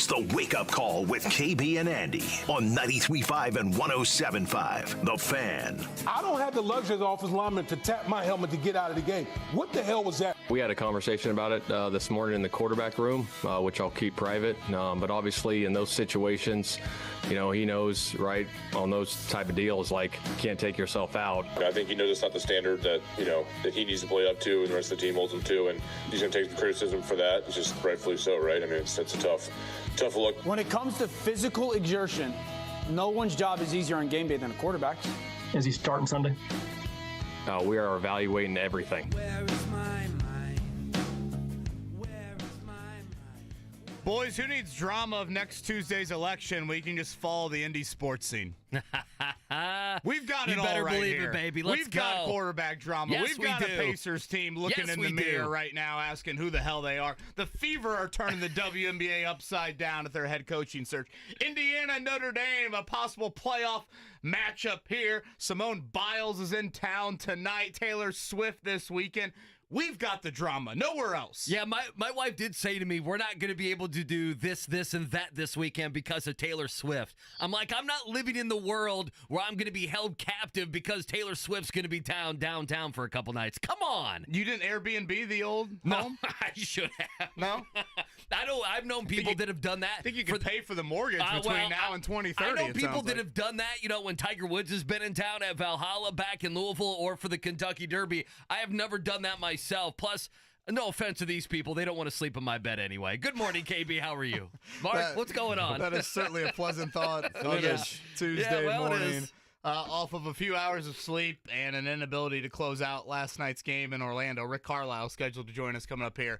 It's the Wake Up Call with KB and Andy on 93.5 and 107.5. The Fan. I don't have the luxury as an offensive lineman to tap my helmet to get out of the game. What the hell was that? We had a conversation about it this morning in the quarterback room, which I'll keep private. But obviously in those situations, you know, he knows, right, on those type of deals, like, you can't take yourself out. I think he knows it's not the standard that, you know, that he needs to play up to and the rest of the team holds him to, and he's going to take the criticism for that. It's just rightfully so, right? I mean, it's a tough look. When it comes to physical exertion, no one's job is easier on game day than a quarterback's. Is he starting Sunday? We are evaluating everything. Boys, who needs drama of next Tuesday's election? We can just follow the indie sports scene. We've got it all right here. You better believe it, baby. Let's go. We've got quarterback drama. Yes, We've got a Pacers team looking in the mirror right now asking who the hell they are. The Fever are turning the WNBA upside down at their head coaching search. Indiana, Notre Dame, a possible playoff matchup here. Simone Biles is in town tonight. Taylor Swift this weekend. We've got the drama. Nowhere else. Yeah, my wife did say to me, we're not going to be able to do this, and that this weekend because of Taylor Swift. I'm like, I'm not living in the world where I'm going to be held captive because Taylor Swift's going to be downtown for a couple nights. Come on. You didn't Airbnb the old home? No, I should have. No? I've known people that have done that. I think you could pay for the mortgage between now and 2030. I know people that have done that, you know, when Tiger Woods has been in town at Valhalla back in Louisville or for the Kentucky Derby. I have never done that myself. Plus, no offense to these people, they don't want to sleep in my bed anyway. Good morning, KB. How are you? Mark, what's going on? That is certainly a pleasant thought on this Tuesday morning. Off of a few hours of sleep and an inability to close out last night's game in Orlando. Rick Carlisle scheduled to join us coming up here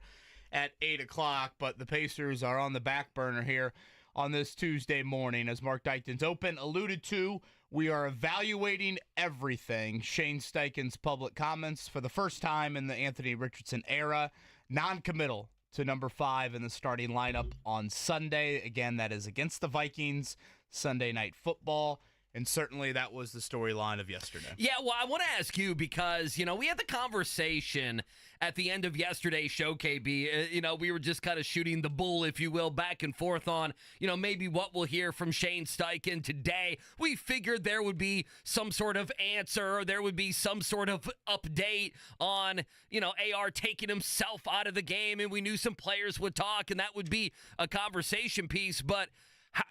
at 8 o'clock, but the Pacers are on the back burner here on this Tuesday morning. As Mark Dykton's open alluded to, we are evaluating everything. Shane Steichen's public comments for the first time in the Anthony Richardson era. Non-committal to number 5 in the starting lineup on Sunday. Again, that is against the Vikings, Sunday Night Football. And certainly that was the storyline of yesterday. Yeah, well, I want to ask you because, you know, we had the conversation at the end of yesterday's show, KB. You know, we were just kind of shooting the bull, if you will, back and forth on, you know, maybe what we'll hear from Shane Steichen today. We figured there would be some sort of answer, or there would be some sort of update on, you know, AR taking himself out of the game, and we knew some players would talk, and that would be a conversation piece. But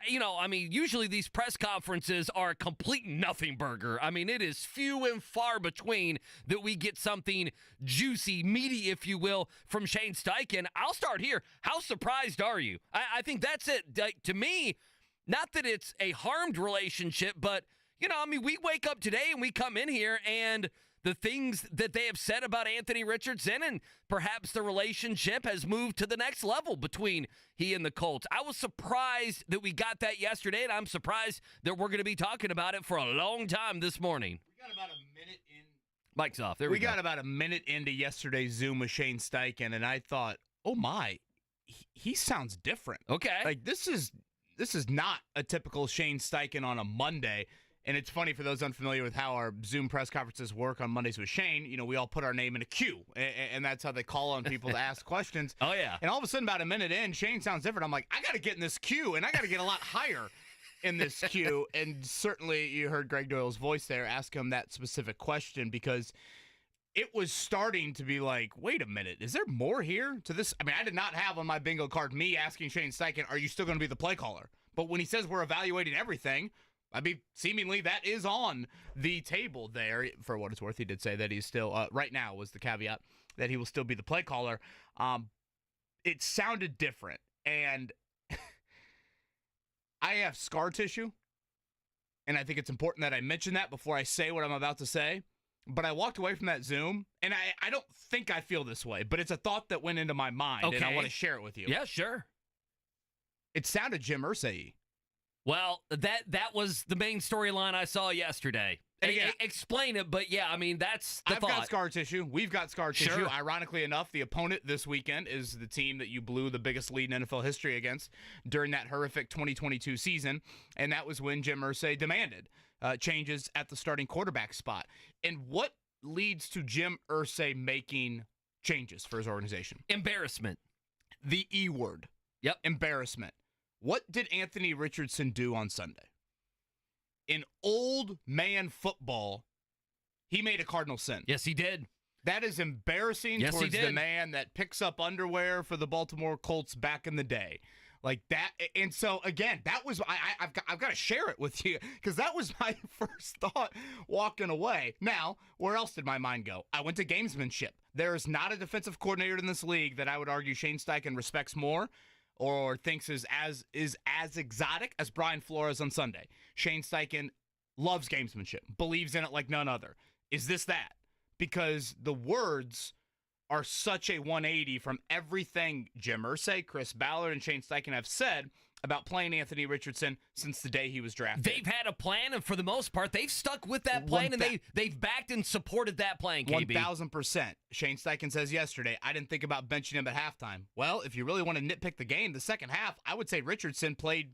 you know, I mean, usually these press conferences are a complete nothing burger. I mean, it is few and far between that we get something juicy, meaty, if you will, from Shane Steichen. I'll start here. How surprised are you? I think that's it. To me, not that it's a harmed relationship, but, you know, I mean, we wake up today and we come in here and the things that they have said about Anthony Richardson and perhaps the relationship has moved to the next level between he and the Colts. I was surprised that we got that yesterday, and I'm surprised that we're going to be talking about it for a long time this morning. We got about a minute in. Mic's off. There we go. We got about a minute into yesterday's Zoom with Shane Steichen, and I thought, oh my, he sounds different. Okay. Like, this is not a typical Shane Steichen on a Monday. And it's funny for those unfamiliar with how our Zoom press conferences work on Mondays with Shane. You know, we all put our name in a queue, and that's how they call on people to ask questions. Oh, yeah. And all of a sudden, about a minute in, Shane sounds different. I'm like, I got to get in this queue, and I got to get a lot higher in this queue. And certainly you heard Greg Doyle's voice there ask him that specific question because it was starting to be like, wait a minute, is there more here to this? I mean, I did not have on my bingo card me asking Shane Steichen, are you still going to be the play caller? But when he says we're evaluating everything, I mean, seemingly that is on the table there. For what it's worth, he did say that he's still, right now was the caveat, that he will still be the play caller. It sounded different. And I have scar tissue, and I think it's important that I mention that before I say what I'm about to say. But I walked away from that Zoom, and I don't think I feel this way, but it's a thought that went into my mind, and I want to share it with you. Yeah, sure. It sounded Jim Irsay. Well, that was the main storyline I saw yesterday. And again, explain it, but yeah, I mean, that's the thought. I've got scar tissue. We've got scar tissue. Sure. Ironically enough, the opponent this weekend is the team that you blew the biggest lead in NFL history against during that horrific 2022 season, and that was when Jim Irsay demanded changes at the starting quarterback spot. And what leads to Jim Irsay making changes for his organization? Embarrassment. The E word. Yep. Embarrassment. What did Anthony Richardson do on Sunday? In old man football, he made a cardinal sin. Yes, he did. That is embarrassing towards the man that picks up underwear for the Baltimore Colts back in the day. Like that. And so, again, that was, I've got to share it with you because that was my first thought walking away. Now, where else did my mind go? I went to gamesmanship. There is not a defensive coordinator in this league that I would argue Shane Steichen respects more or thinks is as exotic as Brian Flores on Sunday. Shane Steichen loves gamesmanship, believes in it like none other. Is this that? Because the words are such a 180 from everything Jim Irsay, Chris Ballard, and Shane Steichen have said about playing Anthony Richardson since the day he was drafted. They've had a plan, and for the most part, they've stuck with that plan, and they've backed and supported that plan, KB. 1,000%. Shane Steichen says yesterday, I didn't think about benching him at halftime. Well, if you really want to nitpick the game, the second half, I would say Richardson played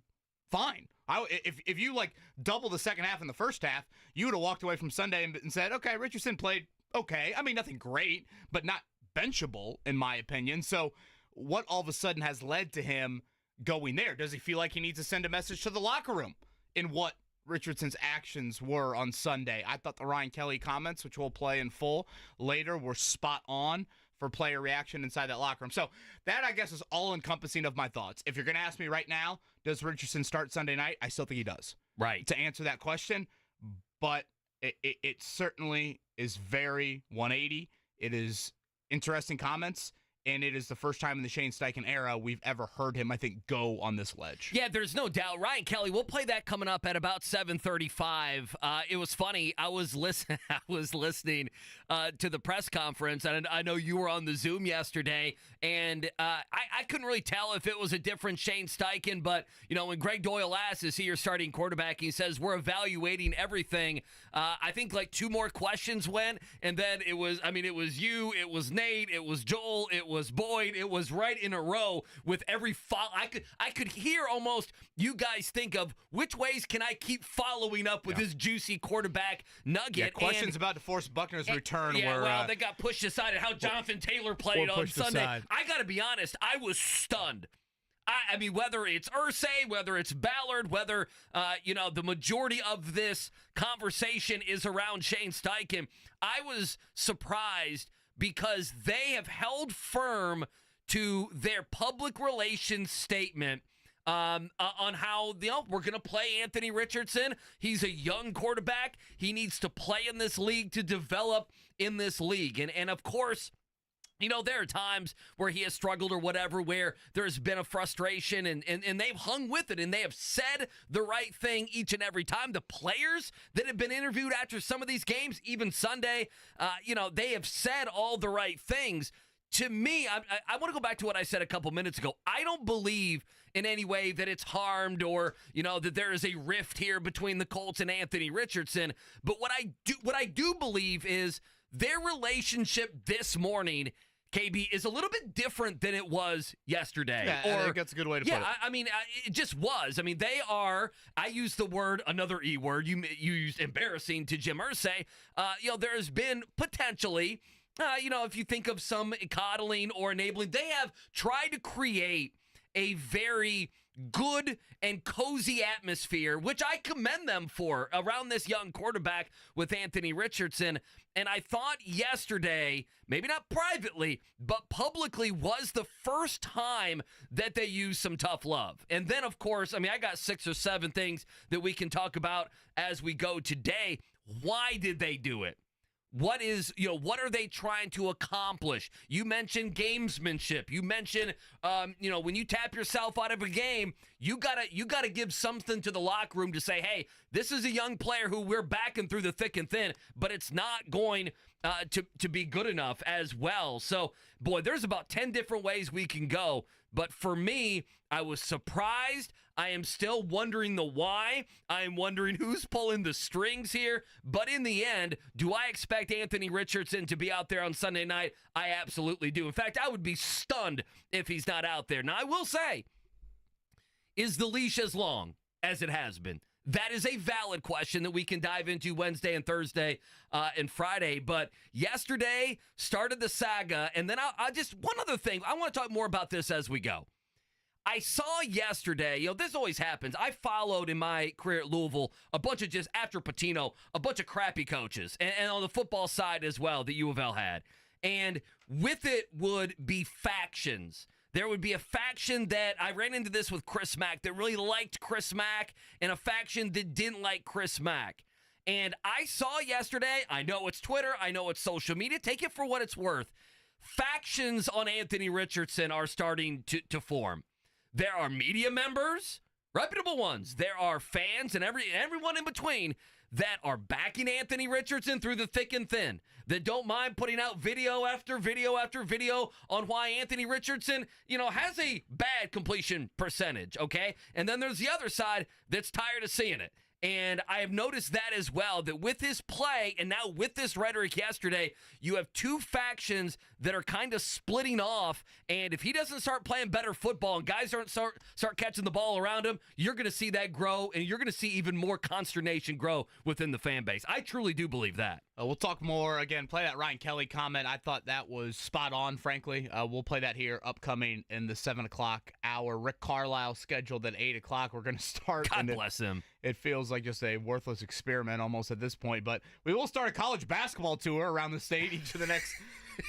fine. If you, double the second half in the first half, you would have walked away from Sunday and said, okay, Richardson played okay. I mean, nothing great, but not benchable, in my opinion. So what all of a sudden has led to him going there? Does he feel like he needs to send a message to the locker room in what Richardson's actions were on Sunday? I thought the Ryan Kelly comments, which we'll play in full later, were spot on for player reaction inside that locker room. So that, I guess, is all-encompassing of my thoughts. If you're going to ask me right now, does Richardson start Sunday night? I still think he does. Right. To answer that question, but it certainly is very 180. It is interesting comments, and it is the first time in the Shane Steichen era we've ever heard him, I think, go on this ledge. Yeah, there's no doubt. Ryan Kelly, we'll play that coming up at about 7:35. It was funny. I was listening to the press conference, and I know you were on the Zoom yesterday, and I couldn't really tell if it was a different Shane Steichen, but, when Greg Doyle asks, is he your starting quarterback, he says, we're evaluating everything. I think two more questions went, and then it was you, it was Nate, it was Joel, it was Boyd. It was right in a row with every follow. I could hear almost you guys think of which ways can I keep following up with this juicy quarterback nugget. Yeah, questions about DeForest Buckner's return were they got pushed aside, and how Jonathan Taylor played on Sunday. Aside. I got to be honest, I was stunned. I mean, whether it's Irsay, whether it's Ballard, whether, the majority of this conversation is around Shane Steichen, I was surprised because they have held firm to their public relations statement on how we're going to play Anthony Richardson. He's a young quarterback. He needs to play in this league to develop in this league. And of course, there are times where he has struggled or whatever, where there's been a frustration, and they've hung with it, and they have said the right thing each and every time. The players that have been interviewed after some of these games, even Sunday, they have said all the right things. To me, I want to go back to what I said a couple minutes ago. I don't believe in any way that it's harmed or, that there is a rift here between the Colts and Anthony Richardson. But what I do believe is their relationship this morning, KB, is a little bit different than it was yesterday. Yeah, I think that's a good way to put it. I mean, it just was. I mean, they are, I used the word, another E word, you used embarrassing to Jim Irsay. There's been potentially, if you think of some coddling or enabling, they have tried to create a very good and cozy atmosphere, which I commend them for, around this young quarterback with Anthony Richardson. And I thought yesterday, maybe not privately, but publicly, was the first time that they used some tough love. And then, of course, I got 6 or 7 things that we can talk about as we go today. Why did they do it? What are they trying to accomplish? You mentioned gamesmanship. You mentioned, when you tap yourself out of a game, you gotta give something to the locker room to say, hey, this is a young player who we're backing through the thick and thin, but it's not going to be good enough as well. So, boy, there's about 10 different ways we can go. But for me, I was surprised. I am still wondering the why. I am wondering who's pulling the strings here. But in the end, do I expect Anthony Richardson to be out there on Sunday night? I absolutely do. In fact, I would be stunned if he's not out there. Now, I will say, is the leash as long as it has been? That is a valid question that we can dive into Wednesday and Thursday and Friday. But yesterday started the saga. And then I just, one other thing, I want to talk more about this as we go. I saw yesterday, this always happens. I followed in my career at Louisville a bunch of just, after Pitino, a bunch of crappy coaches. And on the football side as well that U of L had. And with it would be factions. There would be a faction that, I ran into this with Chris Mack, that really liked Chris Mack, and a faction that didn't like Chris Mack. And I saw yesterday, I know it's Twitter, I know it's social media, take it for what it's worth. Factions on Anthony Richardson are starting to form. There are media members, reputable ones. There are fans and everyone in between that are backing Anthony Richardson through the thick and thin, that don't mind putting out video after video after video on why Anthony Richardson, has a bad completion percentage, okay? And then there's the other side that's tired of seeing it. And I have noticed that as well, that with his play and now with this rhetoric yesterday, you have two factions that are kind of splitting off. And if he doesn't start playing better football and guys don't start catching the ball around him, you're going to see that grow, and you're going to see even more consternation grow within the fan base. I truly do believe that. We'll talk more. Again, play that Ryan Kelly comment. I thought that was spot on, frankly. We'll play that here upcoming in the 7 o'clock hour. Rick Carlisle scheduled at 8 o'clock. We're going to start. God bless him. It feels like just a worthless experiment almost at this point. But we will start a college basketball tour around the state each of the next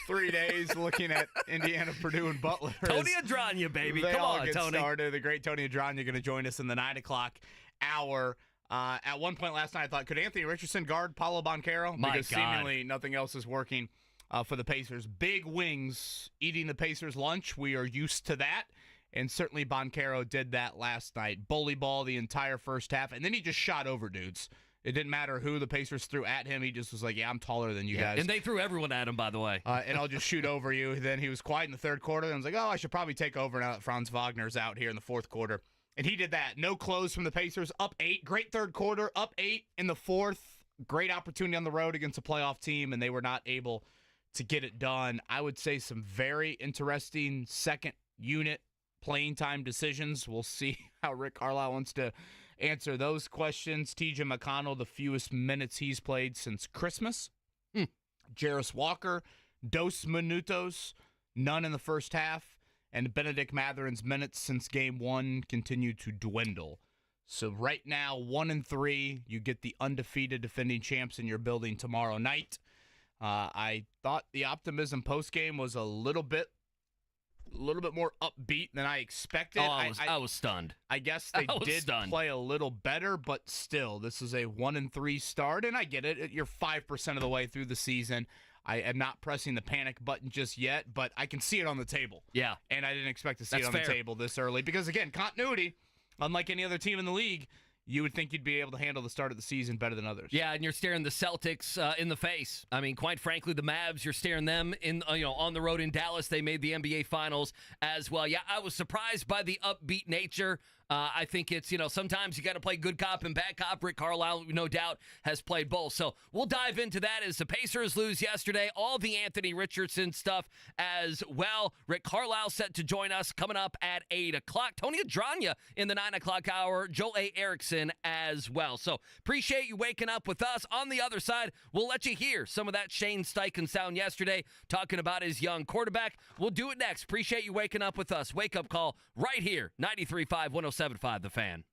3 days, looking at Indiana, Purdue, and Butler. Tony Adran, baby. Come on, get Tony. Started. The great Tony Adran going to join us in the 9 o'clock hour. At one point last night, I thought, could Anthony Richardson guard Paolo Banchero? Because seemingly nothing else is working for the Pacers. Big wings eating the Pacers' lunch. We are used to that. And certainly Banchero did that last night. Bully ball the entire first half. And then he just shot over dudes. It didn't matter who the Pacers threw at him. He just was like, I'm taller than you guys. And they threw everyone at him, by the way. And I'll just shoot over you. Then he was quiet in the third quarter. And I was like, I should probably take over now that Franz Wagner's out here in the fourth quarter. And he did that. No close from the Pacers. Up 8. Great third quarter. Up 8 in the fourth. Great opportunity on the road against a playoff team, and they were not able to get it done. I would say some very interesting second unit playing time decisions. We'll see how Rick Carlisle wants to answer those questions. TJ McConnell, the fewest minutes he's played since Christmas. Jarris Walker, dos minutos, none in the first half. And Benedict Matherin's minutes since game one continue to dwindle. So right now, 1-3, you get the undefeated defending champs in your building tomorrow night. I thought the optimism post-game was a little bit more upbeat than I expected. I was stunned. I guess they did play a little better, but still, this is a 1-3 start, and I get it. You're 5% of the way through the season. I am not pressing the panic button just yet, but I can see it on the table. Yeah. And I didn't expect to see it on the table this early because, again, continuity, unlike any other team in the league, you would think you'd be able to handle the start of the season better than others. Yeah, and you're staring the Celtics in the face. I mean, quite frankly, the Mavs, you're staring them in, on the road in Dallas. They made the NBA Finals as well. Yeah, I was surprised by the upbeat nature. I think it's, sometimes you got to play good cop and bad cop. Rick Carlisle, no doubt, has played both. So we'll dive into that as the Pacers lose yesterday. All the Anthony Richardson stuff as well. Rick Carlisle set to join us coming up at 8 o'clock. Tony Adran in the 9 o'clock hour. Joel A. Erickson as well. So appreciate you waking up with us. On the other side, we'll let you hear some of that Shane Steichen sound yesterday, talking about his young quarterback. We'll do it next. Appreciate you waking up with us. Wake up call right here, 93.5, 107.5 The Fan.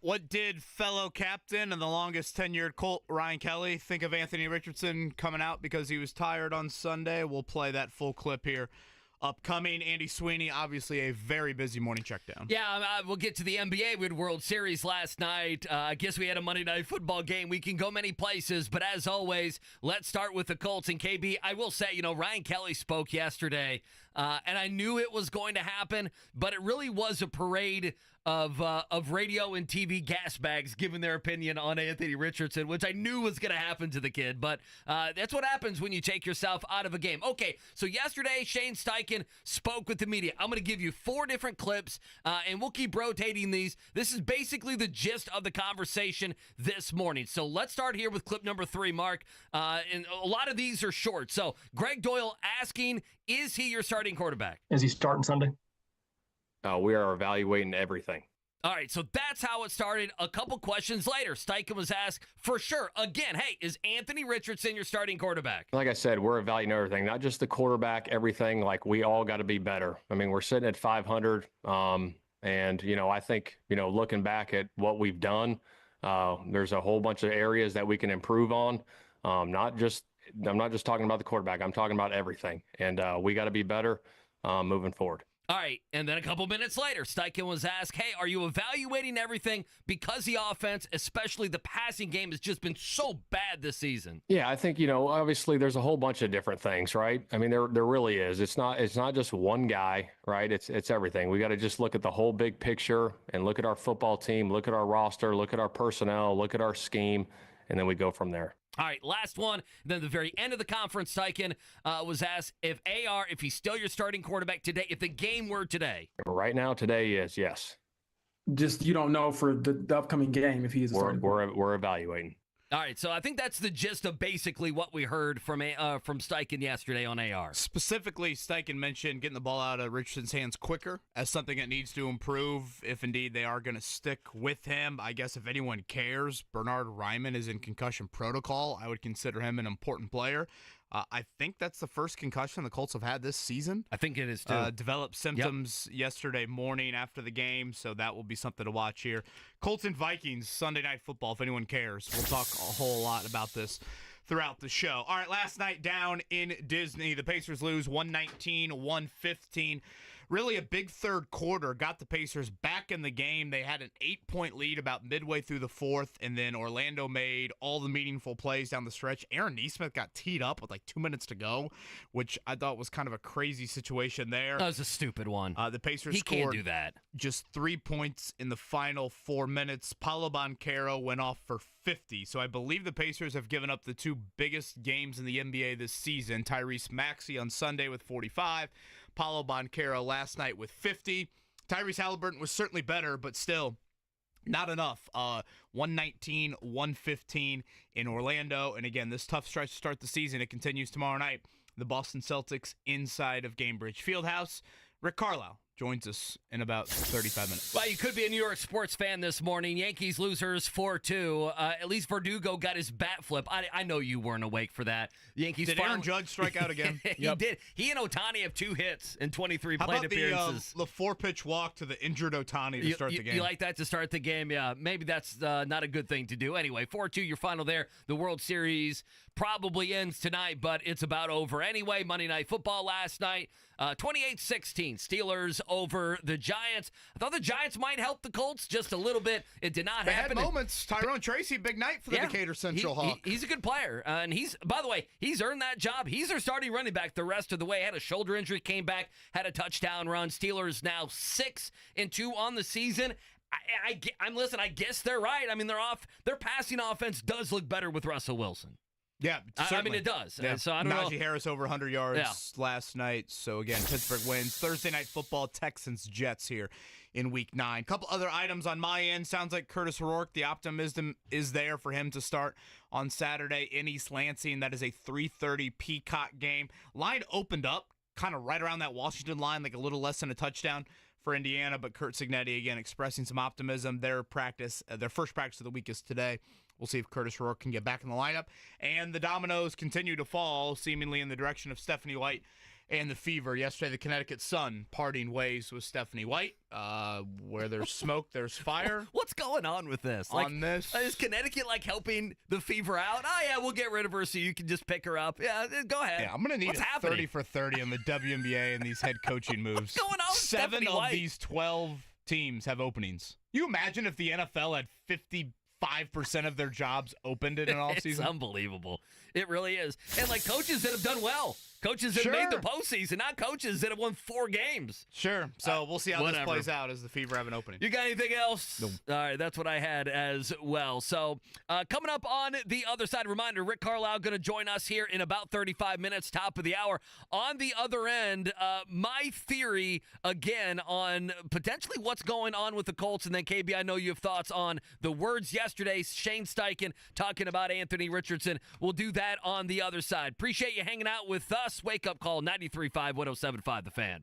What did fellow captain and the longest tenured Colt, Ryan Kelly, think of Anthony Richardson coming out because he was tired on Sunday? We'll play that full clip here. Upcoming, Andy Sweeney, obviously a very busy morning check down. Yeah, we'll get to the NBA. We had World Series last night. I guess we had a Monday Night Football game. We can go many places, but as always, let's start with the Colts. And KB, I will say, Ryan Kelly spoke yesterday, and I knew it was going to happen, but it really was a parade of radio and TV gas bags giving their opinion on Anthony Richardson, which I knew was going to happen to the kid. But that's what happens when you take yourself out of a game. Okay, so yesterday, Shane Steichen spoke with the media. I'm going to give you 4 different clips, and we'll keep rotating these. This is basically the gist of the conversation this morning. So let's start here with clip number 3, Mark. And a lot of these are short. So Greg Doyle asking, is he your starting quarterback? Is he starting Sunday? We are evaluating everything. All right, so that's how it started. A couple questions later, Steichen was asked, for sure, again, hey, is Anthony Richardson your starting quarterback? Like I said, we're evaluating everything, not just the quarterback, everything. Like, we all got to be better. I mean, we're sitting at 500, and, I think, looking back at what we've done, there's a whole bunch of areas that we can improve on. I'm not just talking about the quarterback. I'm talking about everything, and we got to be better moving forward. All right, and then a couple minutes later, Steichen was asked, hey, are you evaluating everything because the offense, especially the passing game, has just been so bad this season? Yeah, I think, obviously there's a whole bunch of different things, right? I mean, there really is. It's not just one guy, right? It's everything. We got to just look at the whole big picture and look at our football team, look at our roster, look at our personnel, look at our scheme, and then we go from there. All right, last one. Then at the very end of the conference, Steichen was asked if he's still your starting quarterback today, if the game were today. Right now, today is yes. Just you don't know for the upcoming game if he is a starting quarterback. We're evaluating. All right, so I think that's the gist of basically what we heard from Steichen yesterday on AR. Specifically, Steichen mentioned getting the ball out of Richardson's hands quicker as something that needs to improve if indeed they are going to stick with him. I guess if anyone cares, Bernard Ryman is in concussion protocol. I would consider him an important player. I think that's the first concussion the Colts have had this season. I think it is, too. Developed symptoms yesterday morning after the game, so that will be something to watch here. Colts and Vikings, Sunday Night Football, if anyone cares. We'll talk a whole lot about this throughout the show. All right, last night down in Disney, the Pacers lose 119-115. Really a big third quarter got the Pacers back in the game. They had an 8-point lead about midway through the fourth, and then Orlando made all the meaningful plays down the stretch. Aaron Nesmith got teed up with like 2 minutes to go, which I thought was kind of a crazy situation there. That was a stupid one. The Pacers scored can't do that. Just 3 points in the final 4 minutes. Paolo Banchero went off for 50. So I believe the Pacers have given up the 2 biggest games in the NBA this season. Tyrese Maxey on Sunday with 45. Paolo Banchero last night with 50. Tyrese Haliburton was certainly better, but still not enough. 119-115 in Orlando. And again, this tough stretch to start the season. It continues tomorrow night. The Boston Celtics inside of Gainbridge Fieldhouse. Rick Carlisle joins us in about 35 minutes. Well, you could be a New York sports fan this morning. Yankees losers 4-2. At least Verdugo got his bat flip. I know you weren't awake for that. The Yankees did Aaron Judge strike out again? He did. He and Ohtani have 2 hits in 23 How plate about appearances. The 4-pitch walk to the injured Ohtani to start the game? You like that to start the game? Yeah, maybe that's not a good thing to do. Anyway, 4-2, your final there. The World Series probably ends tonight, but it's about over anyway. Monday Night Football last night, 28-16, Steelers over the Giants. I thought the Giants might help the Colts just a little bit. It did not happen. They had moments. Tyrone Tracy, big night for the Decatur Central Hawk. He's a good player, and by the way, he's earned that job. He's their starting running back the rest of the way. Had a shoulder injury, came back, had a touchdown run. Steelers now 6-2 on the season. Listen, I guess they're right. I mean, their passing offense does look better with Russell Wilson. Yeah, I mean, it does. Yeah. So I don't know. Najee Harris over 100 yards last night. So, again, Pittsburgh wins. Thursday Night Football, Texans-Jets here in Week 9. Couple other items on my end. Sounds like Curtis O'Rourke, the optimism is there for him to start on Saturday in East Lansing. That is a 3:30 Peacock game. Line opened up kind of right around that Washington line, like a little less than a touchdown for Indiana, but Kurt Cignetti, again, expressing some optimism. Their first practice of the week is today. We'll see if Curtis O'Rourke can get back in the lineup. And the dominoes continue to fall, seemingly in the direction of Stephanie White and the Fever. Yesterday, the Connecticut Sun parting ways with Stephanie White. Where there's smoke, there's fire. What's going on with this? Is Connecticut helping the Fever out? Oh yeah, we'll get rid of her so you can just pick her up. Yeah, go ahead. Yeah, I'm gonna need 30 for 30 on the WNBA and these head coaching moves. What's going on with 7 Stephanie of White? these 12 teams have openings. You imagine if the NFL had 55% of their jobs opened in an offseason? It's unbelievable. It really is. And coaches that have done well. Coaches that have made the postseason, not coaches that have won 4 games. Sure. So we'll see how this plays out as the Fever have an opening. You got anything else? Nope. All right, that's what I had as well. So coming up on the other side, reminder, Rick Carlisle going to join us here in about 35 minutes, top of the hour. On the other end, my theory, again, on potentially what's going on with the Colts. And then, KB, I know you have thoughts on the words yesterday. Shane Steichen talking about Anthony Richardson. We'll do that on the other side. Appreciate you hanging out with us. Wake Up Call, 93.5, 107.5, The Fan.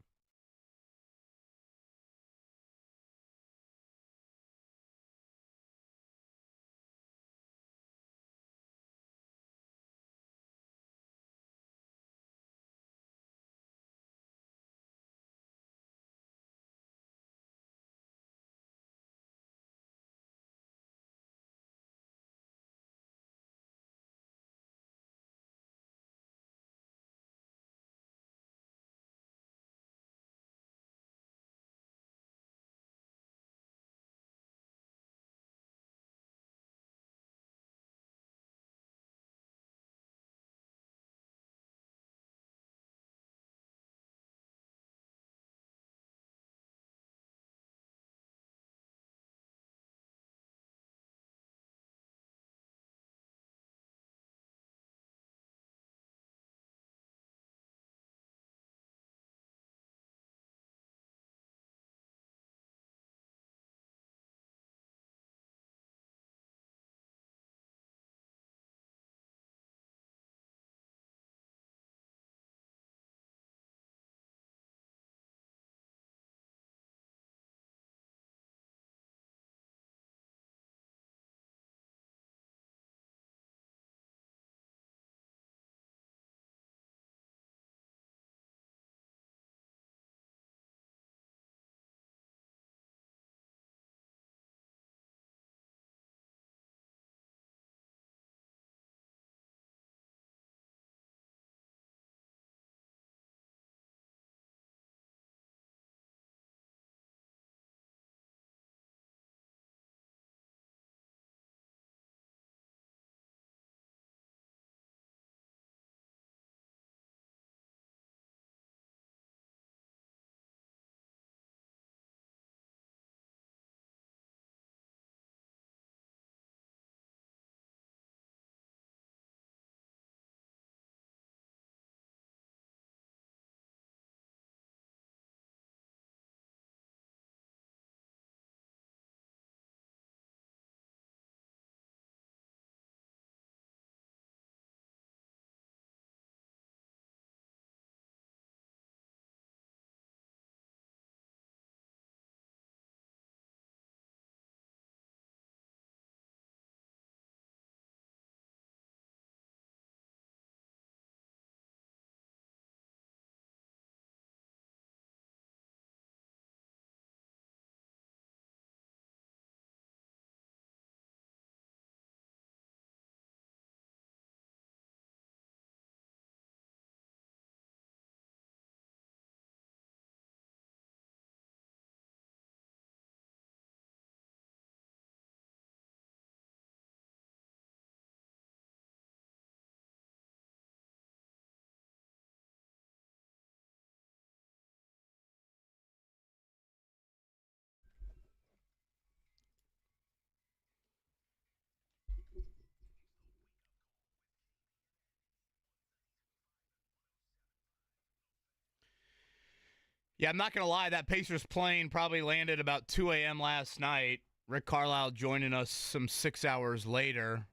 Yeah, I'm not going to lie. That Pacers plane probably landed about 2 a.m. last night. Rick Carlisle joining us some 6 hours later.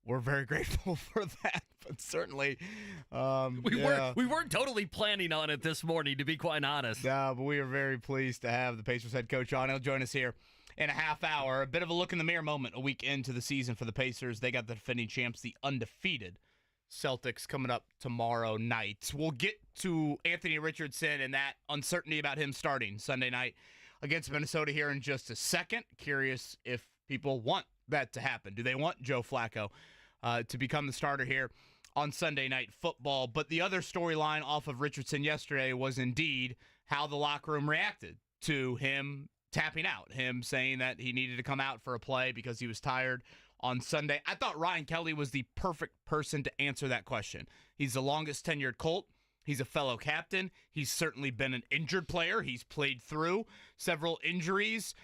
We're very grateful for that, but certainly we weren't totally planning on it this morning, to be quite honest. Yeah, but we are very pleased to have the Pacers head coach on. He'll join us here in a half hour. A bit of a look in the mirror moment a week into the season for the Pacers. They got the defending champs, the undefeated Celtics coming up tomorrow night. We'll get to Anthony Richardson and that uncertainty about him starting Sunday night against Minnesota here in just a second. Curious if people want that to happen. Do they want Joe Flacco to become the starter here on Sunday Night Football? But the other storyline off of Richardson yesterday was indeed how the locker room reacted to him tapping out, him saying that he needed to come out for a play because he was tired on Sunday. I thought Ryan Kelly was the perfect person to answer that question. He's the longest tenured Colt. He's a fellow captain. He's certainly been an injured player. He's played through several injuries.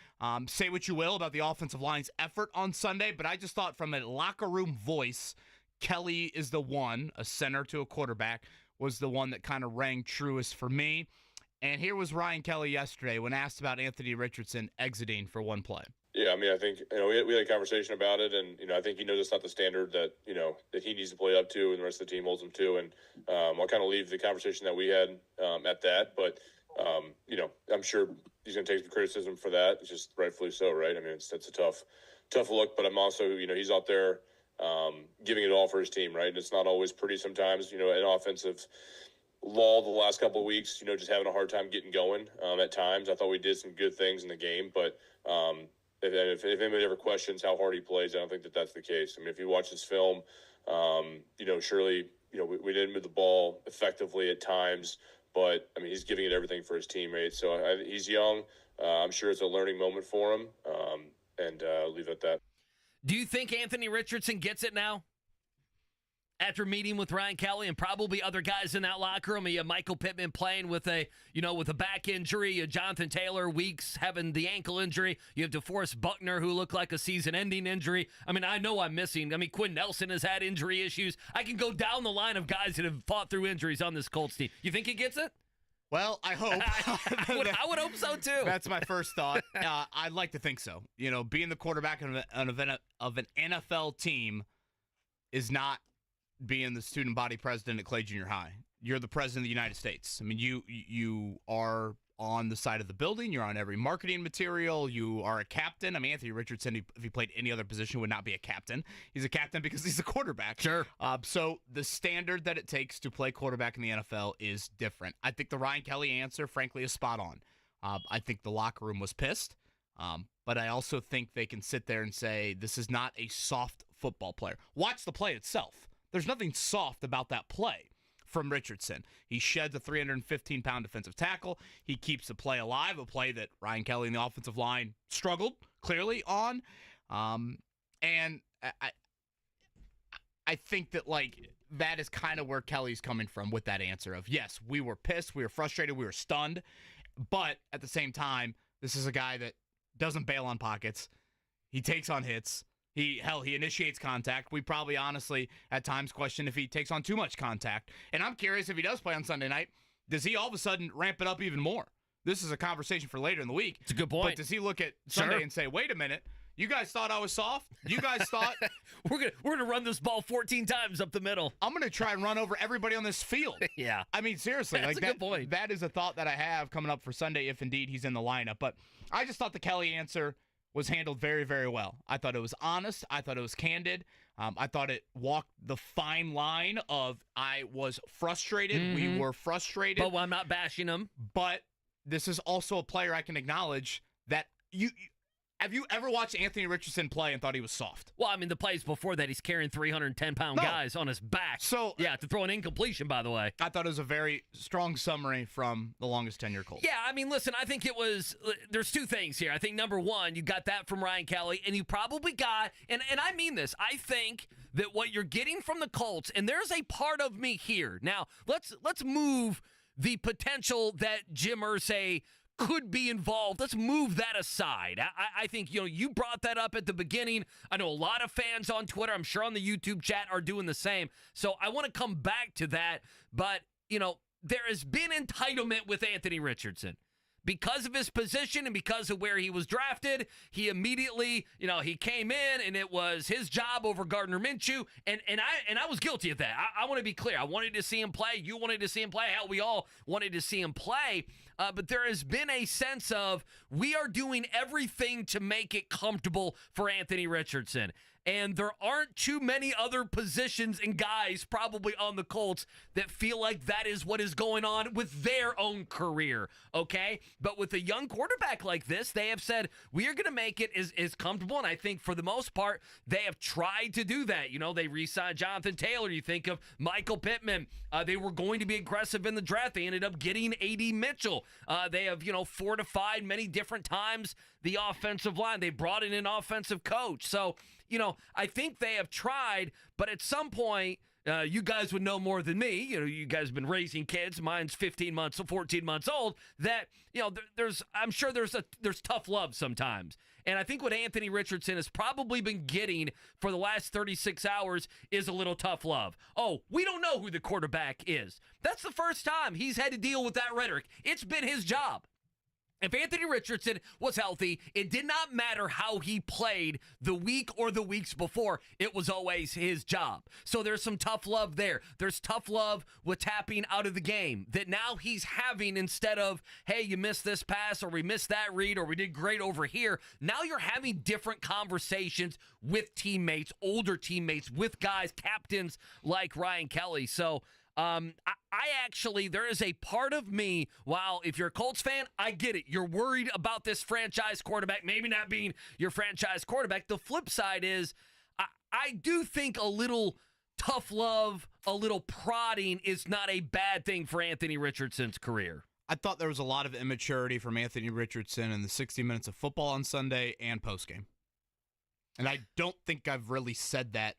Say what you will about the offensive line's effort on Sunday, but I just thought from a locker room voice, Kelly is the one, a center to a quarterback, was the one that kind of rang truest for me. And here was Ryan Kelly yesterday when asked about Anthony Richardson exiting for one play. Yeah, I mean, I think, we had a conversation about it, and, I think he knows it's not the standard that, that he needs to play up to and the rest of the team holds him to. And I'll kind of leave the conversation that we had at that. But, I'm sure he's going to take some criticism for that. It's just rightfully so, right? I mean, it's a tough look, but I'm also, he's out there giving it all for his team, right? And it's not always pretty sometimes, an offensive lull the last couple of weeks, just having a hard time getting going at times. I thought we did some good things in the game, but if anybody ever questions how hard he plays, I don't think that that's the case. I mean, if you watch his film, surely, we didn't move the ball effectively at times, but, I mean, he's giving it everything for his teammates. So he's young. I'm sure it's a learning moment for him, and I'll leave it at that. Do you think Anthony Richardson gets it now? After meeting with Ryan Kelly and probably other guys in that locker room, you have Michael Pittman playing with a back injury, you have Jonathan Taylor Weeks having the ankle injury, you have DeForest Buckner who looked like a season-ending injury. I mean, I know I'm missing. I mean, Quinn Nelson has had injury issues. I can go down the line of guys that have fought through injuries on this Colts team. You think he gets it? Well, I hope. I would hope so too. That's my first thought. I'd like to think so. Being the quarterback of an NFL team is not being the student body president at Clay Junior High. You're the president of the United States. I mean, you are on the side of the building. You're on every marketing material. You are a captain. I mean, Anthony Richardson, if he played any other position, would not be a captain. He's a captain because he's a quarterback. Sure. So the standard that it takes to play quarterback in the NFL is different. I think the Ryan Kelly answer, frankly, is spot on. I think the locker room was pissed. But I also think they can sit there and say, this is not a soft football player. Watch the play itself. There's nothing soft about that play from Richardson. He sheds a 315-pound defensive tackle. He keeps the play alive, a play that Ryan Kelly and the offensive line struggled clearly on. And I think that, that is kind of where Kelly's coming from with that answer of, yes, we were pissed, we were frustrated, we were stunned. But at the same time, this is a guy that doesn't bail on pockets. He takes on hits. He initiates contact. We probably honestly at times question if he takes on too much contact. And I'm curious if he does play on Sunday night, does he all of a sudden ramp it up even more? This is a conversation for later in the week. It's a good point. But does he look at Sunday and say, wait a minute, you guys thought I was soft? You guys thought we're gonna run this ball 14 times up the middle. I'm gonna try and run over everybody on this field. Yeah. I mean, seriously, that's a good point. That is a thought that I have coming up for Sunday if indeed he's in the lineup. But I just thought the Kelly answer was handled very, very well. I thought it was honest. I thought it was candid. I thought it walked the fine line of I was frustrated. Mm-hmm. We were frustrated. But I'm not bashing him. But this is also a player I can acknowledge that have you ever watched Anthony Richardson play and thought he was soft? Well, I mean, the plays before that, he's carrying 310-pound guys on his back. So yeah, to throw an incompletion, by the way. I thought it was a very strong summary from the longest tenure Colts. Yeah, I mean, listen, I think it was, there's two things here. I think, number one, you got that from Ryan Kelly, and you probably got, and I mean this, I think that what you're getting from the Colts, and there's a part of me here. Now, let's move the potential that Jim Irsay could be involved. Let's move that aside. I think, you brought that up at the beginning. I know a lot of fans on Twitter, I'm sure on the YouTube chat, are doing the same. So I want to come back to that. But, there has been entitlement with Anthony Richardson. Because of his position and because of where he was drafted, he immediately, he came in and it was his job over Gardner Minshew, and I was guilty of that. I want to be clear. I wanted to see him play. You wanted to see him play. Hell, we all wanted to see him play. But there has been a sense of we are doing everything to make it comfortable for Anthony Richardson. And there aren't too many other positions and guys probably on the Colts that feel like that is what is going on with their own career, okay? But with a young quarterback like this, they have said, we are going to make it as comfortable, and I think for the most part, they have tried to do that. You know, they re-signed Jonathan Taylor. You think of Michael Pittman. They were going to be aggressive in the draft. They ended up getting A.D. Mitchell. They have, fortified many different times the offensive line. They brought in an offensive coach. So, I think they have tried, but at some point, you guys would know more than me. You guys have been raising kids. Mine's 14 months old. That, I'm sure there's tough love sometimes. And I think what Anthony Richardson has probably been getting for the last 36 hours is a little tough love. Oh, we don't know who the quarterback is. That's the first time he's had to deal with that rhetoric. It's been his job. If Anthony Richardson was healthy, it did not matter how he played the week or the weeks before. It was always his job. So there's some tough love there. There's tough love with tapping out of the game that now he's having instead of, hey, you missed this pass or we missed that read or we did great over here. Now you're having different conversations with teammates, older teammates, with guys, captains like Ryan Kelly. So I actually, there is a part of me, while if you're a Colts fan, I get it. You're worried about this franchise quarterback maybe not being your franchise quarterback. The flip side is I do think a little tough love, a little prodding is not a bad thing for Anthony Richardson's career. I thought there was a lot of immaturity from Anthony Richardson in the 60 minutes of football on Sunday and postgame. And I don't think I've really said that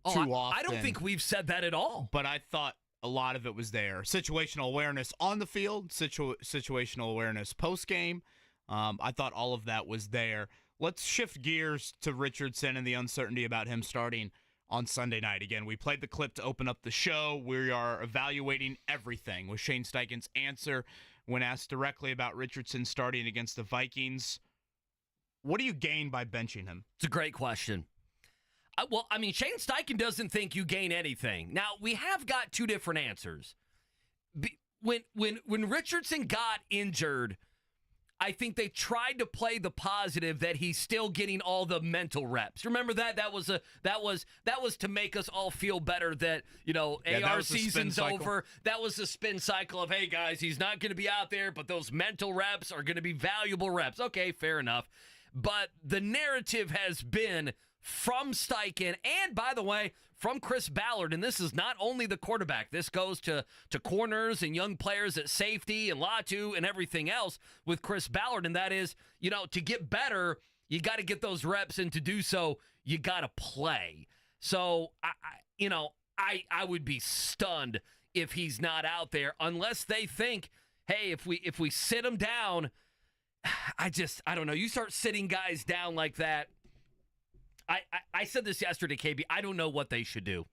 too often. I don't think we've said that at all. But I thought a lot of it was there. Situational awareness on the field, situational awareness post-game. I thought all of that was there. Let's shift gears to Richardson and the uncertainty about him starting on Sunday night. Again, we played the clip to open up the show. We are evaluating everything with Shane Steichen's answer when asked directly about Richardson starting against the Vikings. What do you gain by benching him? It's a great question. Shane Steichen doesn't think you gain anything. Now, we have got two different answers. When Richardson got injured, I think they tried to play the positive that he's still getting all the mental reps. Remember that? That was to make us all feel better that, AR season's over. That was the spin cycle of, hey, guys, he's not going to be out there, but those mental reps are going to be valuable reps. Okay, fair enough. But the narrative has been from Steichen and, by the way, from Chris Ballard, and this is not only the quarterback. This goes to corners and young players at safety and Latu and everything else with Chris Ballard, and that is, to get better, you got to get those reps, and to do so, you got to play. So, I would be stunned if he's not out there unless they think, hey, if we sit him down, I don't know. You start sitting guys down like that. I said this yesterday, KB. I don't know what they should do.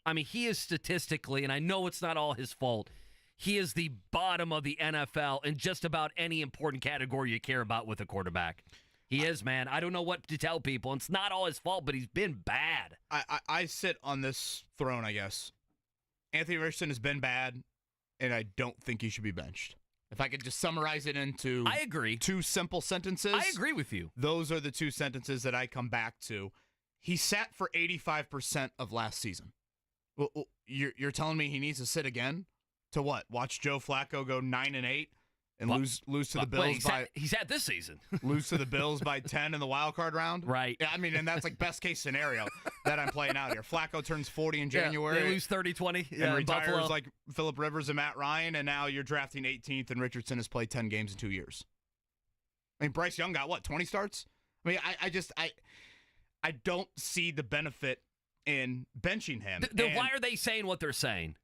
I mean, he is statistically, and I know it's not all his fault, he is the bottom of the NFL in just about any important category you care about with a quarterback. He is, man. I don't know what to tell people. It's not all his fault, but he's been bad. I sit on this throne, I guess. Anthony Richardson has been bad, and I don't think he should be benched. If I could just summarize it into I agree. Two simple sentences. I agree with you. Those are the two sentences that I come back to. He sat for 85% of last season. Well, you're telling me he needs to sit again? To what? Watch Joe Flacco go 9-8 and lose to the Bills he's at this season. Lose to the Bills by 10 in the wild card round? Right. Yeah, I mean, and that's like best case scenario that I'm playing out here. Flacco turns 40 in January. Yeah, they lose 30-20. And retires like Phillip Rivers and Matt Ryan, and now you're drafting 18th, and Richardson has played 10 games in 2 years. I mean, Bryce Young got, 20 starts? I mean, I don't see the benefit in benching him. Then why are they saying what they're saying?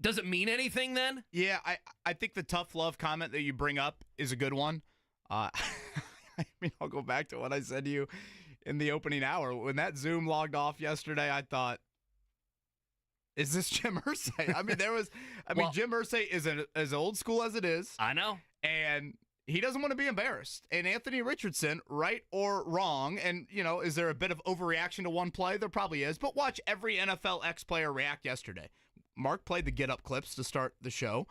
Does it mean anything then? Yeah, I think the tough love comment that you bring up is a good one. I mean, I'll go back to what I said to you in the opening hour. When that Zoom logged off yesterday, I thought, is this Jim Irsay? I mean, Jim Irsay is as old school as it is. I know. And he doesn't want to be embarrassed. And Anthony Richardson, right or wrong, and, is there a bit of overreaction to one play? There probably is. But watch every NFL X player react yesterday. Mark played the get-up clips to start the show.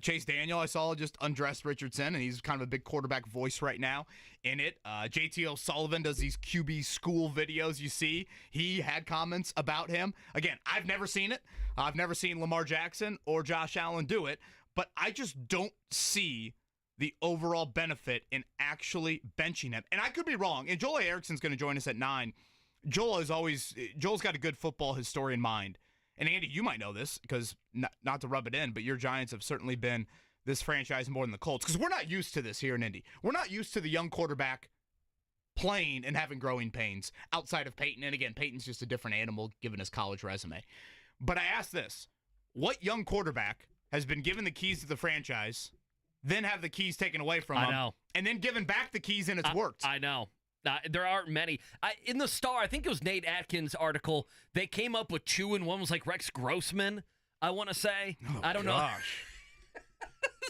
Chase Daniel, I saw, just undressed Richardson, and he's kind of a big quarterback voice right now in it. JT O'Sullivan does these QB school videos you see. He had comments about him. Again, I've never seen it. I've never seen Lamar Jackson or Josh Allen do it, but I just don't see the overall benefit in actually benching him. And I could be wrong, and Joel Erickson's going to join us at 9. Joel's got a good football historian mind. And Andy, you might know this because not to rub it in, but your Giants have certainly been this franchise more than the Colts because we're not used to this here in Indy. We're not used to the young quarterback playing and having growing pains outside of Peyton. And again, Peyton's just a different animal given his college resume. But I ask this, what young quarterback has been given the keys to the franchise, then have the keys taken away from him, and then given back the keys and it's worked? I know. There aren't many. In the Star, I think it was Nate Atkins' article, they came up with 2, and one was like Rex Grossman, I want to say. I don't know.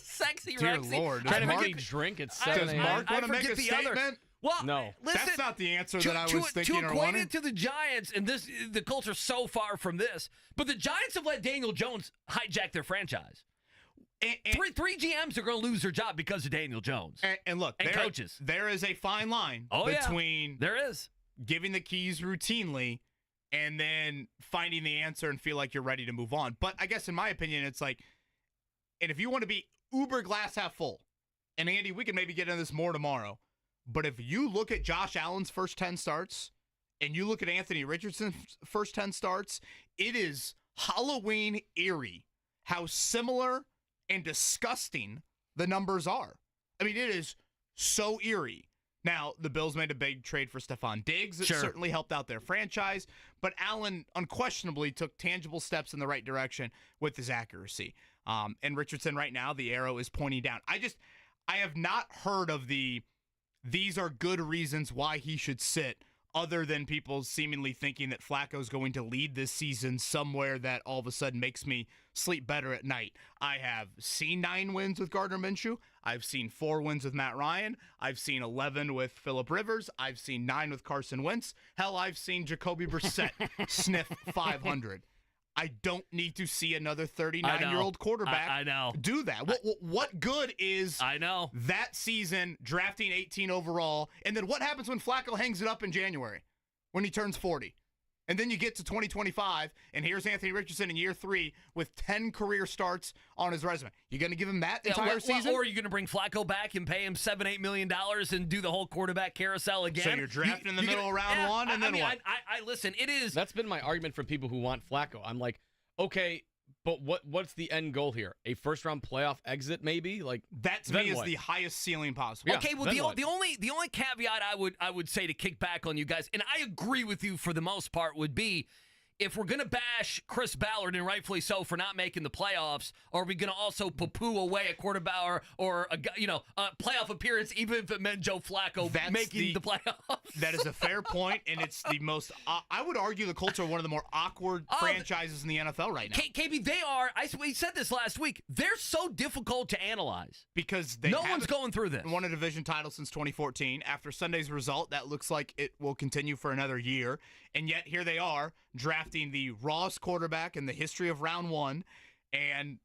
Sexy Dear Rexy. Lord. Does Mark drink at 7 Does a.m.? Mark want to make a statement? Other. Well, no. Listen, that's not the answer that I was thinking or wanting. To wanting. equate it to the Giants, and the Colts are so far from this, but the Giants have let Daniel Jones hijack their franchise. And three GMs are going to lose their job because of Daniel Jones. And look, coaches. There is a fine line between there is giving the keys routinely and then finding the answer and feel like you're ready to move on. But I guess in my opinion, it's like, and if you want to be uber glass half full, and Andy, we can maybe get into this more tomorrow, but if you look at Josh Allen's first 10 starts and you look at Anthony Richardson's first 10 starts, it is Halloween eerie how similar and disgusting the numbers are. I mean, it is so eerie. Now, the Bills made a big trade for Stephon Diggs. It certainly helped out their franchise, but Allen unquestionably took tangible steps in the right direction with his accuracy. And Richardson right now, the arrow is pointing down. I have not heard of these are good reasons why he should sit, other than people seemingly thinking that Flacco is going to lead this season somewhere that all of a sudden makes me sleep better at night. I have seen 9 wins with Gardner Minshew. I've seen 4 wins with Matt Ryan. I've seen 11 with Phillip Rivers. I've seen 9 with Carson Wentz. Hell, I've seen Jacoby Brissett sniff 500. I don't need to see another 39-year-old quarterback do that. What good is that season drafting 18 overall, and then what happens when Flacco hangs it up in January when he turns 40? And then you get to 2025, and here's Anthony Richardson in year 3 with 10 career starts on his resume. You going to give him that entire season? Or are you going to bring Flacco back and pay him $7-8 million and do the whole quarterback carousel again? So you're drafting in the middle of round 1, and then what? I listen, it is. That's been my argument for people who want Flacco. I'm like, okay, but what's the end goal here? A first-round playoff exit, maybe? Like that to me is the highest ceiling possible. Yeah, okay, well the only caveat I would say to kick back on you guys, and I agree with you for the most part, would be if we're going to bash Chris Ballard, and rightfully so, for not making the playoffs, are we going to also poo-poo away a quarterback or a playoff appearance, even if it meant Joe Flacco making the playoffs? That is a fair point, and it's the most I would argue the Colts are one of the more awkward franchises in the NFL right now. KB, they are. We said this last week. They're so difficult to analyze because no one's going through this. Won a division title since 2014. After Sunday's result, that looks like it will continue for another year, and yet here they are drafting the rawest quarterback in the history of round 1, and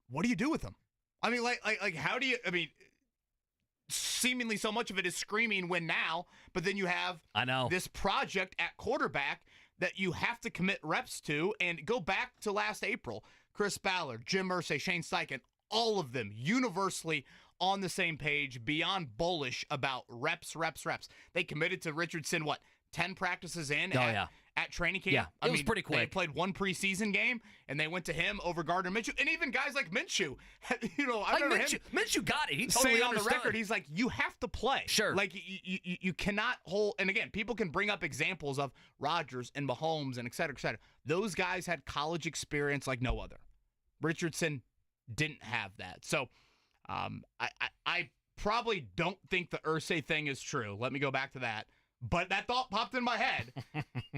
what do you do with him? I mean, like how do you? I mean, seemingly so much of it is screaming win now, but then you have this project at quarterback that you have to commit reps to, and go back to last April. Chris Ballard, Jim Irsay, Shane Steichen, all of them universally on the same page, beyond bullish about reps. They committed to Richardson, 10 practices in at training camp? Yeah, it was pretty quick. They played 1 preseason game, and they went to him over Gardner Minshew. And even guys like Minshew, I remember Minshew got it. He totally saying understood. On the record, he's like, you have to play. Sure. Like, you cannot hold, and again, people can bring up examples of Rodgers and Mahomes and et cetera, et cetera. Those guys had college experience like no other. Richardson didn't have that. So I probably don't think the Irsay thing is true. Let me go back to that. But that thought popped in my head.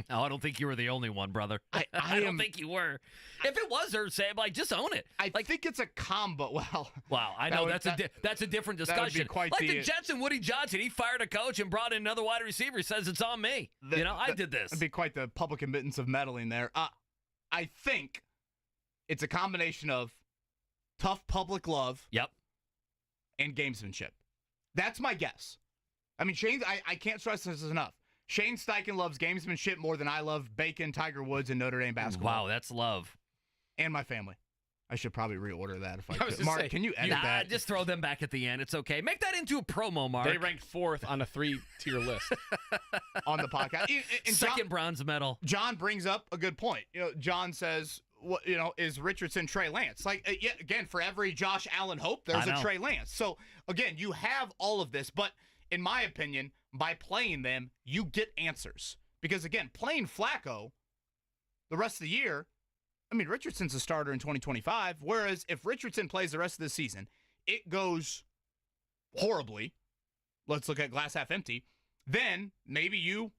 No, I don't think you were the only one, brother. I don't think you were. If it was Irsay, I'm like, just own it. I think it's a combo. Wow, I know that's a different discussion. That would be quite like the Jets and Woody Johnson, he fired a coach and brought in another wide receiver. He says it's on me. I did this. That'd be quite the public admittance of meddling there. I think it's a combination of tough public love, Yep. and gamesmanship. That's my guess. I mean, Shane, I can't stress this enough. Shane Steichen loves gamesmanship more than I love bacon, Tiger Woods, and Notre Dame basketball. Wow, that's love. And my family. I should probably reorder that if I was could. just Mark, saying, can you edit that? Just throw them back at the end. It's okay. Make that into a promo, Mark. They ranked 4th on a 3-tier list. On the podcast. And Second bronze medal. John brings up a good point. John says, is Richardson Trey Lance? Again, for every Josh Allen hope, there's a Trey Lance. So, again, you have all of this. But in my opinion, by playing them, you get answers. Because, again, playing Flacco the rest of the year, I mean, Richardson's a starter in 2025, whereas if Richardson plays the rest of the season, it goes horribly. Let's look at glass half empty. Then maybe you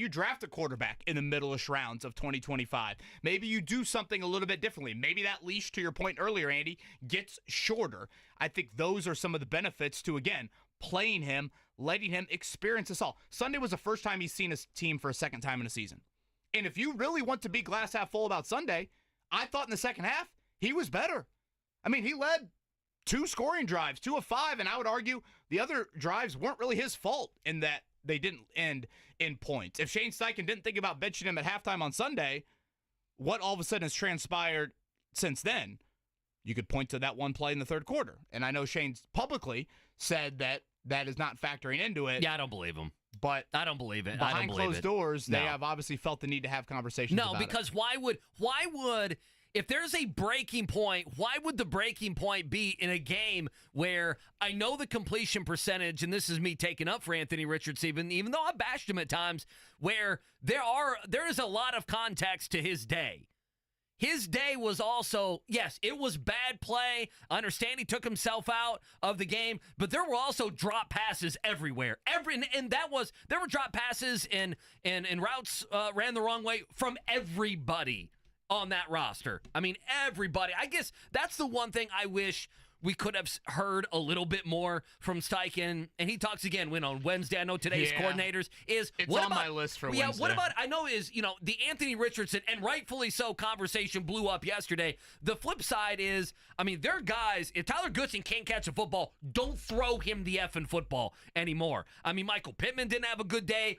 draft a quarterback in the middle-ish rounds of 2025. Maybe you do something a little bit differently. Maybe that leash, to your point earlier, Andy, gets shorter. I think those are some of the benefits to, again, playing him, letting him experience this all. Sunday was the first time he's seen his team for a second time in a season. And if you really want to be glass half full about Sunday, I thought in the second half, he was better. I mean, he led 2 scoring drives, 2 of 5, and I would argue the other drives weren't really his fault in that they didn't end in points. If Shane Steichen didn't think about benching him at halftime on Sunday, what all of a sudden has transpired since then? You could point to that one play in the third quarter. And I know Shane's publicly said that is not factoring into it. Yeah, I don't believe him. But I don't believe it. Behind closed doors, they have obviously felt the need to have conversations about it. No, because why would if there's a breaking point, why would the breaking point be in a game where I know the completion percentage, and this is me taking up for Anthony Richardson, even though I bashed him at times, where there is a lot of context to his day. His day was also, yes, it was bad play. I understand he took himself out of the game, but there were also drop passes everywhere. There were drop passes and routes ran the wrong way from everybody on that roster. I mean, everybody. I guess that's the one thing I wish we could have heard a little bit more from Steichen, and he talks again on Wednesday. I know today's coordinators is it's on my list for Wednesday. What about I know is the Anthony Richardson, and rightfully so, conversation blew up yesterday. The flip side is, I mean, there are guys. If Tyler Goodson can't catch a football, don't throw him the effing football anymore. I mean, Michael Pittman didn't have a good day.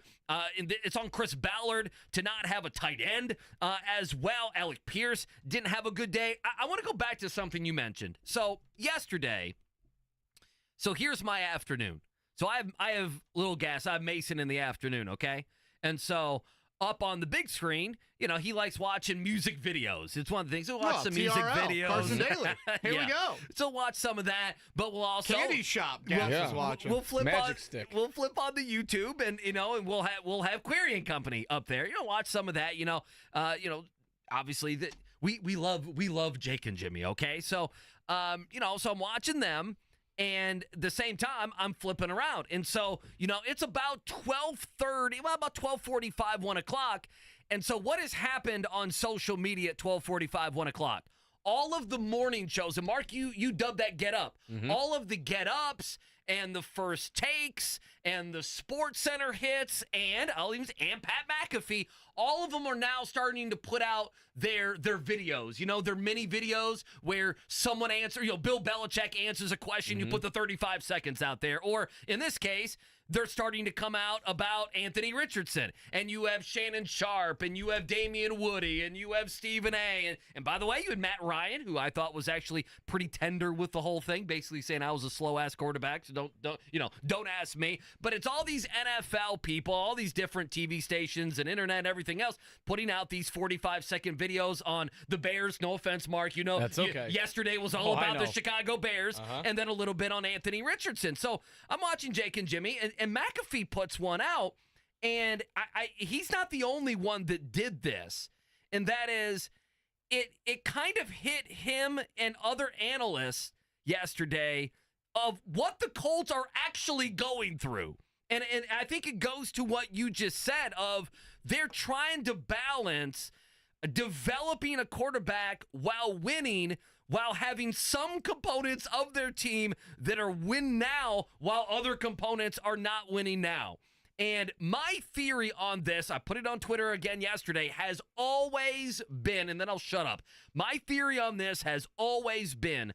It's on Chris Ballard to not have a tight end as well. Alec Pierce didn't have a good day. I want to go back to something you mentioned. So yesterday, here's my afternoon. So I have little gas. I have Mason in the afternoon, okay? And so up on the big screen, he likes watching music videos. It's one of the things. We'll watch some music videos. Carson Daly. Here we go. So watch some of that, but we'll also Candy Shop. Gas is watching. We'll flip Magic Stick. We'll flip on the YouTube, and and we'll have Query and Company up there. Watch some of that. Obviously that we love Jake and Jimmy. Okay, so so I'm watching them. And at the same time, I'm flipping around. And so, it's about 12:30, about 12:45, 1 o'clock. And so what has happened on social media at 12:45, 1 o'clock? All of the morning shows, and Mark, you dubbed that Get Up. Mm-hmm. All of the Get Ups and the First Takes and the Sports Center hits and Pat McAfee, all of them are now starting to put out their videos, their mini videos where someone answers, Bill Belichick answers a question, you put the 35 seconds out there. Or in this case, they're starting to come out about Anthony Richardson. And you have Shannon Sharp, and you have Damian Woody, and you have Stephen A. And by the way, you had Matt Ryan, who I thought was actually pretty tender with the whole thing, basically saying I was a slow-ass quarterback, so don't ask me. But it's all these NFL people, all these different TV stations and internet and everything else putting out these 45-second videos on the Bears. No offense, Mark. That's okay. Yesterday was all about the Chicago Bears, and then a little bit on Anthony Richardson. So I'm watching Jake and Jimmy, and McAfee puts one out, and he's not the only one that did this, and that is it kind of hit him and other analysts yesterday of what the Colts are actually going through. And I think it goes to what you just said of they're trying to balance developing a quarterback while winning, while having some components of their team that are win now while other components are not winning now. And my theory on this, I put it on Twitter again yesterday, has always been, and then I'll shut up. My theory on this has always been,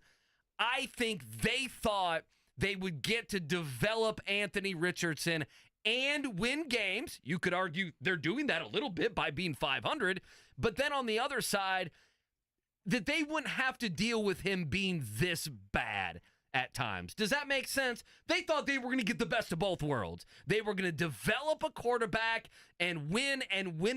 I think they thought they would get to develop Anthony Richardson and win games. You could argue they're doing that a little bit by being 500. But then on the other side, that they wouldn't have to deal with him being this bad at times. Does that make sense? They thought they were going to get the best of both worlds. They were going to develop a quarterback and win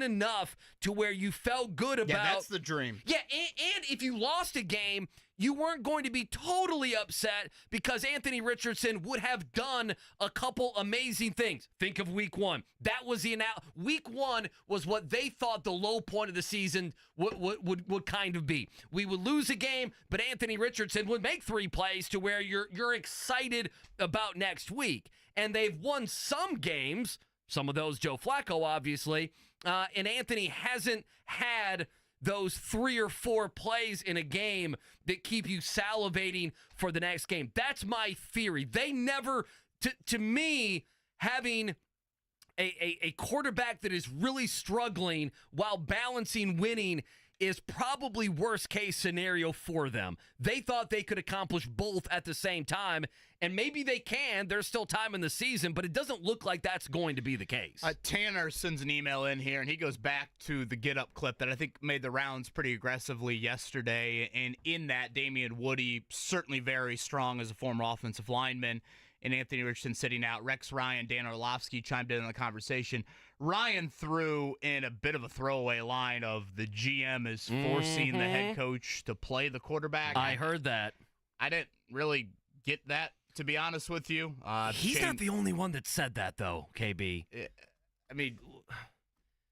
enough to where you felt good about. Yeah, that's the dream. Yeah, and if you lost a game, you weren't going to be totally upset because Anthony Richardson would have done a couple amazing things. Think of week one. That was week one was what they thought the low point of the season would kind of be. We would lose a game, but Anthony Richardson would make 3 plays to where you're excited about next week. And they've won some games, some of those Joe Flacco, obviously, and Anthony hasn't had those 3 or 4 plays in a game that keep you salivating for the next game. That's my theory. They never, to me, having a quarterback that is really struggling while balancing winning is probably worst case scenario for them. They thought they could accomplish both at the same time, and maybe they can. There's still time in the season, but it doesn't look like that's going to be the case. Tanner sends an email in here, and he goes back to the Get Up clip that I think made the rounds pretty aggressively yesterday, and in that, Damian Woody, certainly very strong as a former offensive lineman, and Anthony Richardson sitting out. Rex Ryan, Dan Orlovsky chimed in on the conversation. Ryan threw in a bit of a throwaway line of the GM is forcing the head coach to play the quarterback. I heard that. I didn't really get that, to be honest with you. He's not the only one that said that, though, KB. I mean,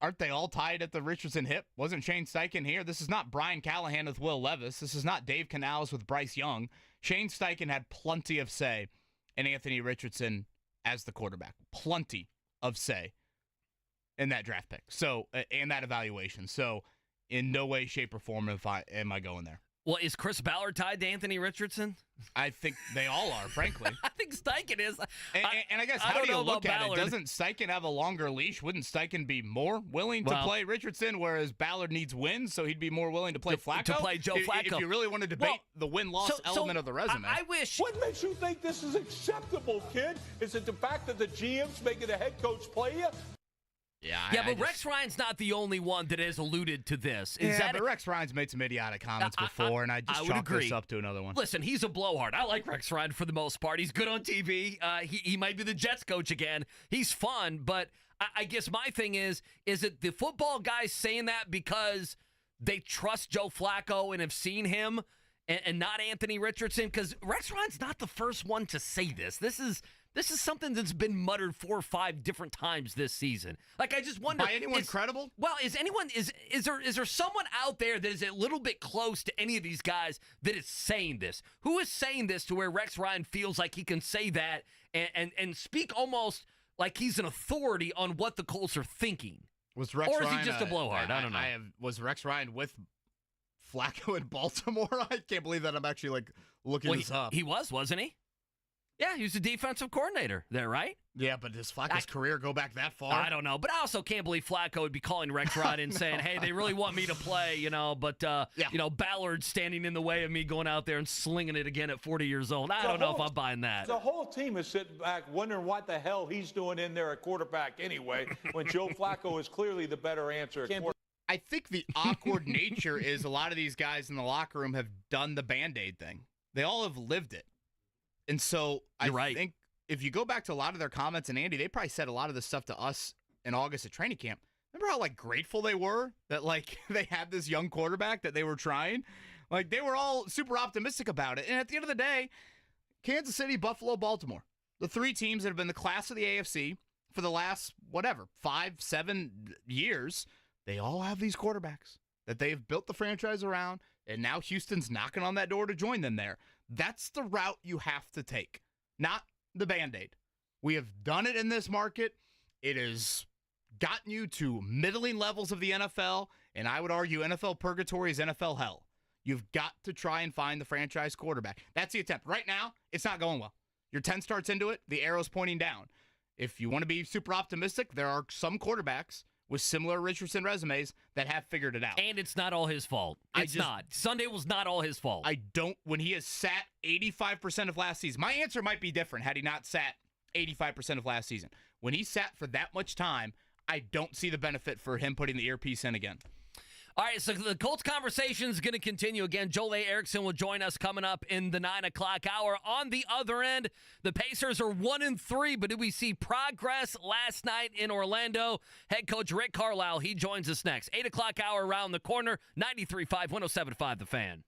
aren't they all tied at the Richardson hip? Wasn't Shane Steichen here? This is not Brian Callahan with Will Levis. This is not Dave Canales with Bryce Young. Shane Steichen had plenty of say in Anthony Richardson as the quarterback. Plenty of say in that draft pick. So, and that evaluation. So, in no way, shape, or form am I going there. Well, is Chris Ballard tied to Anthony Richardson? I think they all are, frankly. I think Steichen is. And I guess, how do you look at it? Doesn't Steichen have a longer leash? Wouldn't Steichen be more willing to play Richardson, whereas Ballard needs wins, so he'd be more willing to play Flacco? To play Joe Flacco. If you really want to debate the win-loss element of the resume. I wish. What makes you think this is acceptable, kid? Is it the fact that the GM's making the head coach play you? Yeah, but Rex Ryan's not the only one that has alluded to this. But Rex Ryan's made some idiotic comments before, and I just chalk this up to another one. Listen, he's a blowhard. I like Rex Ryan for the most part. He's good on TV. He might be the Jets coach again. He's fun, but I guess my thing is it the football guys saying that because they trust Joe Flacco and have seen him and not Anthony Richardson? Because Rex Ryan's not the first one to say this. This is something that's been muttered 4 or 5 different times this season. Like, I just wonder. By anyone credible? Well, is there someone out there that is a little bit close to any of these guys that is saying this? Who is saying this to where Rex Ryan feels like he can say that and speak almost like he's an authority on what the Colts are thinking? Or is he just a blowhard? I don't know. Was Rex Ryan with Flacco in Baltimore? I can't believe that I'm actually looking this up. He was, wasn't he? Yeah, he was the defensive coordinator there, right? Yeah, but does Flacco's career go back that far? I don't know, but I also can't believe Flacco would be calling Rex Ryan and saying, hey, they really want me to play, but Ballard's standing in the way of me going out there and slinging it again at 40 years old. I don't know if I'm buying that. The whole team is sitting back wondering what the hell he's doing in there at quarterback anyway, when Joe Flacco is clearly the better answer. I think the awkward nature is a lot of these guys in the locker room have done the Band-Aid thing. They all have lived it. And so I think if you go back to a lot of their comments, and Andy, they probably said a lot of this stuff to us in August at training camp. Remember how grateful they were that they had this young quarterback that they were trying? They were all super optimistic about it. And at the end of the day, Kansas City, Buffalo, Baltimore, the 3 teams that have been the class of the AFC for the last 5-7 years, they all have these quarterbacks that they've built the franchise around, and now Houston's knocking on that door to join them there. That's the route you have to take, not the Band-Aid. We have done it in this market. It has gotten you to middling levels of the NFL, and I would argue NFL purgatory is NFL hell. You've got to try and find the franchise quarterback. That's the attempt. Right now, it's not going well. You're 10 starts into it, the arrow's pointing down. if you want to be super optimistic, there are some quarterbacks with similar Richardson resumes that have figured it out. And it's not all his fault. It's not. Sunday was not all his fault. When he has sat 85% of last season, my answer might be different had he not sat 85% of last season. When he sat for that much time, I don't see the benefit for him putting the earpiece in again. All right, so the Colts conversation is going to continue. Again, Joel A. Erickson will join us coming up in the 9 o'clock hour. On the other end, the Pacers are 1-3, but did we see progress last night in Orlando? Head coach Rick Carlisle, he joins us next. 8 o'clock hour around the corner, 93.5, 107.5 The Fan.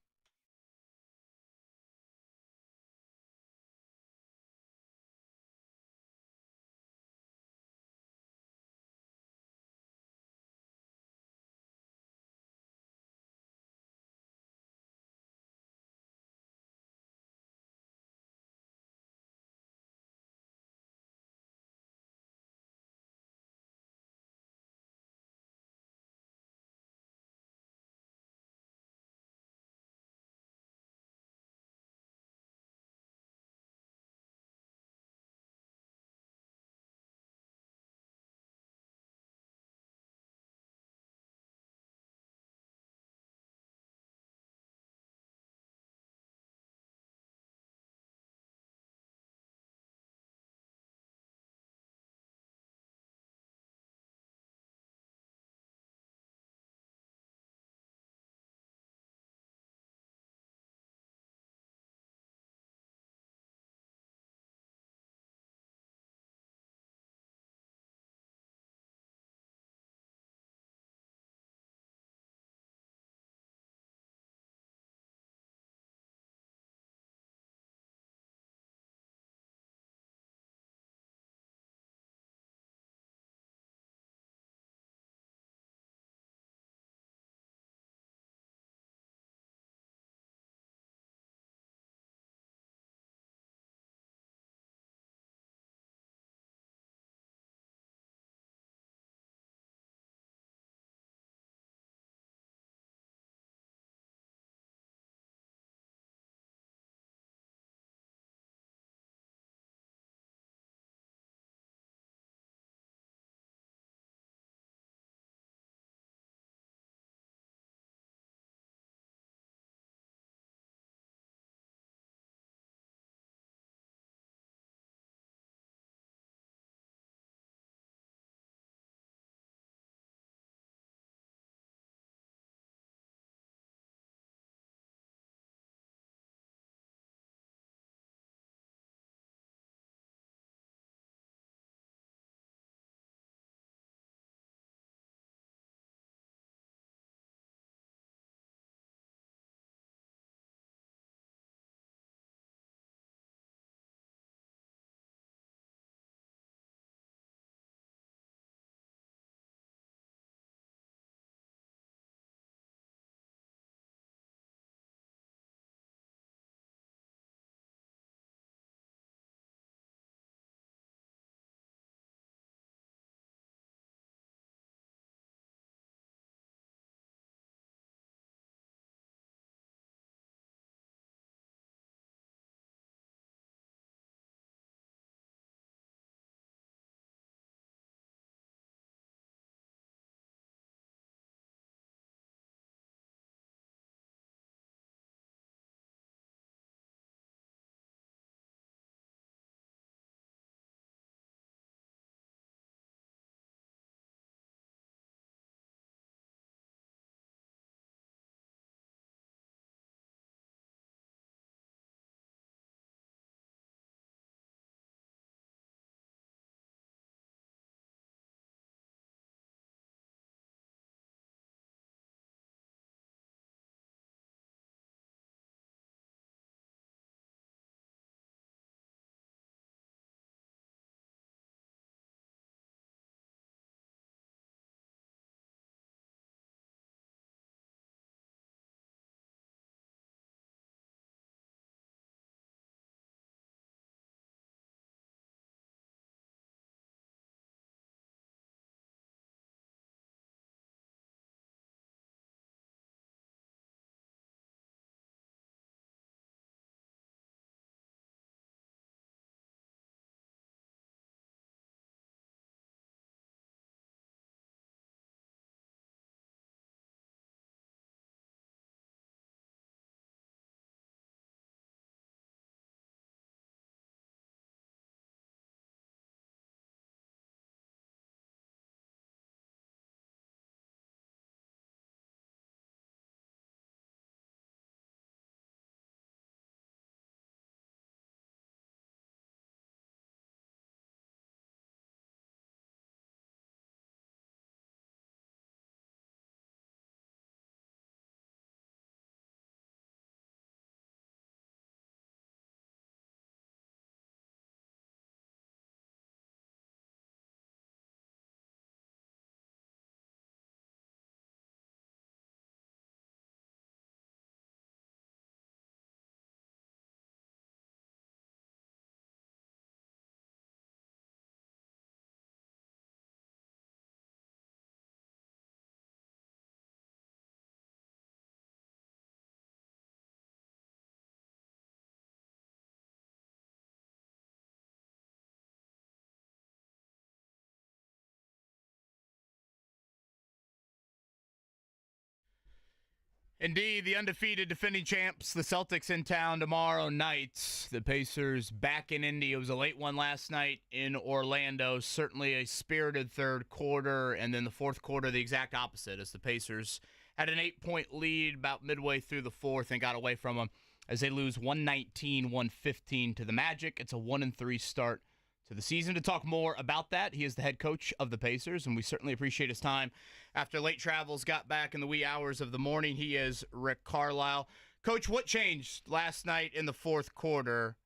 Indeed, the undefeated defending champs, the Celtics in town tomorrow night. The Pacers back in Indy. It was a late one last night in Orlando. Certainly a spirited third quarter, and then the fourth quarter, the exact opposite, as the Pacers had an 8-point lead about midway through the fourth and got away from them as they lose 119-115 to the Magic. It's a 1-3 start to the season. To talk more about that, he is the head coach of the Pacers, and we certainly appreciate his time. After late travels, got back in the wee hours of the morning, he is Rick Carlisle. Coach, what changed last night in the fourth quarter?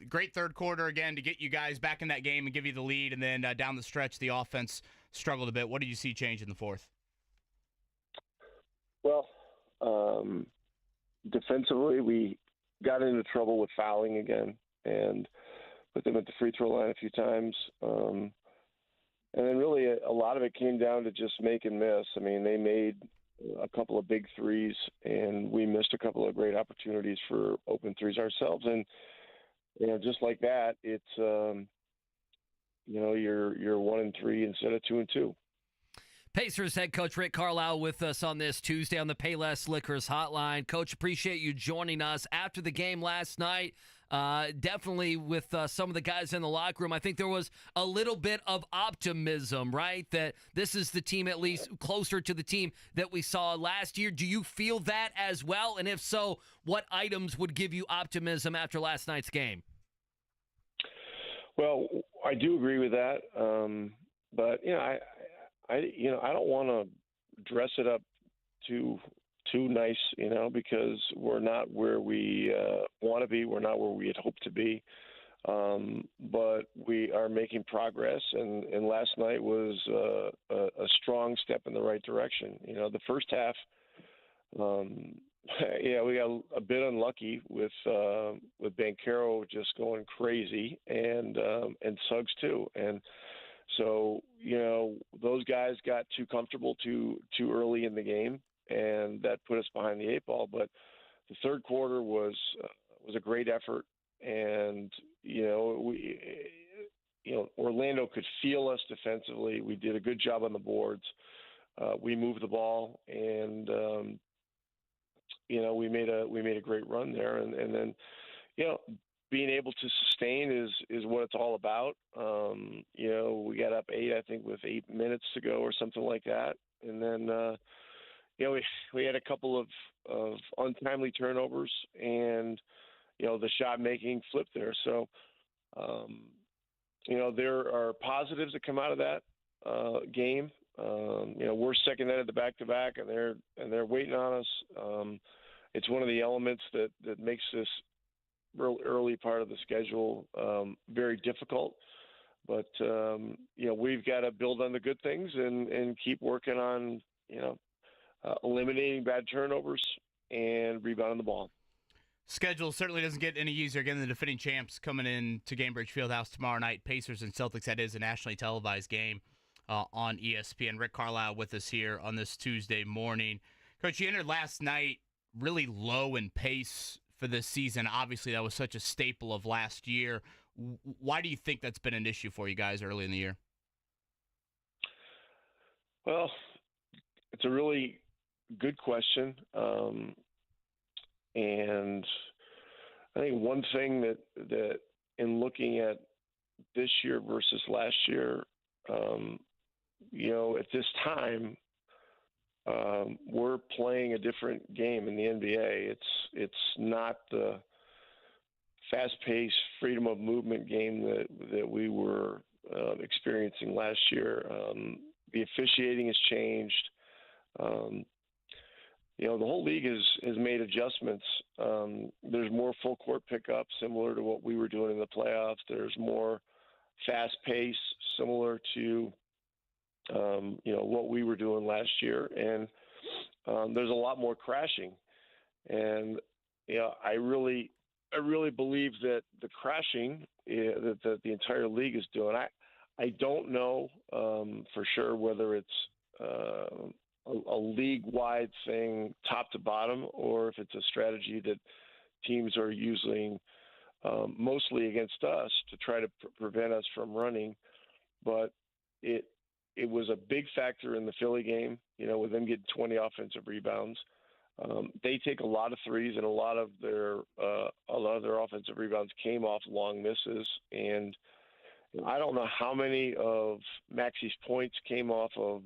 Great third quarter again to get you guys back in that game and give you the lead, and then down the stretch, the offense struggled a bit. What did you see change in the fourth? Well, defensively, we got into trouble with fouling again and put them at the free throw line a few times. And then really a lot of it came down to just make and miss. I mean, they made a couple of big threes, and we missed a couple of great opportunities for open threes ourselves. And, just like that, it's, you're 1-3 instead of 2-2. Pacers head coach Rick Carlisle with us on this Tuesday on the Payless Liquors hotline. Coach, appreciate you joining us after the game last night. Definitely with some of the guys in the locker room, I think there was a little bit of optimism, right? That this is the team, at least closer to the team that we saw last year. Do you feel that as well? And if so, what items would give you optimism after last night's game? Well, I do agree with that. But, I don't want to dress it up too nice, because we're not where we want to be. We're not where we had hoped to be. But we are making progress, and last night was a strong step in the right direction. The first half, we got a bit unlucky with Banchero just going crazy, and Suggs too. And so, those guys got too comfortable too early in the game, and that put us behind the eight ball. But the third quarter was a great effort, and Orlando could feel us defensively. We did a good job on the boards. We moved the ball, and we made a great run there, and then being able to sustain is what it's all about. We got up 8, I think, with 8 minutes to go or something like that. And then, we had a couple of untimely turnovers, and, the shot making flipped there. So, there are positives that come out of that game. We're second at the back-to-back, and they're waiting on us. It's one of the elements that makes this real early part of the schedule very difficult, but we've got to build on the good things and keep working on eliminating bad turnovers and rebounding the ball. Schedule certainly doesn't get any easier. Again, the defending champs coming in to Gainbridge Fieldhouse tomorrow night. Pacers and Celtics. That is a nationally televised game on ESPN. Rick Carlisle with us here on this Tuesday morning. Coach, you entered last night really low in pace for this season. Obviously, that was such a staple of last year. Why do you think that's been an issue for you guys early in the year? Well, it's a really good question. And I think one thing that in looking at this year versus last year, at this time, we're playing a different game in the NBA. It's not the fast-paced freedom of movement game that we were experiencing last year. The officiating has changed. The whole league has made adjustments. There's more full court pickup, similar to what we were doing in the playoffs. There's more fast pace, similar to what we were doing last year, and there's a lot more crashing. And I really believe that the crashing that the entire league is doing. I don't know for sure whether it's a league-wide thing, top to bottom, or if it's a strategy that teams are using mostly against us to try to prevent us from running. But it was a big factor in the Philly game, with them getting 20 offensive rebounds. They take a lot of threes, and a lot of their offensive rebounds came off long misses. And I don't know how many of Maxi's points came off of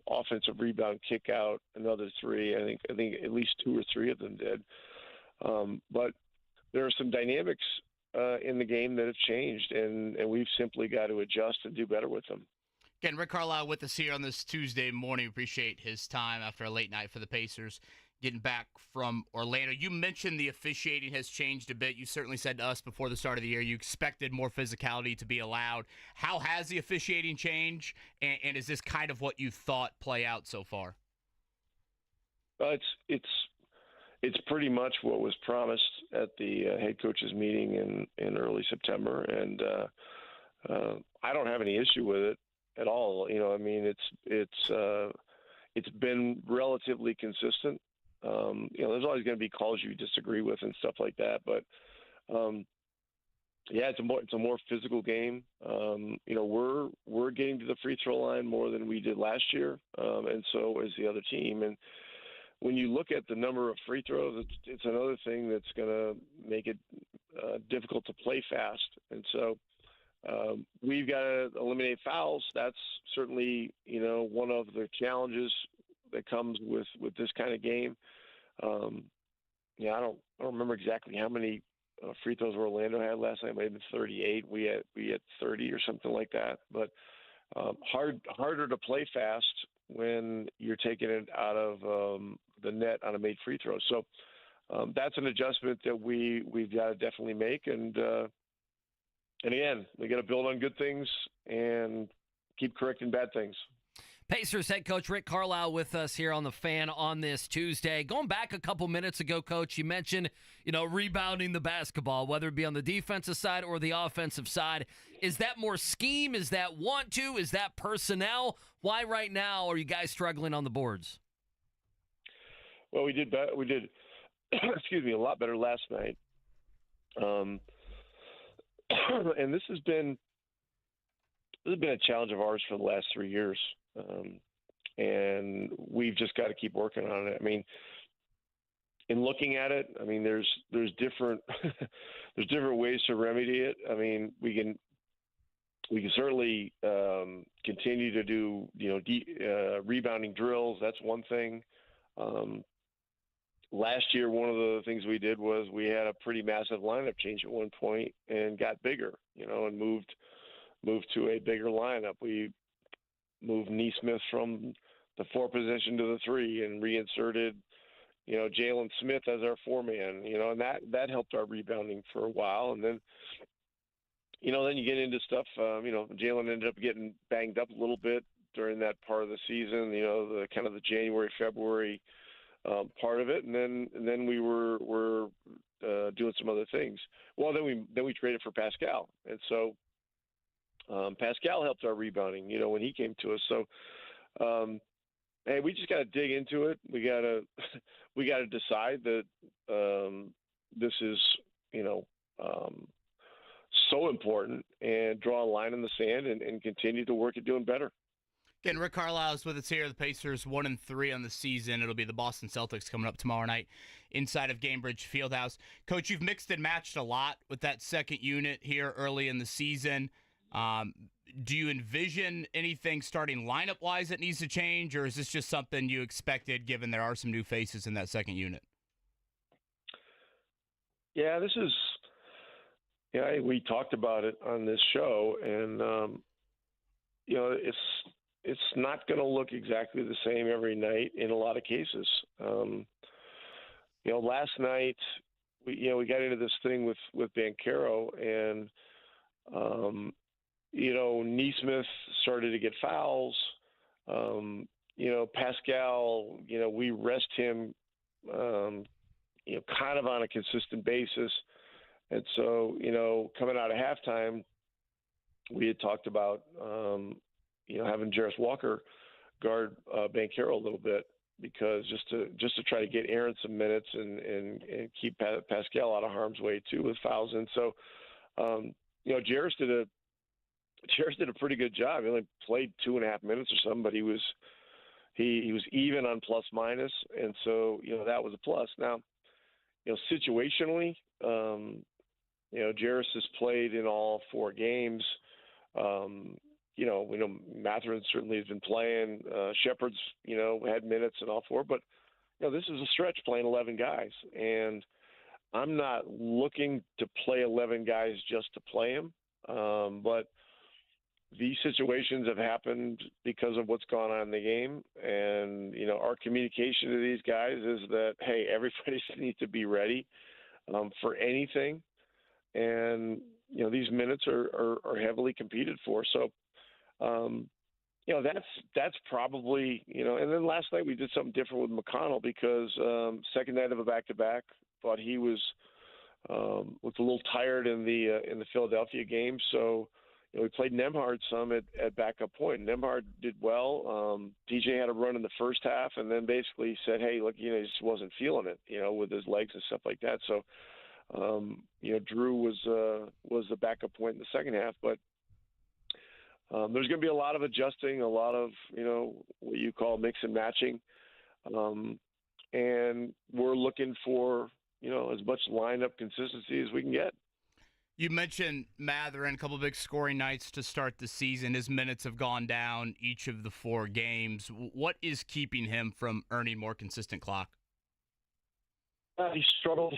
offensive rebound, kick out, another three. I think at least 2 or 3 of them did. But there are some dynamics in the game that have changed, and we've simply got to adjust and do better with them. Again, Rick Carlisle with us here on this Tuesday morning. Appreciate his time after a late night for the Pacers, getting back from Orlando. You mentioned the officiating has changed a bit. You certainly said to us before the start of the year you expected more physicality to be allowed. How has the officiating changed, and is this kind of what you thought play out so far? It's pretty much what was promised at the head coaches meeting in early September, and I don't have any issue with it at all. I mean, it's been relatively consistent. There's always going to be calls you disagree with and stuff like that, but it's a more physical game. We're getting to the free throw line more than we did last year, and so is the other team. And when you look at the number of free throws, it's another thing that's going to make it difficult to play fast. And so we've got to eliminate fouls. That's certainly, one of the challenges that comes with this kind of game. I don't remember exactly how many free throws Orlando had last night. It might have been 38. We had 30 or something like that. But harder to play fast when you're taking it out of the net on a made free throw. So that's an adjustment that we've got to definitely make. And again, we got to build on good things and keep correcting bad things. Pacers head coach Rick Carlisle with us here on The Fan on this Tuesday. Going back a couple minutes ago, Coach, you mentioned, rebounding the basketball, whether it be on the defensive side or the offensive side. Is that more scheme? Is that want to? Is that personnel? Why right now are you guys struggling on the boards? Well, we did excuse me, a lot better last night. And this has been a challenge of ours for the last 3 years. And we've just got to keep working on it. I mean, in looking at it, I mean, there's different there's different ways to remedy it. I mean, we can certainly continue to do rebounding drills. That's one thing. Last year, one of the things we did was we had a pretty massive lineup change at one point and got bigger, and moved to a bigger lineup. We moved Neesmith from the 4 position to the 3 and reinserted, Jalen Smith as our 4-man, and that helped our rebounding for a while. And then, then you get into stuff, Jalen ended up getting banged up a little bit during that part of the season, the kind of the January, February part of it. And then we were doing some other things. Well, then we traded for Pascal. And so, Pascal helped our rebounding, when he came to us. So, hey, we just got to dig into it. We got to decide that this is, so important, and draw a line in the sand and continue to work at doing better. Again, Rick Carlisle is with us here. The Pacers 1-3 on the season. It'll be the Boston Celtics coming up tomorrow night inside of Gainbridge Fieldhouse. Coach, you've mixed and matched a lot with that second unit here early in the season. Do you envision anything starting lineup-wise that needs to change, or is this just something you expected given there are some new faces in that second unit? Yeah, we talked about it on this show, and, it's not going to look exactly the same every night in a lot of cases. Last night, we got into this thing with Banchero, and, Neesmith started to get fouls. Pascal, we rest him, kind of on a consistent basis. And so, coming out of halftime, we had talked about, having Jarris Walker guard Banchero a little bit, because just to try to get Aaron some minutes and keep Pascal out of harm's way too with fouls. And so, Jarris did a pretty good job. He only played 2.5 minutes or something, but he was he was even on plus minus, and so that was a plus. Now, situationally, Jarris has played in all 4 games. We know Matherin certainly has been playing. Shepard's had minutes in all 4, but this is a stretch playing 11 guys, and I'm not looking to play 11 guys just to play them, but these situations have happened because of what's gone on in the game. And, our communication to these guys is that, hey, everybody needs to be ready for anything. And, these minutes are heavily competed for. So, that's probably, and then last night we did something different with McConnell because second night of a back-to-back, thought he was looked a little tired in the Philadelphia game. So, we played Nembhard some at backup point. Nembhard did well. DJ had a run in the first half and then basically said, hey, look, he just wasn't feeling it, with his legs and stuff like that. So, Drew was the backup point in the second half. But there's going to be a lot of adjusting, a lot of, what you call mix and matching. And we're looking for, as much lineup consistency as we can get. You mentioned Matherin, a couple of big scoring nights to start the season. His minutes have gone down each of the 4 games. What is keeping him from earning more consistent clock? He struggled.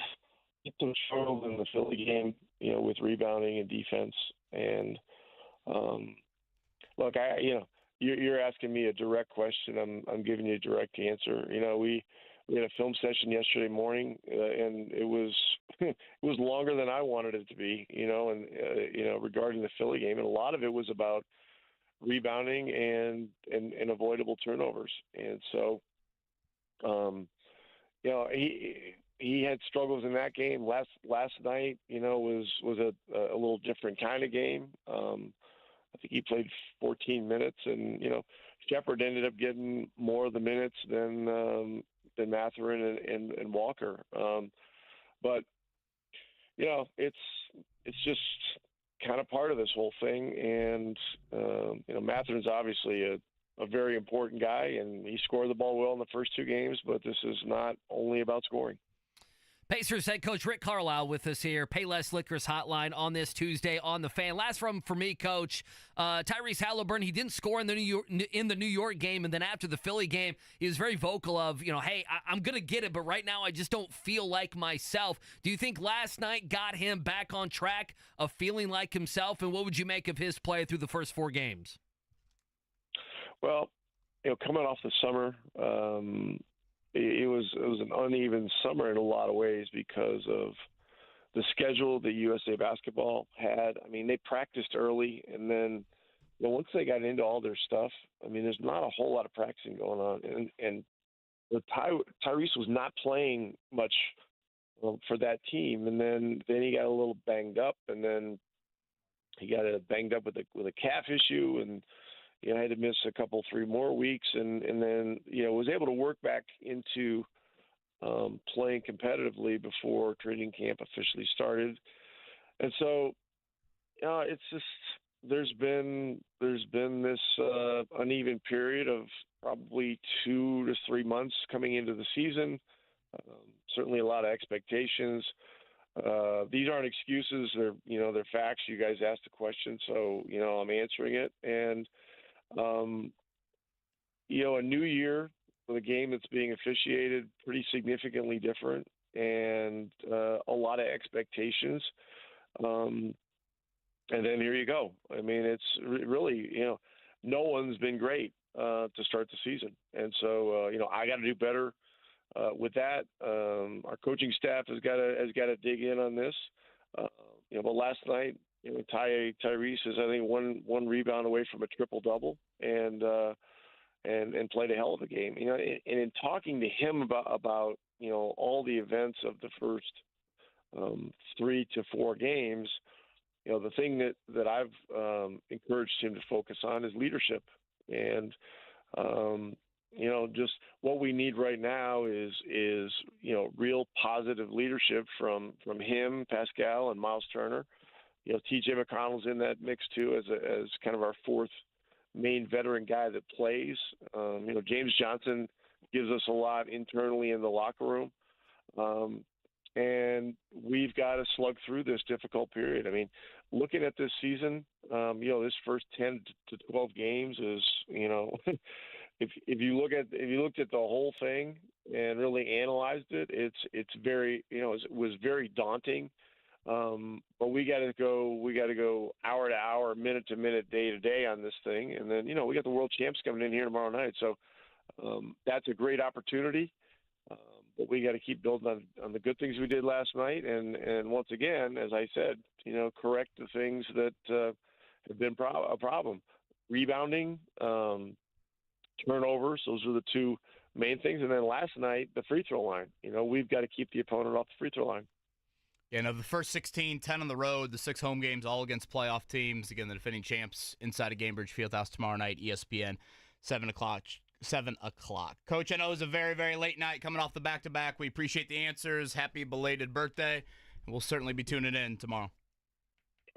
He struggled in the Philly game, with rebounding and defense. And look, you're asking me a direct question. I'm giving you a direct answer. We had a film session yesterday morning, and it was it was longer than I wanted it to be, regarding the Philly game, and a lot of it was about rebounding and avoidable turnovers. And so, he had struggles in that game. Last night, was a little different kind of game. I think he played 14 minutes, and Shepard ended up getting more of the minutes than Matherin and Walker. But it's just kind of part of this whole thing. And Matherin's obviously a very important guy, and he scored the ball well in the first 2 games. But this is not only about scoring. Pacers head coach Rick Carlisle with us here. Payless Liquors hotline on this Tuesday on the Fan. Last from for me, Coach. Tyrese Haliburton, he didn't score in the New York game, and then after the Philly game, he was very vocal of, hey, I'm gonna get it, but right now I just don't feel like myself. Do you think last night got him back on track of feeling like himself? And what would you make of his play through the first 4 games? Well, coming off the summer. It was an uneven summer in a lot of ways because of the schedule that USA Basketball had. I mean, they practiced early, and then once they got into all their stuff, I mean, there's not a whole lot of practicing going on. And Tyrese was not playing much for that team, and then he got a little banged up, and then he got banged up with a calf issue, and had to miss a couple, 3 more weeks, and then was able to work back into playing competitively before training camp officially started. And so, it's just there's been this uneven period of probably 2 to 3 months coming into the season. Certainly a lot of expectations. These aren't excuses; they're facts. You guys asked the question, so I'm answering it. And a new year with a game that's being officiated pretty significantly different, and a lot of expectations. And then here you go. I mean, it's really, no one's been great to start the season. And so, I got to do better with that. Our coaching staff has got to dig in on this. But last night, Tyrese is, I think, one rebound away from a triple-double, and played a hell of a game. And in talking to him about all the events of the first 3 to 4 games, the thing that I've encouraged him to focus on is leadership. And just what we need right now is real positive leadership from him, Pascal, and Miles Turner. TJ McConnell's in that mix too as kind of our fourth main veteran guy that plays. James Johnson gives us a lot internally in the locker room. And we've got to slug through this difficult period. I mean, looking at this season, this first 10 to 12 games is, if you looked at the whole thing and really analyzed it, it's very, it was very daunting. But we got to go hour to hour, minute to minute, day to day on this thing. And then, we got the world champs coming in here tomorrow night. So that's a great opportunity. But we got to keep building on the good things we did last night. And once again, as I said, correct the things that have been a problem. Rebounding, turnovers, those are the two main things. And then last night, the free throw line. We've got to keep the opponent off the free throw line. The first 16, 10 on the road, the 6 home games, all against playoff teams. Again, the defending champs inside of Gainbridge Fieldhouse tomorrow night, ESPN, 7 o'clock. 7 o'clock. Coach, I know it was a very, very late night coming off the back-to-back. We appreciate the answers. Happy belated birthday. And we'll certainly be tuning in tomorrow.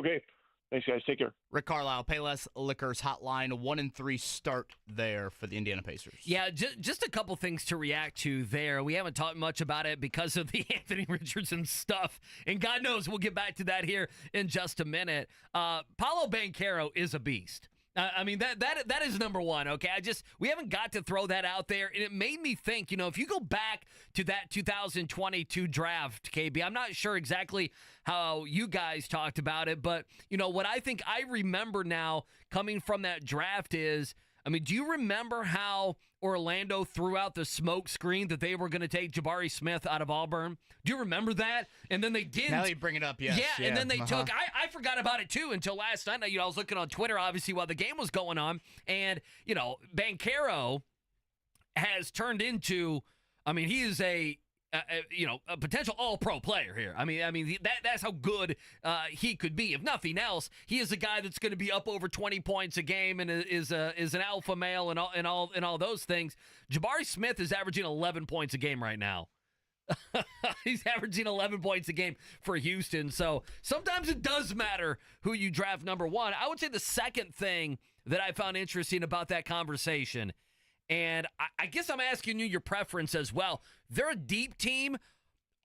Okay. Thanks, guys. Take care. Rick Carlisle, Payless Liquors Hotline, 1-3 start there for the Indiana Pacers. Yeah, just a couple things to react to there. We haven't talked much about it because of the Anthony Richardson stuff, and God knows we'll get back to that here in just a minute. Paolo Banchero is a beast. I mean, that is number one, okay? We haven't got to throw that out there, and it made me think, if you go back to that 2022 draft, KB, I'm not sure exactly how you guys talked about it, but, what I think I remember now coming from that draft is, do you remember how Orlando threw out the smoke screen that they were going to take Jabari Smith out of Auburn? Do you remember that? And then they didn't. Now you bring it up, yes. Yeah, and then they took, I forgot about it too until last night. I was looking on Twitter, obviously, while the game was going on. And, Banchero has turned into, he is a potential all-pro player here. That's how good he could be. If nothing else, he is a guy that's going to be up over 20 points a game and is an alpha male and all those things. Jabari Smith is averaging 11 points a game right now. He's averaging 11 points a game for Houston. So sometimes it does matter who you draft number one. I would say the second thing that I found interesting about that conversation, and I guess I'm asking you your preference as well. They're a deep team.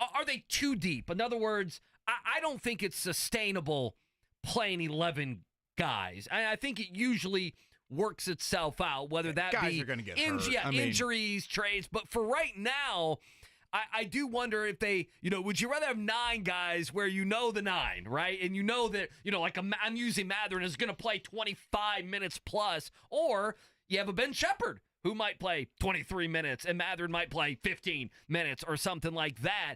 Are they too deep? In other words, I don't think it's sustainable playing 11 guys. I think it usually works itself out, whether that guys be are gonna get hurt. Injuries, trades. But for right now, I do wonder if they, would you rather have 9 guys where the 9, right? And that, I'm using Matherin is going to play 25 minutes plus, or you have a Ben Shepherd who might play 23 minutes and Matherin might play 15 minutes or something like that.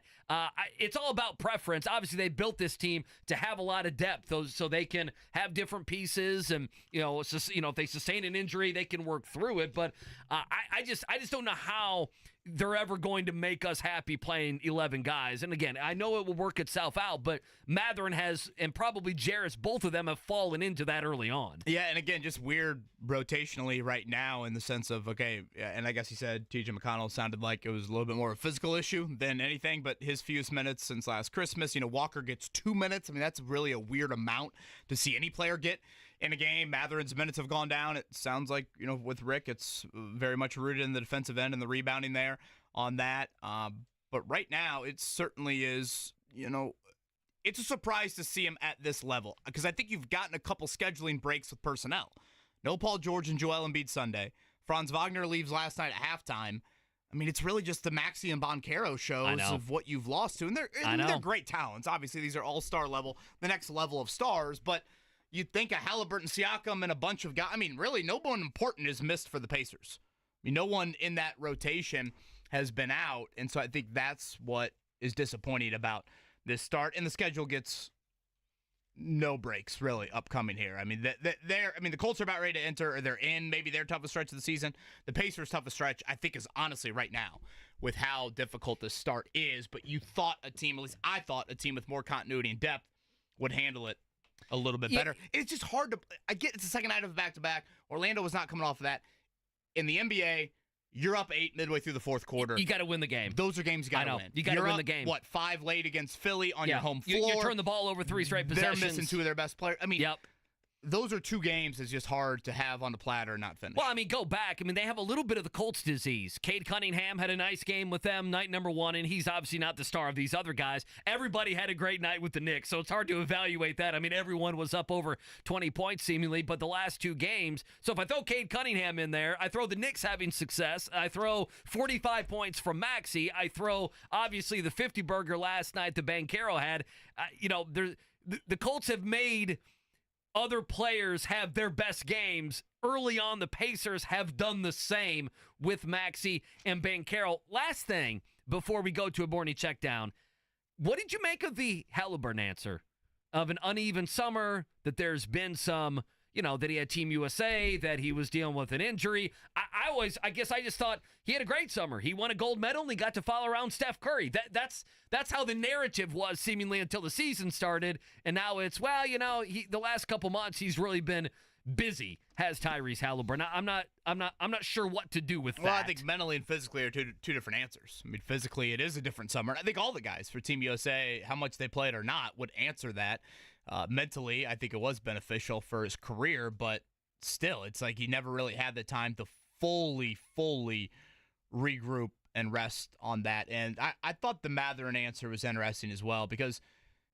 It's all about preference. Obviously, they built this team to have a lot of depth so they can have different pieces and, if they sustain an injury, they can work through it. But I just don't know how they're ever going to make us happy playing 11 guys. And again, I know it will work itself out, but Matherin has, and probably Jarris, both of them have fallen into that early on. Yeah, and again, just weird rotationally right now in the sense of, okay, and I guess he said T.J. McConnell sounded like it was a little bit more of a physical issue than anything, but his fewest minutes since last Christmas, Walker gets 2 minutes. That's really a weird amount to see any player get in a game. Matherin's minutes have gone down. It sounds like, with Rick, it's very much rooted in the defensive end and the rebounding there on that. But right now, it certainly is, it's a surprise to see him at this level because I think you've gotten a couple scheduling breaks with personnel. No Paul George and Joel Embiid Sunday. Franz Wagner leaves last night at halftime. It's really just the Maxey and Banchero shows of what you've lost to. And they're great talents. Obviously, these are all-star level, the next level of stars, but you'd think a Haliburton, Siakam, and a bunch of guys. Really, no one important is missed for the Pacers. No one in that rotation has been out, and so I think that's what is disappointing about this start. And the schedule gets no breaks, really, upcoming here. The Colts are about ready to enter, or they're in maybe their toughest stretch of the season. The Pacers' toughest stretch, I think, is honestly right now with how difficult this start is. But you thought a team, at least I thought a team with more continuity and depth would handle it a little bit better. It's just hard to – I get it's the second night of a back-to-back. Orlando was not coming off of that. In the NBA, you're up 8 midway through the fourth quarter. You got to win the game. Those are games you got to win. You got to win the game. 5 late against Philly on your home floor. You turn the ball over 3 straight possessions. They're missing 2 of their best players. those are two games that's just hard to have on the platter and not finish. Well, I mean, go back. I mean, they have a little bit of the Colts disease. Cade Cunningham had a nice game with them, night number 1, and he's obviously not the star of these other guys. Everybody had a great night with the Knicks, so it's hard to evaluate that. I mean, everyone was up over 20 points seemingly, but the last two games. So if I throw Cade Cunningham in there, I throw the Knicks having success, I throw 45 points from Maxey, I throw, obviously, the 50-burger last night that Banchero had. The Colts have made other players have their best games. Early on, the Pacers have done the same with Maxey and Banchero. Last thing, before we go to a morning check down, what did you make of the Haliburton answer of an uneven summer, that there's been some, that he had Team USA, that he was dealing with an injury? I guess I just thought he had a great summer. He won a gold medal and he got to follow around Steph Curry. That's how the narrative was seemingly until the season started. And now it's, the last couple months he's really been busy, has Tyrese Haliburton. I'm not sure what to do with that. Well, I think mentally and physically are two different answers. I mean, physically it is a different summer. And I think all the guys for Team USA, how much they played or not, would answer that. Mentally, I think it was beneficial for his career, but still, it's like he never really had the time to fully regroup and rest on that. And I thought the Matherin answer was interesting as well, because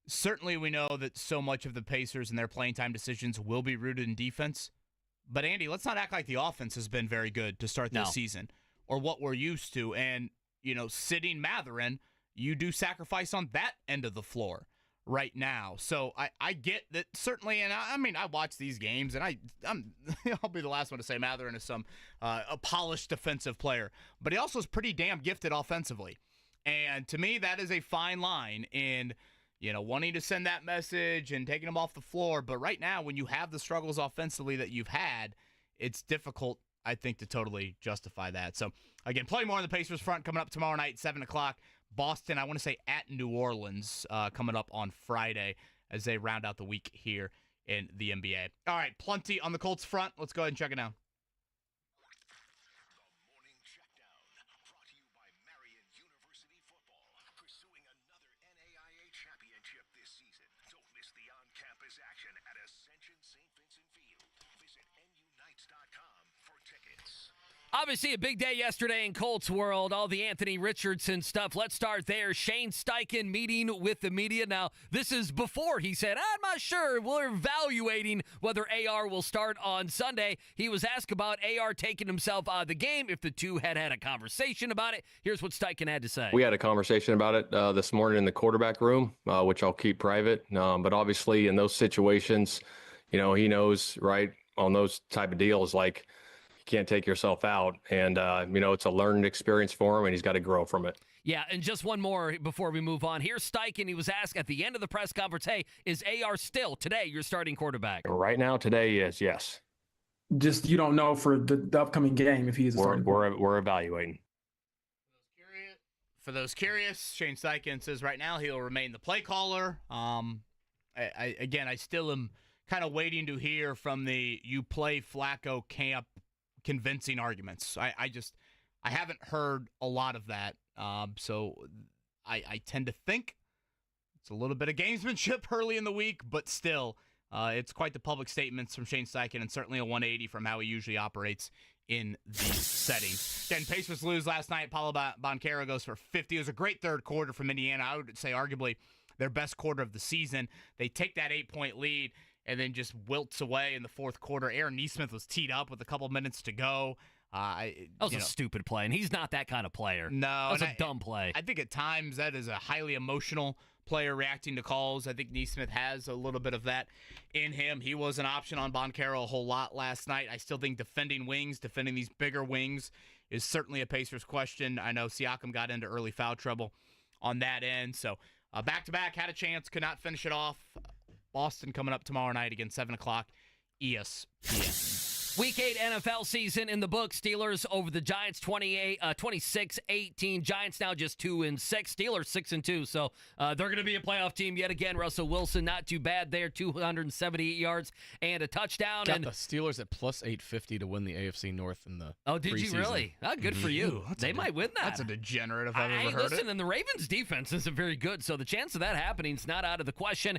certainly we know that so much of the Pacers and their playing time decisions will be rooted in defense. But, Andy, let's not act like the offense has been very good to start this season, or what we're used to. And, sitting Matherin, you do sacrifice on that end of the floor right now. So I get that, certainly, and I watch these games, and I'll be the last one to say Matherin is a polished defensive player, but he also is pretty damn gifted offensively. And to me, that is a fine line in, wanting to send that message and taking him off the floor. But right now, when you have the struggles offensively that you've had, it's difficult, I think, to totally justify that. So, again, plenty more on the Pacers front coming up tomorrow night, 7 o'clock. Boston, I want to say, at New Orleans coming up on Friday as they round out the week here in the NBA. All right, plenty on the Colts front. Let's go ahead and check it out. The Morning Checkdown, brought to you by Marion University Football, pursuing another NAIA championship this season. Don't miss the on-campus action at Ascension St. Vincent Field. Visit NUnites.com for tickets. Obviously, a big day yesterday in Colts world, all the Anthony Richardson stuff. Let's start there. Shane Steichen meeting with the media. Now, this is before he said, I'm not sure. We're evaluating whether AR will start on Sunday. He was asked about AR taking himself out of the game, if the two had a conversation about it. Here's what Steichen had to say. We had a conversation about it this morning in the quarterback room, which I'll keep private. But obviously, in those situations, he knows, right, on those type of deals, like, can't take yourself out, and it's a learned experience for him, and he's got to grow from it. Yeah, and just one more before we move on. Here's Steichen. He was asked at the end of the press conference, hey, is AR still today your starting quarterback? Right now, today is, yes. Just, you don't know for the upcoming game if he is a starting quarterback. We're evaluating. For those curious, Shane Steichen says right now he'll remain the play caller. I still am kind of waiting to hear from the you play Flacco camp convincing arguments. I haven't heard a lot of that. So I tend to think it's a little bit of gamesmanship early in the week, but still, it's quite the public statements from Shane Steichen, and certainly a 180 from how he usually operates in these settings. Again, Pacers lose last night. Paulo Banchero goes for 50. It was a great third quarter from Indiana. I would say arguably their best quarter of the season. They take that 8-point lead and then just wilts away in the fourth quarter. Aaron Nesmith was teed up with a couple minutes to go. That was a stupid play, and he's not that kind of player. No. That was a dumb play. I think at times that is a highly emotional player reacting to calls. I think Nesmith has a little bit of that in him. He was an option on Banchero a whole lot last night. I still think defending these bigger wings, is certainly a Pacers question. I know Siakam got into early foul trouble on that end. So back-to-back, had a chance, could not finish it off. Boston coming up tomorrow night again, 7 o'clock, ESPN. Week 8 NFL season in the book. Steelers over the Giants 26-18. Giants now just 2-6. Steelers 6-2. So they're going to be a playoff team yet again. Russell Wilson, not too bad there. 278 yards and a touchdown. Got the Steelers at plus 850 to win the AFC North in the did preseason. you really? Oh, good for you. They might win that. That's a degenerate if I've ever heard listen, and the Ravens' defense isn't very good, so the chance of that happening is not out of the question.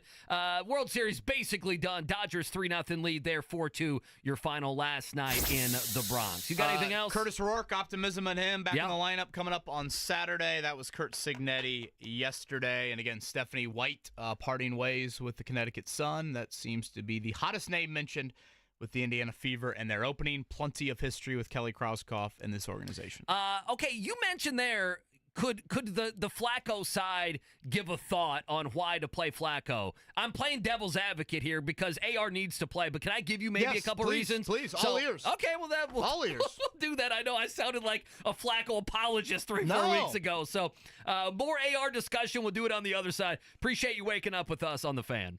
World Series basically done. Dodgers 3-0 lead there, 4-2. Your final last night in the Bronx. You got anything else? Curtis Rourke, optimism in him. Back in the lineup coming up on Saturday. That was Kurt Signetti yesterday. And again, Stephanie White parting ways with the Connecticut Sun. That seems to be the hottest name mentioned with the Indiana Fever and their opening. Plenty of history with Kelly Krauskopf and this organization. Okay, you mentioned there, could the Flacco side give a thought on why to play Flacco? I'm playing devil's advocate here because AR needs to play, but can I give you maybe a couple reasons? Please, all ears. Okay, well, all ears. We'll do that. I know I sounded like a Flacco apologist 3-4 weeks ago. So more AR discussion. We'll do it on the other side. Appreciate you waking up with us on The Fan.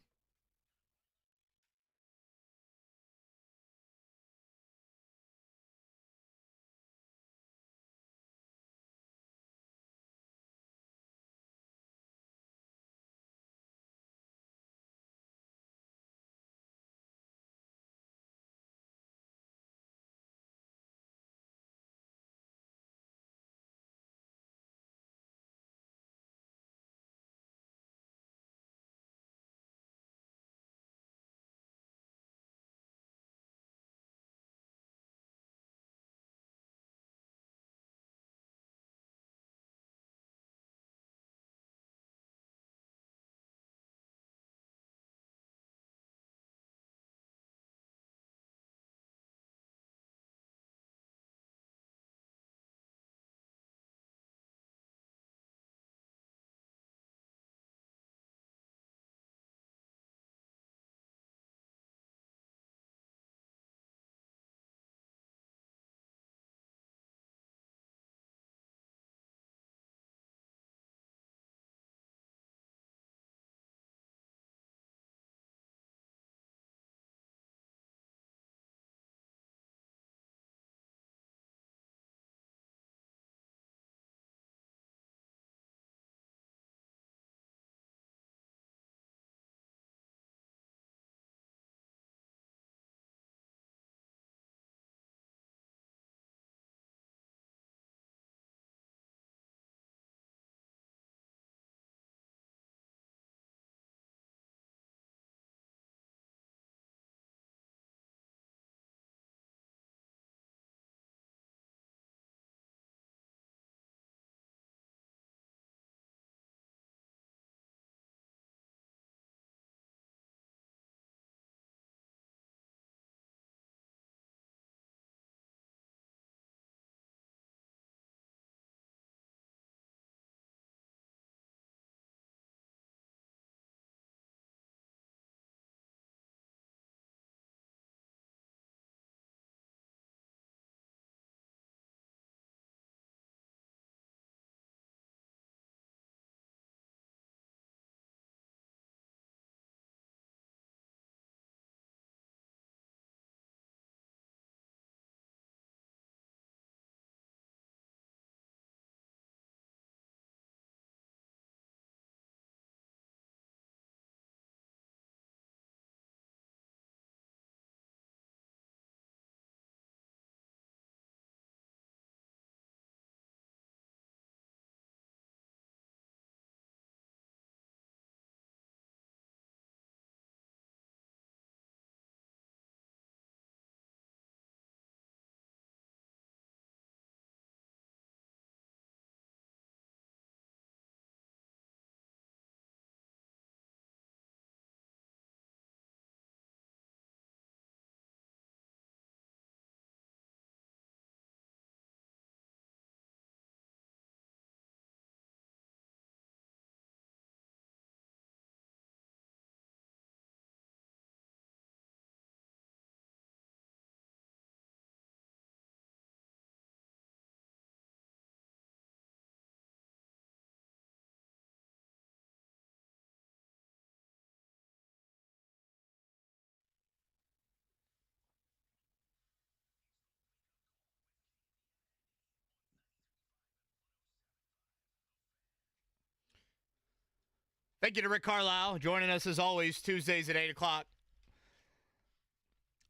Thank you to Rick Carlisle joining us as always Tuesdays at 8 o'clock.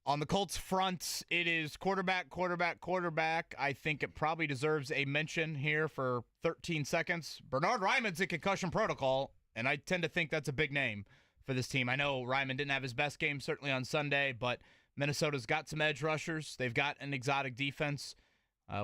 On the Colts front, it is quarterback. I think it probably deserves a mention here for 13 seconds. Bernhard Raimann's in concussion protocol, and I tend to think that's a big name for this team. I know Raimann didn't have his best game, certainly on Sunday, but Minnesota's got some edge rushers. They've got an exotic defense.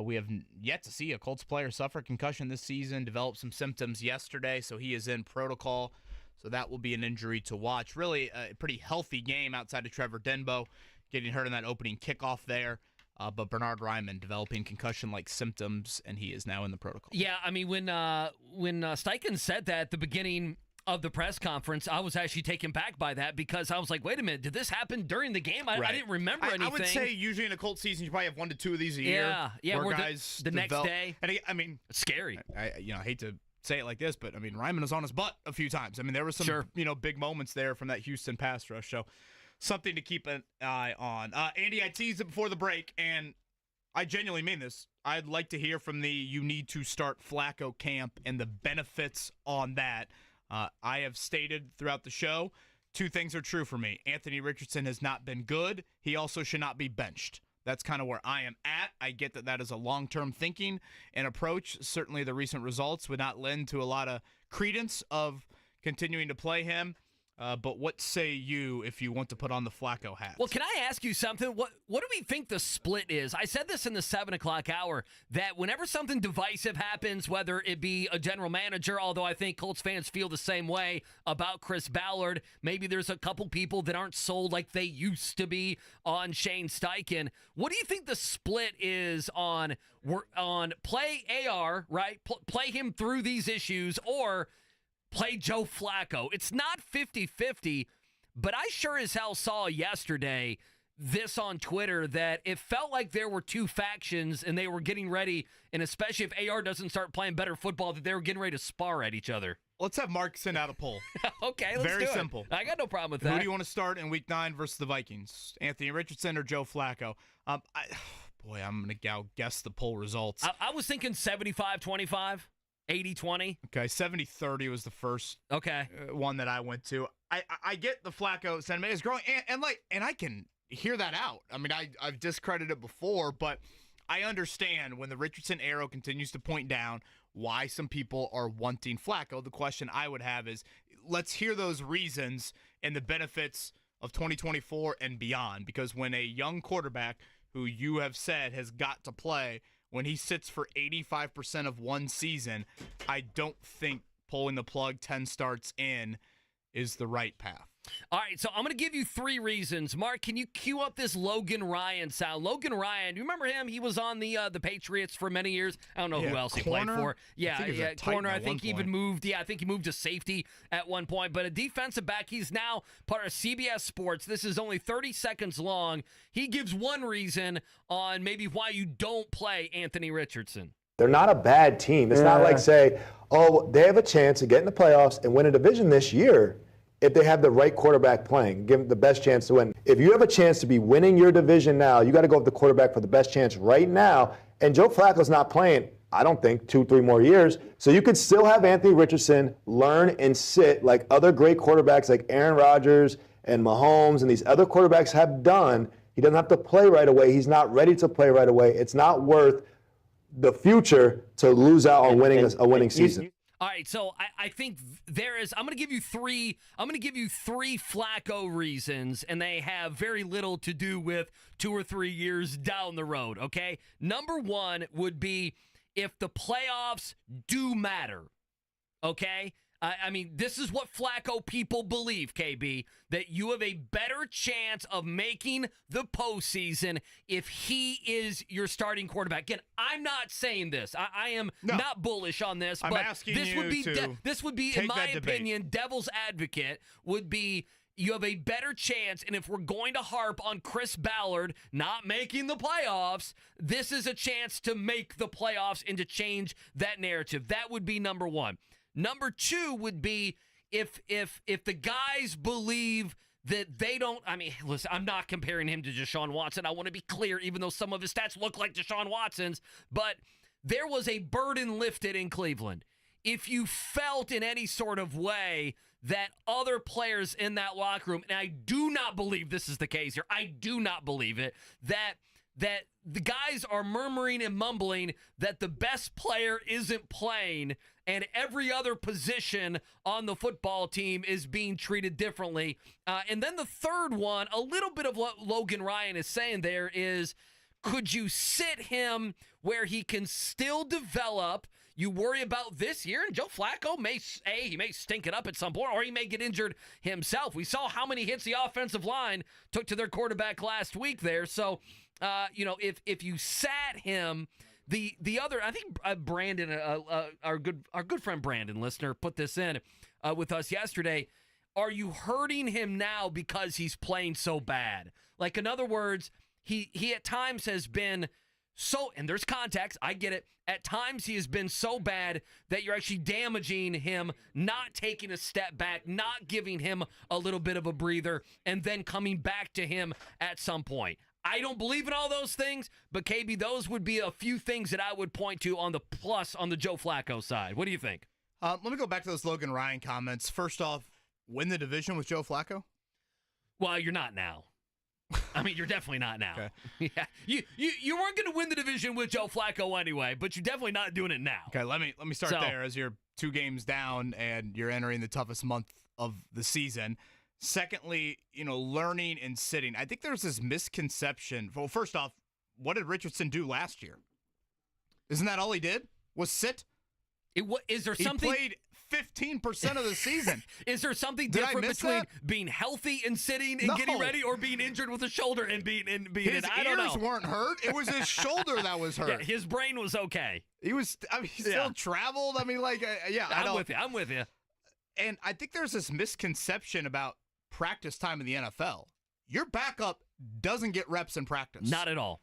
We have yet to see a Colts player suffer concussion this season, develop some symptoms yesterday, so he is in protocol. So that will be an injury to watch. Really a pretty healthy game outside of Trevor Denbo getting hurt in that opening kickoff there. But Bernhard Raimann developing concussion-like symptoms, and he is now in the protocol. Yeah, I mean, when Steichen said that at the beginning of the press conference, I was actually taken back by that because I was like, wait a minute, did this happen during the game? I didn't remember anything. I would say usually in a Colts season, you probably have 1 to 2 of these a year. Yeah, where guys the next day. And I mean, it's scary. I hate to say it like this, but I mean, Raimann was on his butt a few times. I mean, there were some big moments there from that Houston pass rush. So something to keep an eye on. Andy, I teased it before the break, and I genuinely mean this. I'd like to hear from the you need to start Flacco camp and the benefits on that. I have stated throughout the show, 2 things are true for me. Anthony Richardson has not been good. He also should not be benched. That's kind of where I am at. I get that is a long-term thinking and approach. Certainly the recent results would not lend to a lot of credence of continuing to play him. But what say you if you want to put on the Flacco hat? Well, can I ask you something? What do we think the split is? I said this in the 7 o'clock hour, that whenever something divisive happens, whether it be a general manager, although I think Colts fans feel the same way about Chris Ballard, maybe there's a couple people that aren't sold like they used to be on Shane Steichen. What do you think the split is on play AR, right? Play him through these issues, or play Joe Flacco? It's not 50-50, but I sure as hell saw yesterday this on Twitter that it felt like there were 2 factions and they were getting ready, and especially if AR doesn't start playing better football, that they were getting ready to spar at each other. Let's have Mark send out a poll. Okay, let's Very do it. simple. I got no problem with that. Who do you want to start in Week 9 versus the Vikings? Anthony Richardson or Joe Flacco? I'm going to guess the poll results. I was thinking 75-25. 80-20? Okay, 70-30 was the first one that I went to. I get the Flacco sentiment is growing, and I can hear that out. I mean, I've discredited it before, but I understand when the Richardson arrow continues to point down why some people are wanting Flacco. The question I would have is, let's hear those reasons and the benefits of 2024 and beyond, because when a young quarterback who you have said has got to play, when he sits for 85% of one season, I don't think pulling the plug 10 starts in is the right path. All right, so I'm going to give you 3 reasons. Mark, can you cue up this Logan Ryan sound? Logan Ryan, you remember him? He was on the Patriots for many years. I don't know who else he played for. Yeah, corner. I think he even moved. Yeah, I think he moved to safety at one point. But a defensive back, he's now part of CBS Sports. This is only 30 seconds long. He gives 1 reason on maybe why you don't play Anthony Richardson. They're not a bad team. It's not like, say, oh, they have a chance to get in the playoffs and win a division this year if they have the right quarterback playing, give them the best chance to win. If you have a chance to be winning your division now, you got to go with the quarterback for the best chance right now. And Joe Flacco's not playing, I don't think, 2-3 more years. So you could still have Anthony Richardson learn and sit like other great quarterbacks like Aaron Rodgers and Mahomes and these other quarterbacks have done. He doesn't have to play right away. He's not ready to play right away. It's not worth the future to lose out on winning a winning season. All right, so I think there is. I'm going to give you 3. I'm going to give you 3 Flacco reasons, and they have very little to do with 2 or 3 years down the road. Okay, number 1 would be if the playoffs do matter. Okay. I mean, this is what Flacco people believe, KB, that you have a better chance of making the postseason if he is your starting quarterback. Again, I'm not saying this. I am not bullish on this, but this would be, in my opinion, devil's advocate would be you have a better chance, and if we're going to harp on Chris Ballard not making the playoffs, this is a chance to make the playoffs and to change that narrative. That would be number 1. Number 2 would be if the guys believe that they don't. I mean, listen, I'm not comparing him to Deshaun Watson. I want to be clear, even though some of his stats look like Deshaun Watson's. But there was a burden lifted in Cleveland. If you felt in any sort of way that other players in that locker room, and I do not believe this is the case here, I do not believe it, that the guys are murmuring and mumbling that the best player isn't playing and every other position on the football team is being treated differently. And then the third one, a little bit of what Logan Ryan is saying there is, could you sit him where he can still develop? You worry about this year, and Joe Flacco may stink it up at some point, or he may get injured himself. We saw how many hits the offensive line took to their quarterback last week there. So, if you sat him, the other, I think Brandon, our good friend Brandon, listener, put this in with us yesterday. Are you hurting him now because he's playing so bad? Like, in other words, he at times has been so, and there's context, I get it. At times he has been so bad that you're actually damaging him, not taking a step back, not giving him a little bit of a breather, and then coming back to him at some point. I don't believe in all those things, but KB, those would be a few things that I would point to on the plus on the Joe Flacco side. What do you think? Let me go back to those Logan Ryan comments. First off, win the division with Joe Flacco? Well, you're not now. I mean, you're definitely not now. Okay. Yeah, you weren't going to win the division with Joe Flacco anyway, but you're definitely not doing it now. Okay, let me start there as you're 2 games down and you're entering the toughest month of the season. Secondly, learning and sitting. I think there's this misconception. Well, first off, what did Richardson do last year? Isn't that all he did? Was sit? Is there something? He played 15% of the season. Is there something different between being healthy and sitting and getting ready, or being injured with a shoulder and being his I don't know. His ears weren't hurt. It was his shoulder that was hurt. Yeah, his brain was okay. He was. He still traveled. I'm with you. And I think there's this misconception about practice time in the NFL. Your backup doesn't get reps in practice. Not at all.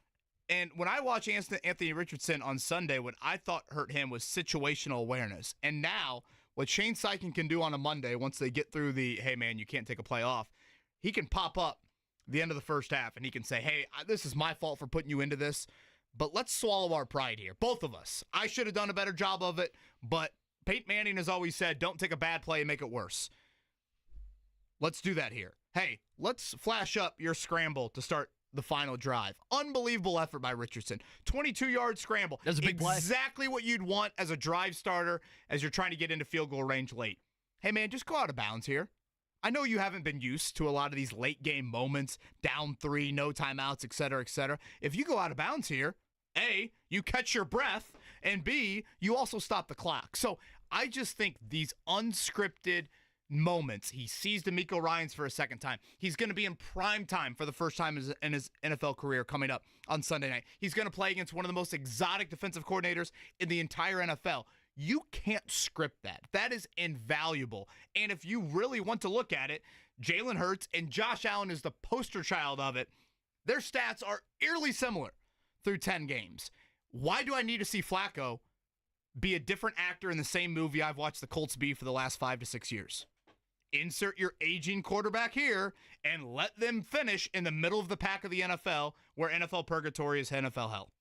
And when I watch Anthony Richardson on Sunday, what I thought hurt him was situational awareness. And now, what Shane Steichen can do on a Monday, once they get through the, hey, man, you can't take a play off, he can pop up the end of the first half and he can say, hey, this is my fault for putting you into this, but let's swallow our pride here. Both of us. I should have done a better job of it, but Peyton Manning has always said, don't take a bad play and make it worse. Let's do that here. Hey, let's flash up your scramble to start the final drive. Unbelievable effort by Richardson. 22-yard scramble. That's a big play. Exactly what you'd want as a drive starter as you're trying to get into field goal range late. Hey, man, just go out of bounds here. I know you haven't been used to a lot of these late game moments, down 3, no timeouts, et cetera, et cetera. If you go out of bounds here, A, you catch your breath, and B, you also stop the clock. So I just think these unscripted moments. He sees D'Amico Ryans for a second time. He's going to be in prime time for the first time in his NFL career coming up on Sunday night. He's going to play against one of the most exotic defensive coordinators in the entire NFL. You can't script that. That is invaluable. And if you really want to look at it, Jalen Hurts and Josh Allen is the poster child of it. Their stats are eerily similar through 10 games. Why do I need to see Flacco be a different actor in the same movie I've watched the Colts be for the last 5 to 6 years? Insert your aging quarterback here and let them finish in the middle of the pack of the NFL, where NFL purgatory is NFL hell.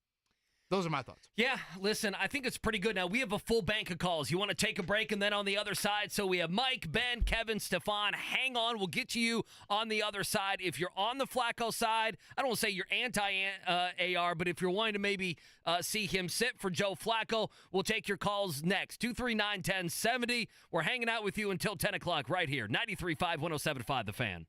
Those are my thoughts. Yeah, listen, I think it's pretty good. Now, we have a full bank of calls. You want to take a break, and then on the other side, so we have Mike, Ben, Kevin, Stefan. Hang on. We'll get to you on the other side. If you're on the Flacco side, I don't want to say you're anti-AR, but if you're wanting to maybe see him sit for Joe Flacco, we'll take your calls next. 239-1070. We're hanging out with you until 10 o'clock right here. 93.5, 107.5 The Fan.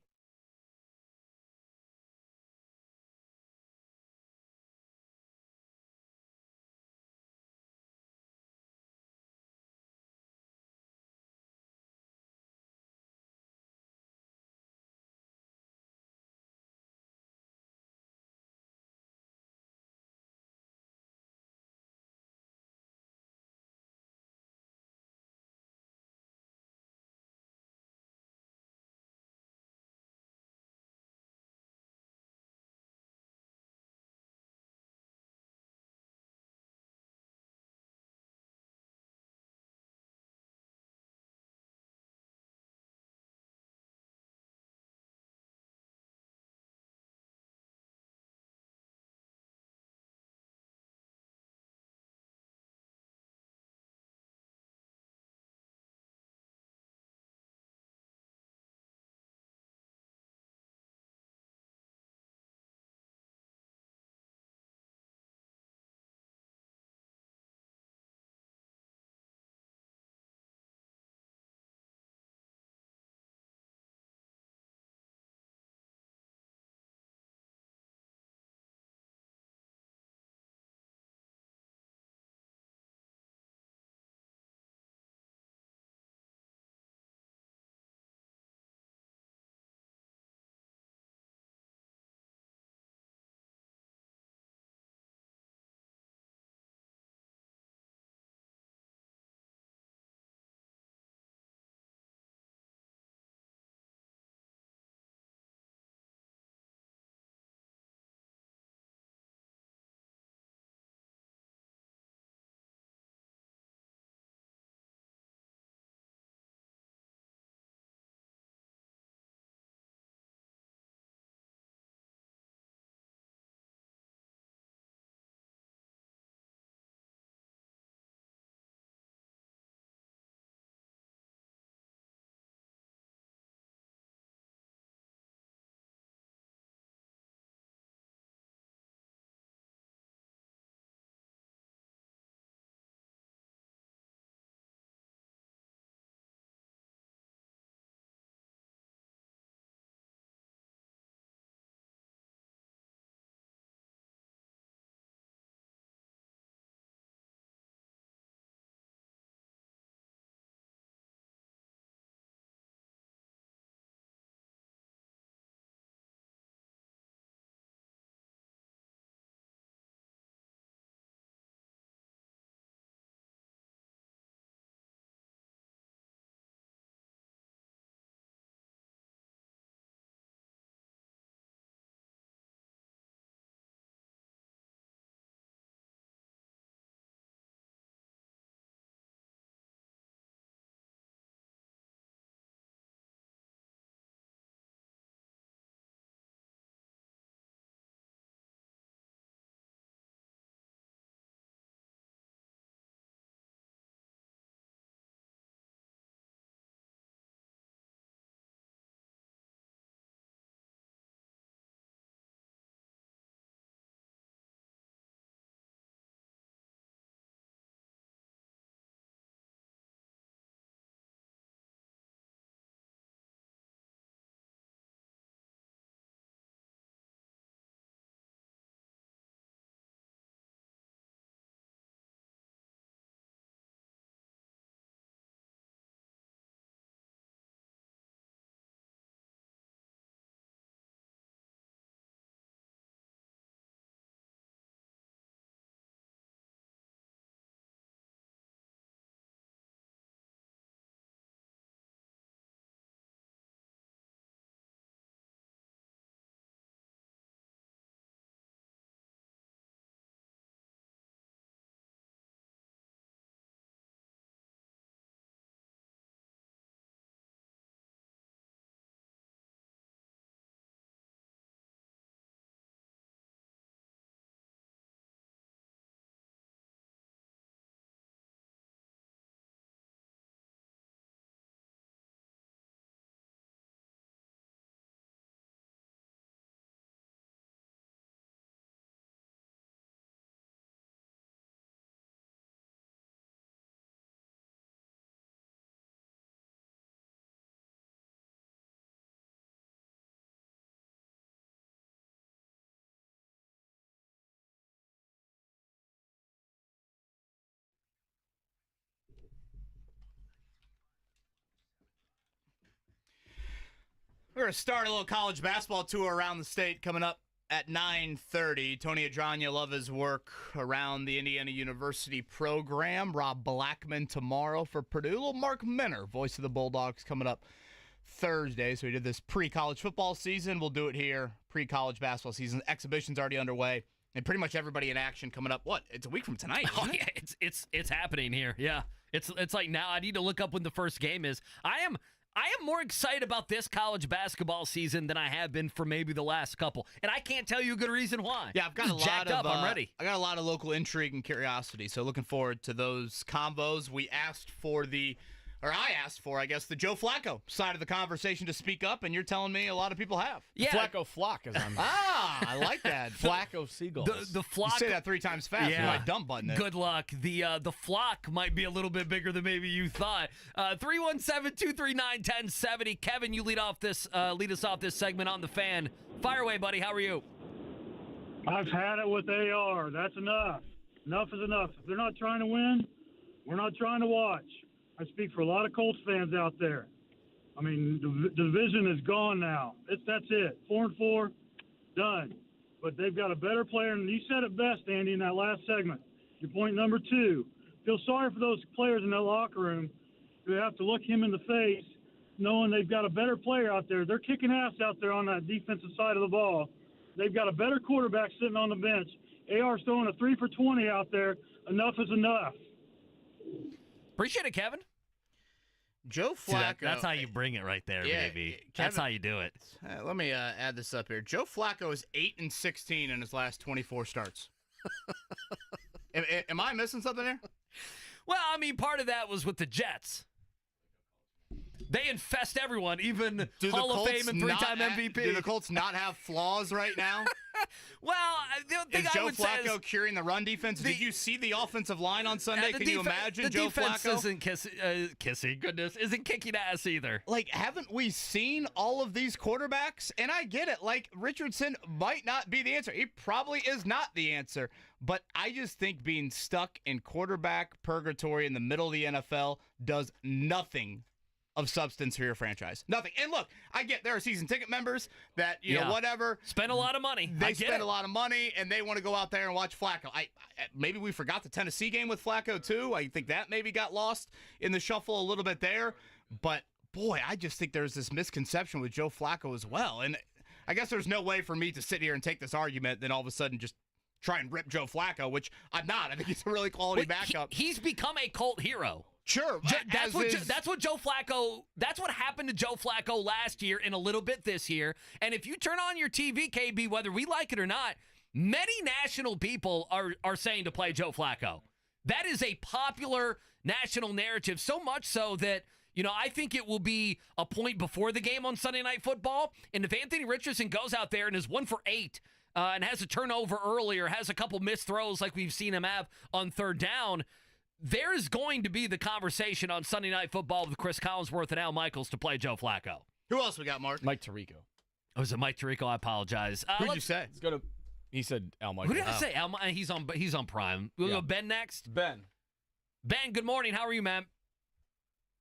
going to start a little college basketball tour around the state coming up at 9:30. Tony Adran, you love his work around the Indiana University program. Rob Blackman tomorrow for Purdue. Little Mark Minner, voice of the Bulldogs, coming up Thursday. So we did this pre-college football season. We'll do it here. Pre-college basketball season. Exhibition's already underway. And pretty much everybody in action coming up. What? It's a week from tonight. Oh yeah, it's happening here. Yeah, it's like now. I need to look up when the first game is. I am more excited about this college basketball season than I have been for maybe the last couple, and I can't tell you a good reason why. Yeah, I've got Just jacked up. I'm ready. I got a lot of local intrigue and curiosity, so looking forward to those combos. I asked for, I guess, the Joe Flacco side of the conversation to speak up, and you're telling me a lot of people have. Yeah. Flacco Flock is on there. I like that. Flacco Seagulls. The flock. You say that 3 times fast. Yeah. You might dumb button it. Good luck. The flock might be a little bit bigger than maybe you thought. 317-239-1070. Kevin, you lead us off this segment on the Fan. Fire away, buddy. How are you? I've had it with AR. That's enough. Enough is enough. If they're not trying to win, we're not trying to watch. I speak for a lot of Colts fans out there. I mean, the division is gone now. That's it. 4-4, done. But they've got a better player, and you said it best, Andy, in that last segment. Your point number 2. Feel sorry for those players in that locker room who have to look him in the face, knowing they've got a better player out there. They're kicking ass out there on that defensive side of the ball. They've got a better quarterback sitting on the bench. AR's throwing a 3 for 20 out there. Enough is enough. Appreciate it, Kevin. Joe Flacco. That's how you bring it right there, baby. That's how you do it. Let me add this up here. Joe Flacco is 8-16 in his last 24 starts. Am I missing something there? Well, I mean, part of that was with the Jets. They infest everyone, even Hall of Fame and 3-time MVP. Do the Colts not have flaws right now? Well, the thing is Joe I would say Flacco curing the run defense? Did you see the offensive line on Sunday? Can you imagine Joe Flacco? The defense isn't kicking ass either. Like, haven't we seen all of these quarterbacks? And I get it. Like, Richardson might not be the answer. He probably is not the answer. But I just think being stuck in quarterback purgatory in the middle of the NFL does nothing of substance for your franchise. Nothing. And look, I get there are season ticket members that, you know, whatever. Spend a lot of money. They spend a lot of money, and they want to go out there and watch Flacco. Maybe we forgot the Tennessee game with Flacco, too. I think that maybe got lost in the shuffle a little bit there. But, boy, I just think there's this misconception with Joe Flacco as well. And I guess there's no way for me to sit here and take this argument, then all of a sudden just try and rip Joe Flacco, which I'm not. I think he's a really quality backup. He's become a cult hero. Sure. That's what Joe Flacco, that's what happened to Joe Flacco last year and a little bit this year. And if you turn on your TV, KB, whether we like it or not, many national people are saying to play Joe Flacco. That is a popular national narrative, so much so that, you know, I think it will be a point before the game on Sunday Night Football. And if Anthony Richardson goes out there and is 1 for 8 and has a turnover earlier, has a couple missed throws like we've seen him have on 3rd down, there's going to be the conversation on Sunday Night Football with Chris Collinsworth and Al Michaels to play Joe Flacco. Who else we got, Mark? Mike Tirico. Oh, is it Mike Tirico? I apologize. Who'd you say? He said Al Michaels. Who did I say? Al, he's on Prime. We'll go Ben next. Ben, good morning. How are you, man?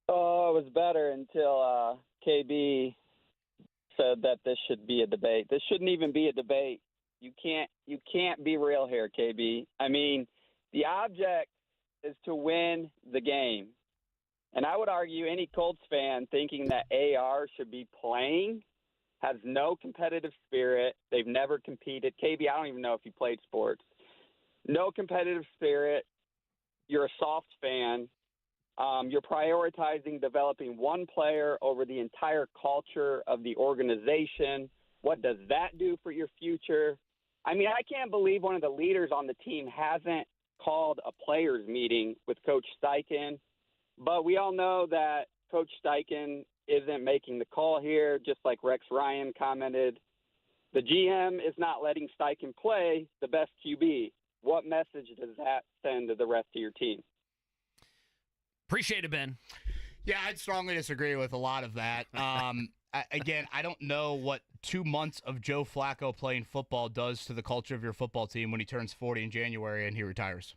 Oh, it was better until KB said that this should be a debate. This shouldn't even be a debate. You can't be real here, KB. I mean, the object is to win the game. And I would argue any Colts fan thinking that AR should be playing has no competitive spirit. They've never competed. KB, I don't even know if you played sports. No competitive spirit. You're a soft fan. You're prioritizing developing one player over the entire culture of the organization. What does that do for your future? I mean, I can't believe one of the leaders on the team hasn't called a players meeting with Coach Steichen. But we all know that Coach Steichen isn't making the call here, just like Rex Ryan commented. The GM is not letting Steichen play the best QB. What message does that send to the rest of your team? Appreciate it, Ben. Yeah, I'd strongly disagree with a lot of that. Again, I don't know what 2 months of Joe Flacco playing football does to the culture of your football team when he turns 40 in January and he retires.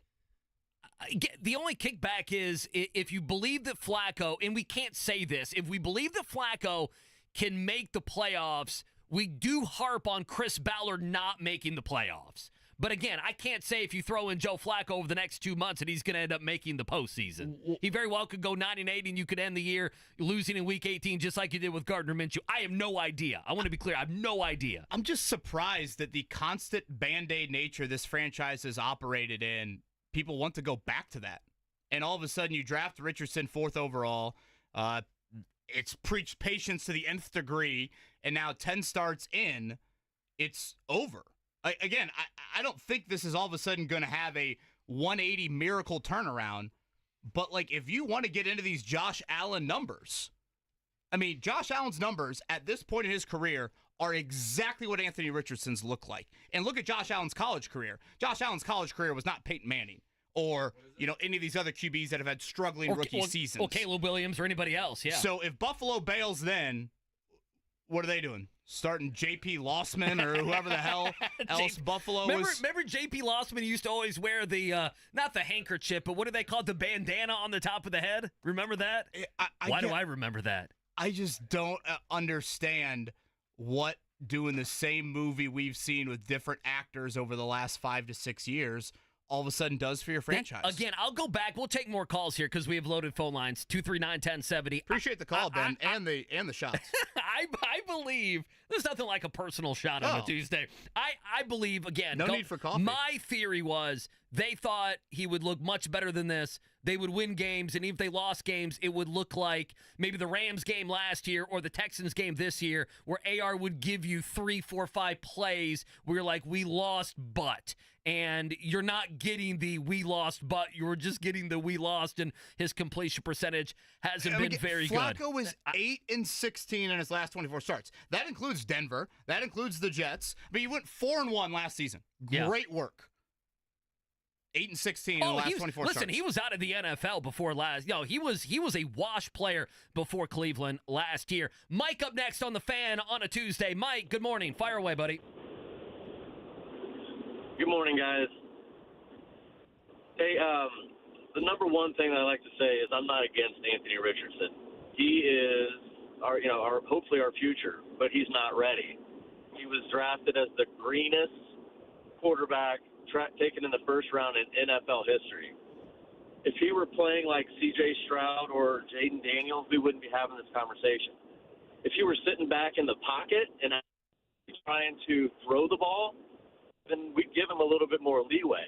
The only kickback is if you believe that Flacco, and we can't say this, if we believe that Flacco can make the playoffs. We do harp on Chris Ballard not making the playoffs. But again, I can't say if you throw in Joe Flacco over the next 2 months that he's going to end up making the postseason. He very well could go 9-8, and you could end the year losing in Week 18 just like you did with Gardner Minshew. I have no idea. I want to be clear. I have no idea. I'm just surprised that the constant Band-Aid nature this franchise has operated in, people want to go back to that. And all of a sudden you draft Richardson 4th overall. It's preached patience to the nth degree, and now 10 starts in, it's over. Again, I don't think this is all of a sudden going to have a 180 miracle turnaround, but like if you want to get into these Josh Allen numbers, I mean, Josh Allen's numbers at this point in his career are exactly what Anthony Richardson's look like. And look at Josh Allen's college career. Josh Allen's college career was not Peyton Manning or, any of these other QBs that have had struggling rookie seasons. Or Caleb Williams or anybody else, yeah. So if Buffalo bails then, what are they doing? Starting J.P. Lossman or whoever the hell else Buffalo was. Remember J.P. Lossman used to always wear the, not the handkerchief, but what do they call it? The bandana on the top of the head? Remember that? Why do I remember that? I just don't understand what doing the same movie we've seen with different actors over the last 5 to 6 years all of a sudden does for your franchise. Again, I'll go back. We'll take more calls here because we have loaded phone lines, 239-1070. Appreciate the call, Ben, and the shots. I believe there's nothing like a personal shot on a Tuesday. I believe, again. No need for coffee. My theory was they thought he would look much better than this. They would win games, and even if they lost games, it would look like maybe the Rams game last year or the Texans game this year where AR would give you 3, 4, 5 plays where you're like, we lost, but. And you're not getting the we lost, but you're just getting the we lost, and his completion percentage hasn't been very good. Flacco was 8-16 in his last 24 starts. That includes Denver. That includes the Jets. But he went 4-1 last season. Great work. 8-16 in the last 24 starts. Listen, he was out of the NFL before last. He was a wash player before Cleveland last year. Mike up next on the Fan on a Tuesday. Mike, good morning. Fire away, buddy. Good morning, guys. Hey, the number one thing I like to say is I'm not against Anthony Richardson. He is hopefully our future, but he's not ready. He was drafted as the greenest quarterback taken in the first round in NFL history. If he were playing like C.J. Stroud or Jaden Daniels, we wouldn't be having this conversation. If he were sitting back in the pocket and trying to throw the ball, then we'd give him a little bit more leeway.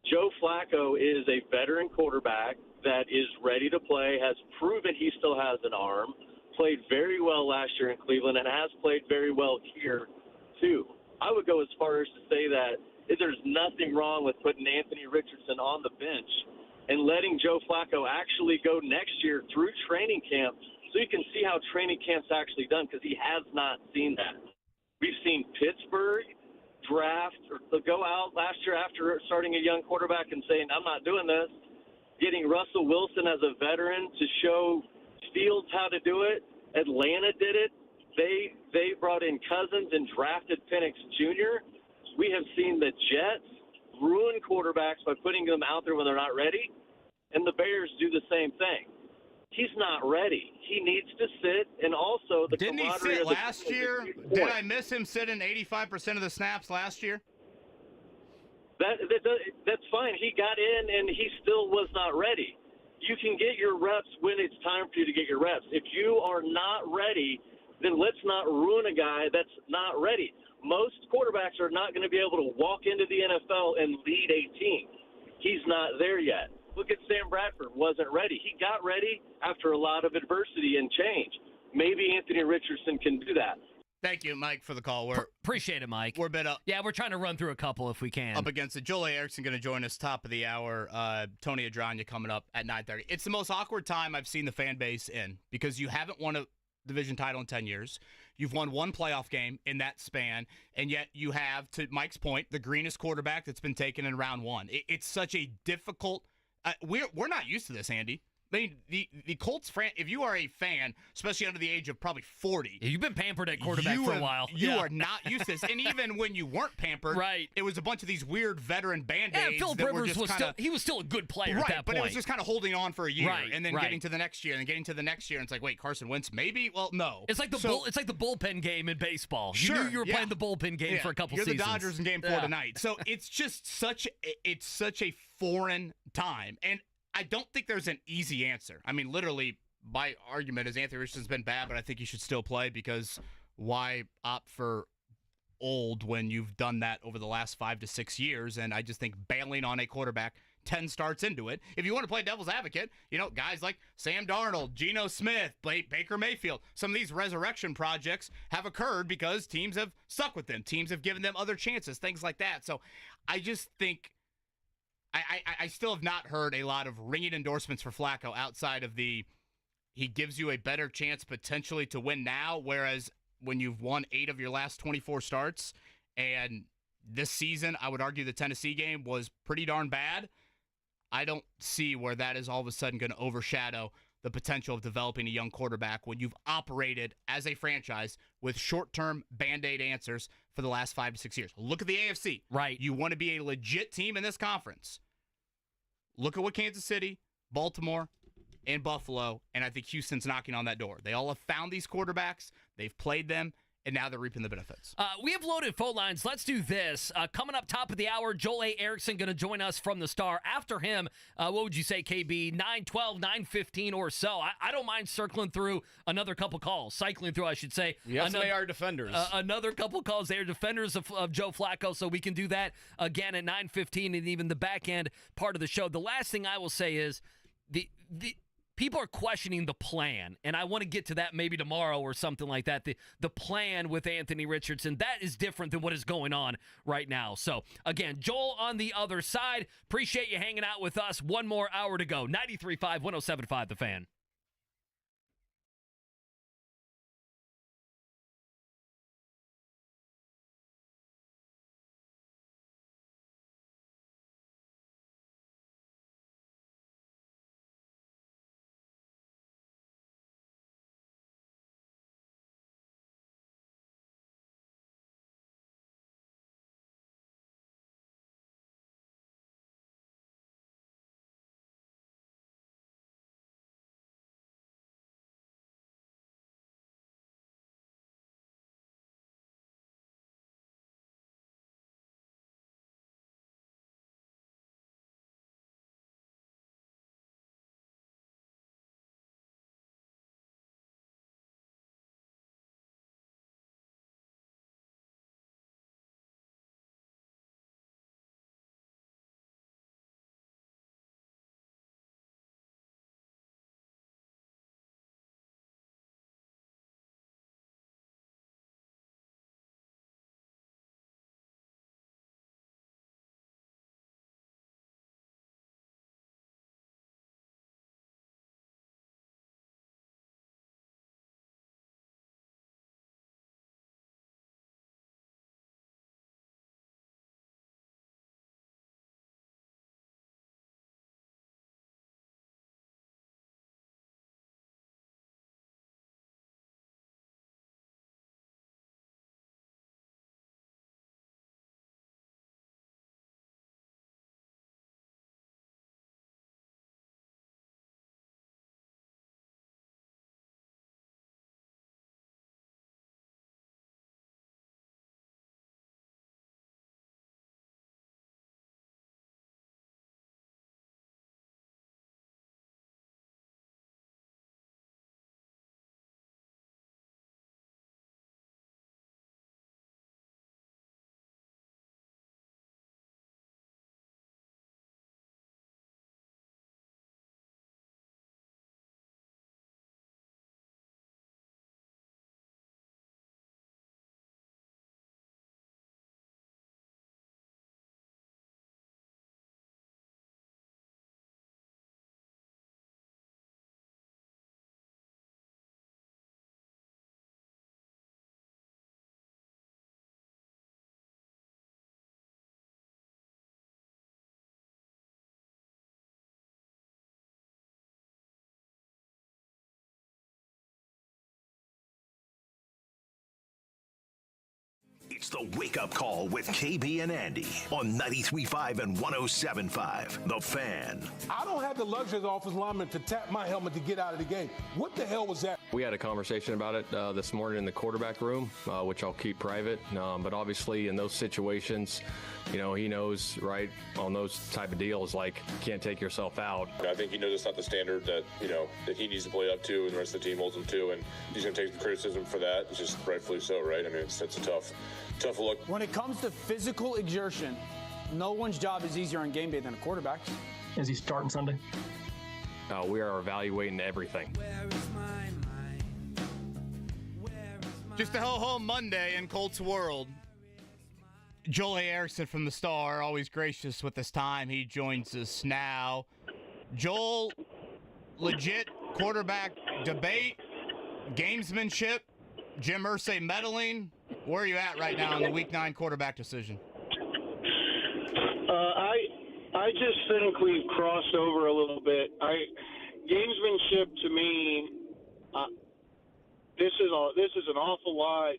Joe Flacco is a veteran quarterback that is ready to play, has proven he still has an arm, played very well last year in Cleveland, and has played very well here, too. I would go as far as to say that there's nothing wrong with putting Anthony Richardson on the bench and letting Joe Flacco actually go next year through training camp so you can see how training camp's actually done, because he has not seen that. We've seen Pittsburgh draft or go out last year after starting a young quarterback and saying, I'm not doing this, getting Russell Wilson as a veteran to show Fields how to do it. Atlanta did it. They brought in Cousins and drafted Penix Jr. We have seen the Jets ruin quarterbacks by putting them out there when they're not ready, and the Bears do the same thing. He's not ready. He needs to sit, and also the Didn't he sit last year? Did I miss him sitting 85% of the snaps last year? That's fine. He got in, and he still was not ready. You can get your reps when it's time for you to get your reps. If you are not ready, then let's not ruin a guy that's not ready. Most quarterbacks are not going to be able to walk into the NFL and lead a team. He's not there yet. Look at Sam Bradford, wasn't ready. He got ready after a lot of adversity and change. Maybe Anthony Richardson can do that. Thank you, Mike, for the call. Appreciate it, Mike. We're a bit up. Yeah, we're trying to run through a couple if we can. Up against it. Joel Erickson going to join us top of the hour. Tony Adran coming up at 9:30. It's the most awkward time I've seen the fan base in because you haven't won a division title in 10 years. You've won one playoff game in that span, and yet you have, to Mike's point, the greenest quarterback that's been taken in round one. It's such a difficult we're not used to this, Andy. I mean, the Colts if you are a fan, especially under the age of probably 40. You've been pampered at quarterback for a while. You are not used to this. And even when you weren't pampered, right, it was a bunch of these weird veteran Band-Aids. Yeah, Philip Rivers was still a good player at that point. But it was just kind of holding on for a year and then right. getting to the next year and getting to the next year. And it's like, wait, Carson Wentz, maybe? Well, no. It's like the bullpen game in baseball. You knew you were playing the bullpen game for a couple You're seasons. The Dodgers in Game 4 tonight. So it's just such a foreign time. And I don't think there's an easy answer. I mean, literally, my argument is Anthony Richardson's been bad, but I think he should still play because why opt for old when you've done that over the last 5 to 6 years? And I just think bailing on a quarterback 10 starts into it. If you want to play devil's advocate, guys like Sam Darnold, Geno Smith, Baker Mayfield, some of these resurrection projects have occurred because teams have stuck with them. Teams have given them other chances, things like that. So I just think I still have not heard a lot of ringing endorsements for Flacco outside of he gives you a better chance potentially to win now, whereas when you've won 8 of your last 24 starts, and this season, I would argue the Tennessee game was pretty darn bad. I don't see where that is all of a sudden going to overshadow the potential of developing a young quarterback when you've operated as a franchise with short-term Band-Aid answers for the last 5 to 6 years. Look at the AFC. Right. You want to be a legit team in this conference. Look at what Kansas City, Baltimore, and Buffalo, and I think Houston's knocking on that door. They all have found these quarterbacks. They've played them. And now they're reaping the benefits. We have loaded phone lines. Let's do this. Coming up top of the hour, Joel A. Erickson going to join us from the Star. After him, what would you say, KB? 9:12, 9:15 or so. I don't mind circling through another couple calls. Cycling through, I should say. Yes, they are defenders. Another couple calls. They are defenders of Joe Flacco, so we can do that again at 9:15 and even the back end part of the show. The last thing I will say is the people are questioning the plan, and I want to get to that maybe tomorrow or something like that. The plan with Anthony Richardson, that is different than what is going on right now. So, again, Joel on the other side. Appreciate you hanging out with us. One more hour to go. 93.5, 107.5 The Fan. It's the Wake Up Call with KB and Andy on 93.5 and 107.5. The Fan. I don't have the luxury as an offensive lineman to tap my helmet to get out of the game. What the hell was that? We had a conversation about it this morning in the quarterback room, which I'll keep private. But obviously in those situations, he knows, right, on those type of deals, like, you can't take yourself out. I think he knows it's not the standard that, that he needs to play up to and the rest of the team holds him to, and he's going to take the criticism for that. It's just rightfully so, right? I mean, it's a tough look. When it comes to physical exertion, no one's job is easier on game day than a quarterback's. Is he starting Sunday? We are evaluating everything. Just a ho-ho Monday in Colts world. Joel A. Erickson from the Star, always gracious with his time. He joins us now. Joel, legit quarterback debate, gamesmanship, Jim Irsay meddling. Where are you at right now in the Week 9 quarterback decision? I just think we've crossed over a little bit. Gamesmanship to me, this is an awful lot.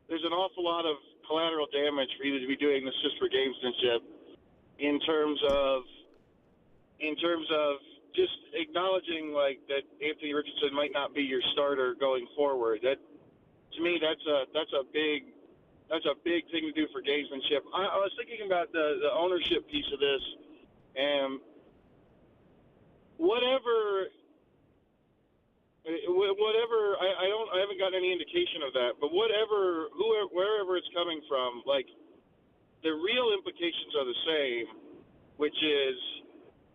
There's an awful lot of collateral damage for you to be doing this just for gamesmanship. In terms of just acknowledging like that Anthony Richardson might not be your starter going forward. That to me that's a big thing to do for gamesmanship. I was thinking about the ownership piece of this, and whatever I haven't gotten any indication of that, but wherever it's coming from, like the real implications are the same, which is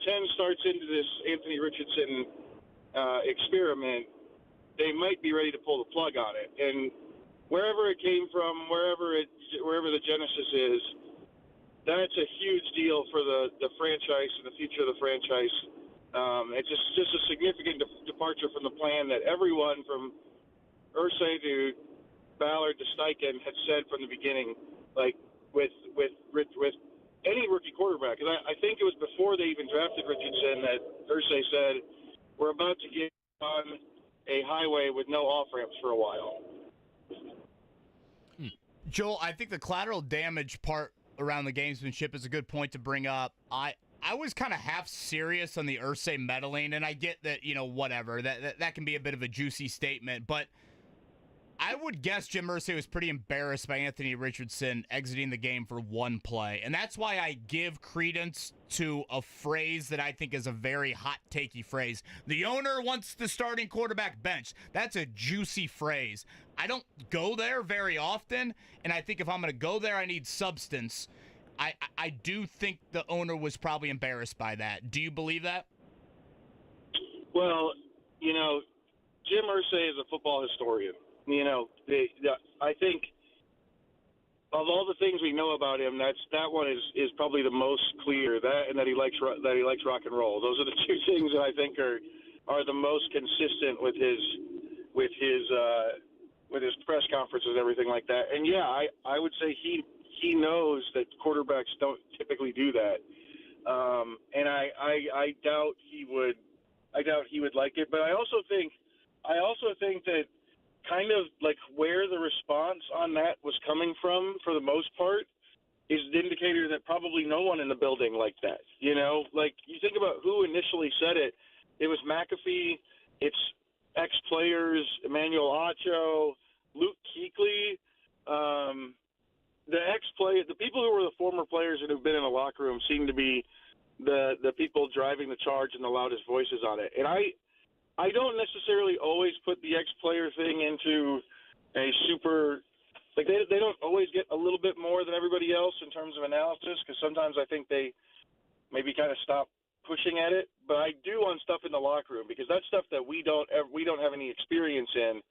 10 starts into this Anthony Richardson experiment, they might be ready to pull the plug on it. And wherever it came from, wherever the genesis is, that's a huge deal for the franchise and the future of the franchise. It's just a significant departure from the plan that everyone from Irsay to Ballard to Steichen had said from the beginning, like with any rookie quarterback. And I think it was before they even drafted Richardson that Irsay said, we're about to get on a highway with no off-ramps for a while. Joel, I think the collateral damage part around the gamesmanship is a good point to bring up. I was kind of half serious on the Irsay meddling, and I get that, whatever, that can be a bit of a juicy statement, but I would guess Jim Irsay was pretty embarrassed by Anthony Richardson exiting the game for one play, and that's why I give credence to a phrase that I think is a very hot-takey phrase. The owner wants the starting quarterback benched. That's a juicy phrase. I don't go there very often, and I think if I'm going to go there, I need substance. I do think the owner was probably embarrassed by that. Do you believe that? Well, Jim Irsay is a football historian. I think of all the things we know about him, that one is probably the most clear. That and that he likes rock and roll. Those are the two things that I think are the most consistent with his press conferences and everything like that. And yeah, I would say he knows that quarterbacks don't typically do that. And I doubt he would like it. But I also think that kind of like where the response on that was coming from, for the most part, is an indicator that probably no one in the building liked that. Like you think about who initially said it. It was McAfee. It's ex-players, Emmanuel Acho, Luke Kuechly, the people who were the former players and who've been in the locker room seem to be the people driving the charge and the loudest voices on it. And I don't necessarily always put the ex-player thing into a super – like they don't always get a little bit more than everybody else in terms of analysis, because sometimes I think they maybe kind of stop pushing at it. But I do on stuff in the locker room, because that's stuff that we don't have any experience in.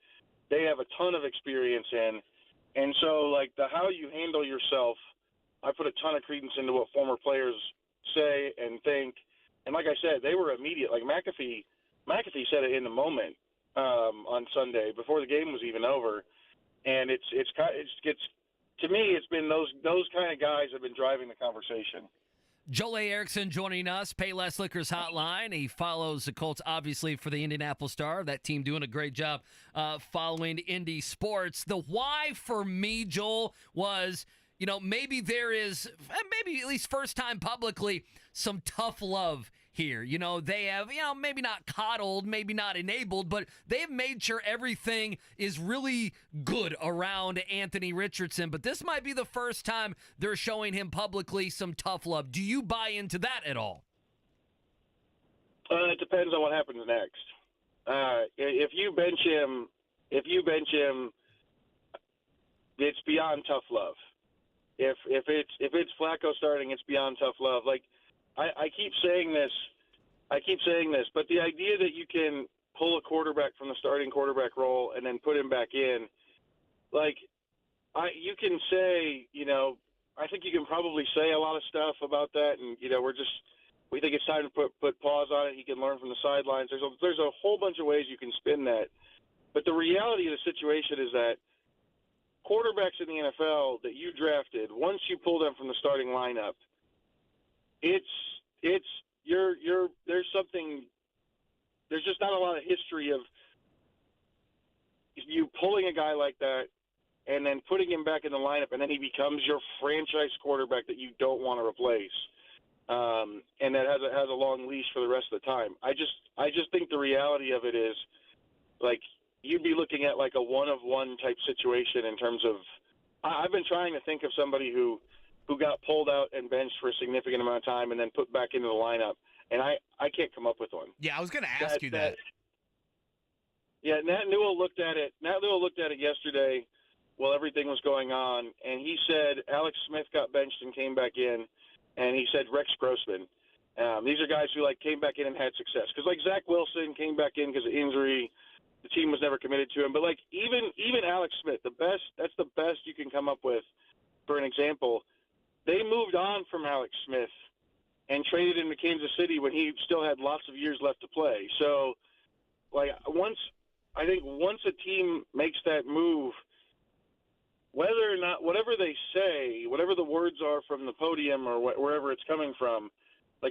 They have a ton of experience in. And so, like, the how you handle yourself, I put a ton of credence into what former players say and think. And like I said, they were immediate. Like, McAfee said it in the moment on Sunday before the game was even over. And it's to me, it's been those kind of guys have been driving the conversation. Joel Erickson joining us, Payless Liquors Hotline. He follows the Colts, obviously, for the Indianapolis Star. That team doing a great job following Indy sports. The why for me, Joel, was, maybe there is, maybe at least first time publicly, some tough love here. They have, maybe not coddled, maybe not enabled, but they've made sure everything is really good around Anthony Richardson. But this might be the first time they're showing him publicly some tough love. Do you buy into that at all? It depends on what happens next. If you bench him, it's beyond tough love. If it's Flacco starting, it's beyond tough love. Like, I keep saying this, but the idea that you can pull a quarterback from the starting quarterback role and then put him back in, you can say, I think you can probably say a lot of stuff about that, and we think it's time to put pause on it. He can learn from the sidelines. There's a whole bunch of ways you can spin that, but the reality of the situation is that quarterbacks in the NFL that you drafted, once you pull them from the starting lineup, there's just not a lot of history of you pulling a guy like that and then putting him back in the lineup, and then he becomes your franchise quarterback that you don't want to replace, and that has a long leash for the rest of the time. I just think the reality of it is, you'd be looking at a one-of-one type situation in terms of – I've been trying to think of somebody who got pulled out and benched for a significant amount of time and then put back into the lineup, and I can't come up with one. Yeah, I was going to ask you that. Yeah, Nat Newell looked at it. Nat Newell looked at it yesterday while everything was going on, and he said Alex Smith got benched and came back in, and he said Rex Grossman. These are guys who came back in and had success. Because Zach Wilson came back in because of injury. The team was never committed to him. But even Alex Smith, that's the best you can come up with for an example. They moved on from Alex Smith and traded him to Kansas City when he still had lots of years left to play. So, once a team makes that move, whether or not, whatever they say, whatever the words are from the podium or wherever it's coming from,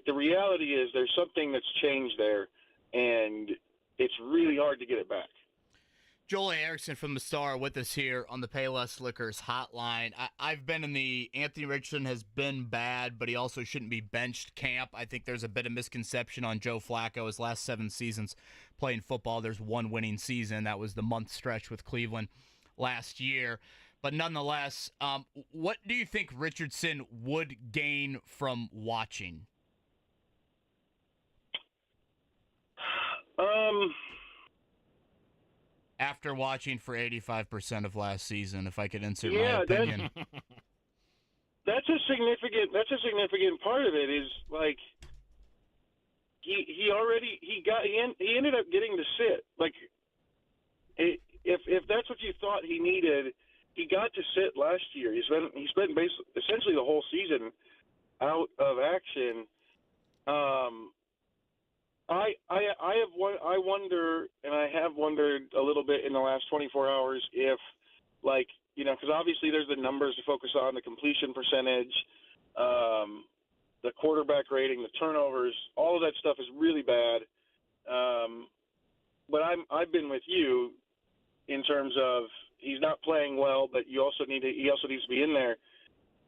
the reality is there's something that's changed there, and it's really hard to get it back. Joel Erickson from the Star with us here on the Payless Liquors hotline. I've been in the Anthony Richardson has been bad, but he also shouldn't be benched camp. I think there's a bit of misconception on Joe Flacco. His last 7 seasons playing football, there's one winning season. That was the month stretch with Cleveland last year. But nonetheless, what do you think Richardson would gain from watching? After watching for 85% of last season, if I could insert my opinion. That's a significant part of it is he ended up getting to sit. If that's what you thought he needed, he got to sit last year. He spent essentially the whole season out of action. I wonder, and I have wondered a little bit in the last 24 hours if, because obviously there's the numbers to focus on, the completion percentage, the quarterback rating, the turnovers, all of that stuff is really bad. But I've been with you in terms of he's not playing well, but he also needs to be in there.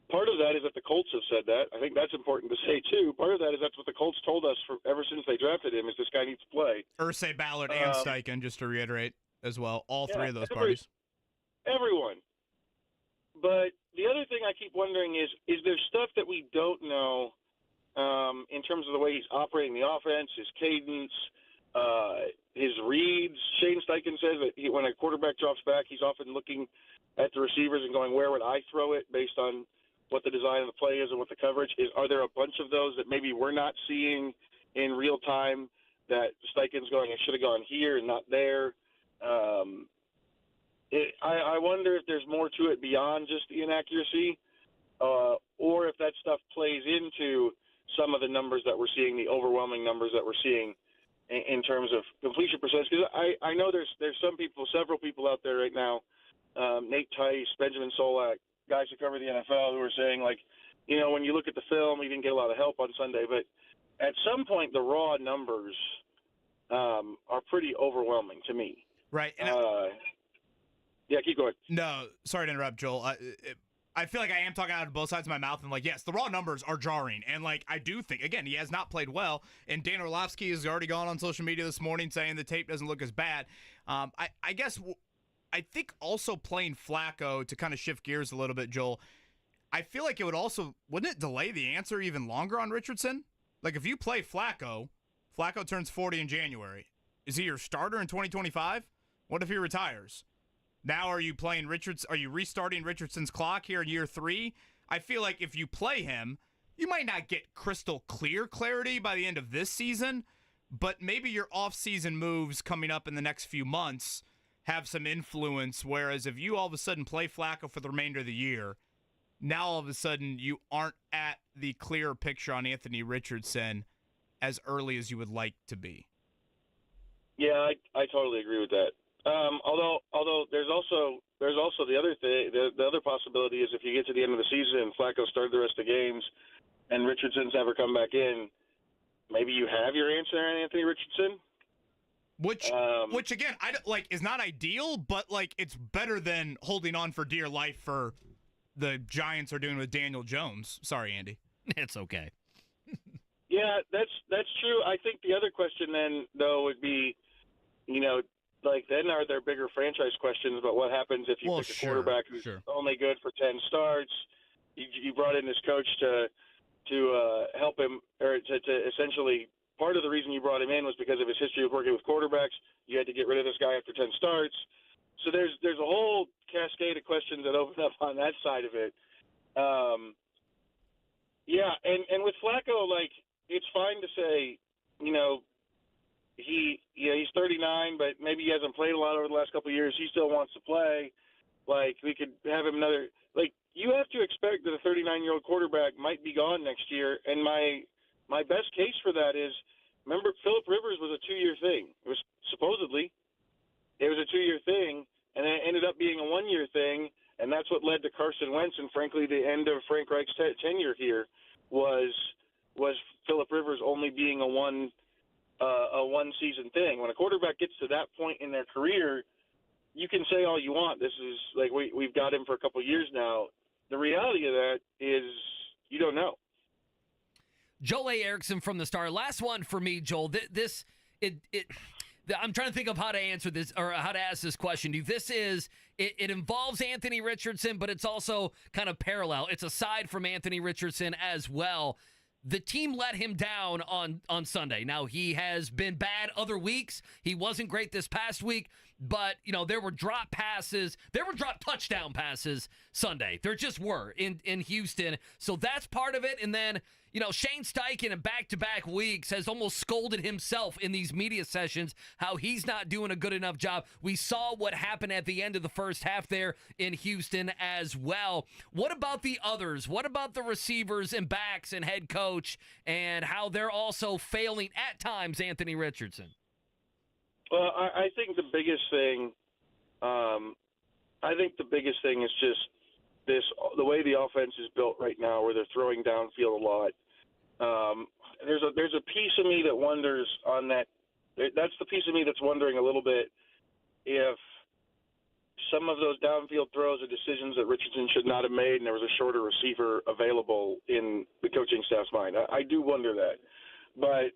Part of that is that the Colts have said that. I think that's important to say, too. Part of that is that's what the Colts told us ever since they drafted him, is this guy needs to play. Ursay, Ballard, and Steichen, just to reiterate as well. All three of those parties. Everyone. But the other thing I keep wondering is there stuff that we don't know in terms of the way he's operating the offense, his cadence, his reads. Shane Steichen says that when a quarterback drops back, he's often looking at the receivers and going, where would I throw it based on what the design of the play is and what the coverage is. Are there a bunch of those that maybe we're not seeing in real time that Steichen's going, I should have gone here and not there? I wonder if there's more to it beyond just the inaccuracy, or if that stuff plays into some of the numbers that we're seeing, the overwhelming numbers that we're seeing in terms of completion percentage. Because I know there's several people out there right now, Nate Tice, Benjamin Solak, guys who cover the NFL who are saying, when you look at the film, he didn't get a lot of help on Sunday. But at some point, the raw numbers are pretty overwhelming to me. Right. And yeah, keep going. No, sorry to interrupt, Joel. I feel like I am talking out of both sides of my mouth, and yes, the raw numbers are jarring, and I do think, again, he has not played well, and Dan Orlovsky has already gone on social media this morning saying the tape doesn't look as bad. I guess I think also playing Flacco, to kind of shift gears a little bit, Joel, I feel like it would also, wouldn't it delay the answer even longer on Richardson? If you play Flacco turns 40 in January. Is he your starter in 2025? What if he retires? Now are you playing Richards? Are you restarting Richardson's clock here in year 3? I feel like if you play him, you might not get crystal clear clarity by the end of this season, but maybe your off-season moves coming up in the next few months have some influence, whereas if you all of a sudden play Flacco for the remainder of the year, now all of a sudden you aren't at the clearer picture on Anthony Richardson as early as you would like to be. Yeah, I totally agree with that. Although there's also the other thing, the other possibility is if you get to the end of the season and Flacco started the rest of the games and Richardson's never come back in, maybe you have your answer on Anthony Richardson. Which again, is not ideal, but it's better than holding on for dear life for the Giants are doing with Daniel Jones. Sorry, Andy. It's okay. Yeah, that's true. I think the other question then, though, would be, then are there bigger franchise questions about what happens if you pick a quarterback who's only good for 10 starts? You brought in this coach to help him, or to essentially, part of the reason you brought him in was because of his history of working with quarterbacks. You had to get rid of this guy after 10 starts. So there's a whole cascade of questions that open up on that side of it. Yeah, and with Flacco, it's fine to say, he's 39, but maybe he hasn't played a lot over the last couple of years. He still wants to play. We could have him another. You have to expect that a 39-year-old quarterback might be gone next year. And my best case for that is, remember, Phillip Rivers was a 2-year thing. It was supposedly. It was a 2-year thing, and then it ended up being a 1-year thing, and that's what led to Carson Wentz. And frankly, the end of Frank Reich's tenure here was Phillip Rivers only being a one-season thing. When a quarterback gets to that point in their career, you can say all you want. This is we've got him for a couple of years now. The reality of that is you don't know. Joel A. Erickson from the Star. Last one for me, Joel. I'm trying to think of how to answer this or how to ask this question to you. It involves Anthony Richardson, but it's also kind of parallel. It's aside from Anthony Richardson as well. The team let him down on Sunday. Now, he has been bad other weeks. He wasn't great this past week, but, there were drop passes. There were drop touchdown passes Sunday. There just were in Houston. So that's part of it. And then, Shane Steichen in back-to-back weeks has almost scolded himself in these media sessions how he's not doing a good enough job. We saw what happened at the end of the first half there in Houston as well. What about the others? What about the receivers and backs and head coach and how they're also failing at times, Anthony Richardson? Well, I think the biggest thing is just the way the offense is built right now, where they're throwing downfield a lot. There's a piece of me that wonders on that. That's the piece of me that's wondering a little bit if some of those downfield throws are decisions that Richardson should not have made, and there was a shorter receiver available in the coaching staff's mind. I do wonder that. But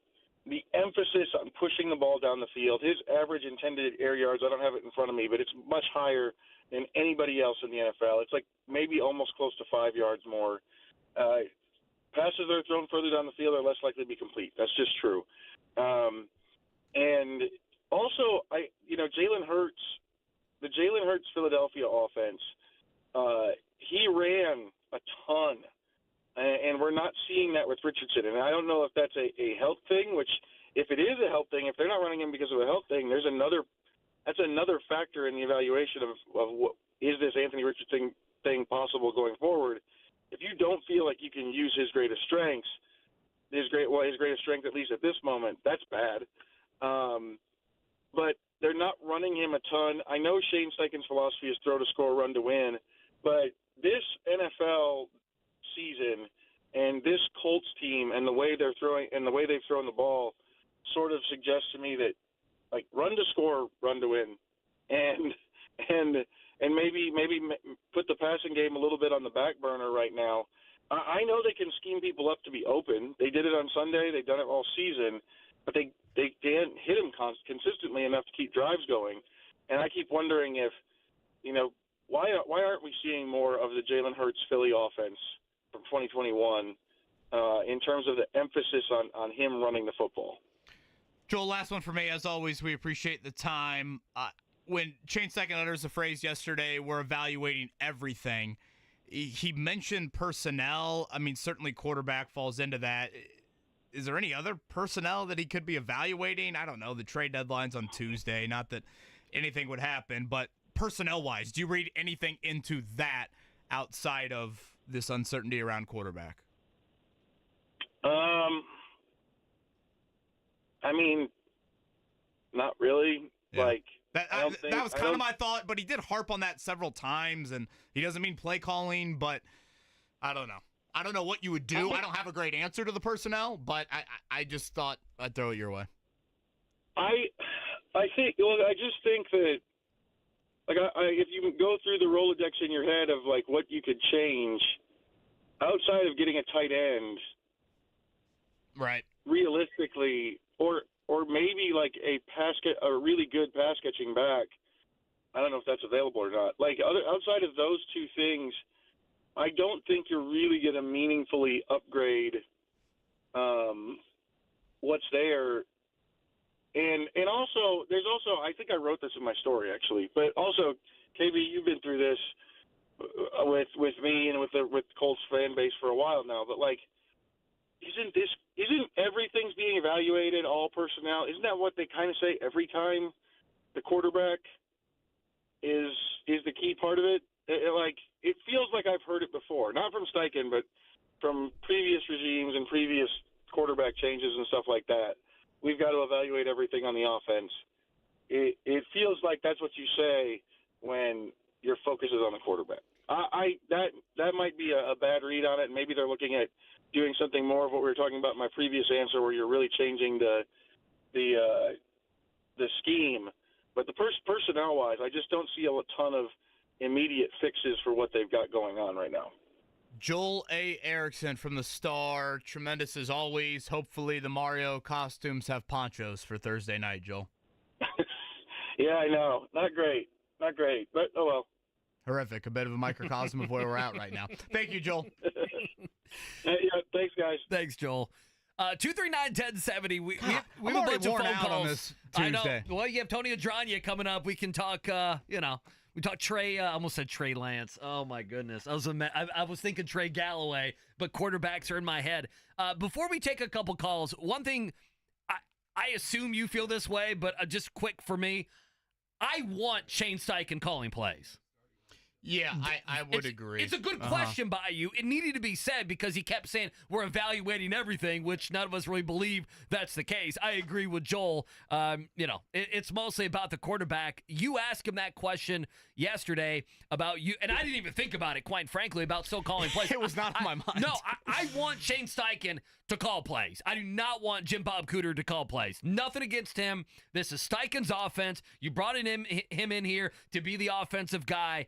the emphasis on pushing the ball down the field, his average intended air yards, I don't have it in front of me, but it's much higher than anybody else in the NFL. It's maybe almost close to 5 yards more. Passes that are thrown further down the field are less likely to be complete. That's just true. And also, Jalen Hurts, the Jalen Hurts Philadelphia offense, he ran a ton. And we're not seeing that with Richardson. And I don't know if that's a health thing, which if it is a health thing, if they're not running him because of a health thing, that's another factor in the evaluation of what is this Anthony Richardson thing possible going forward. If you don't feel like you can use his greatest strengths, his greatest strength, at least at this moment, that's bad. But they're not running him a ton. I know Shane Steichen's philosophy is throw to score, run to win, but this NFL season, And this Colts team and the way they're throwing and the way they've thrown the ball sort of suggests to me that, like, run to score, run to win, and maybe put the passing game a little bit on the back burner right now. I know they can scheme people up to be open. They did it on Sunday. They've done it all season, but they didn't hit them consistently enough to keep drives going. And I keep wondering if, why aren't we seeing more of the Jalen Hurts Philly offense from 2021 in terms of the emphasis on him running the football? Joel, last one for me. As always, we appreciate the time. When Shane Steichen utters the phrase yesterday, we're evaluating everything, he mentioned personnel. I mean, certainly quarterback falls into that. Is there any other personnel that he could be evaluating? I don't know. The trade deadline's on Tuesday. Not that anything would happen, but personnel-wise, do you read anything into that outside of this uncertainty around quarterback? I mean, not really. Yeah. Like, that was kind of my thought, but he did harp on that several times, and he doesn't mean play calling, but I don't know. I don't know what you would do. I don't have a great answer to the personnel, but I just thought I'd throw it your way. I just think that, like, if you go through the Rolodex in your head of, like, what you could change outside of getting a tight end, right? Realistically, or maybe like a really good pass catching back. I don't know if that's available or not. Like, outside of those two things, I don't think you're really going to meaningfully upgrade what's there. And also, there's also, I think I wrote this in my story actually, but also, KB, you've been through this with me and with the Colts fan base for a while now. But, like, isn't everything's being evaluated, all personnel? Isn't that what they kind of say every time the quarterback is the key part of it? It feels like I've heard it before, not from Steichen, but from previous regimes and previous quarterback changes and stuff like that. We've got to evaluate everything on the offense. It feels like that's what you say when your focus is on the quarterback. That might be a bad read on it. Maybe they're looking at doing something more of what we were talking about in my previous answer, where you're really changing the scheme. But the personnel-wise, I just don't see a ton of immediate fixes for what they've got going on right now. Joel A. Erickson from the Star, tremendous as always. Hopefully the Mario costumes have ponchos for Thursday night, Joel. Yeah, I know. Not great, but oh well. Horrific. A bit of a microcosm of where we're at right now. Thank you, Joel. Yeah, thanks, guys. Thanks, Joel. 239-1070. We have I'm a bunch of phone calls on this Tuesday. I know. Well, you have Tony Adran coming up. We can talk, we talked Trey, I almost said Trey Lance. Oh, my goodness. I was thinking Trey Galloway, but quarterbacks are in my head. Before we take a couple calls, one thing, I assume you feel this way, but just quick for me, I want Shane Steichen calling plays. Yeah, I would agree. It's a good question by you. It needed to be said because he kept saying we're evaluating everything, which none of us really believe that's the case. I agree with Joel. It's mostly about the quarterback. You asked him that question yesterday about you, and I didn't even think about it, quite frankly, about still calling plays. It was not on my mind. No, I want Shane Steichen to call plays. I do not want Jim Bob Cooter to call plays. Nothing against him. This is Steichen's offense. You brought him in here to be the offensive guy.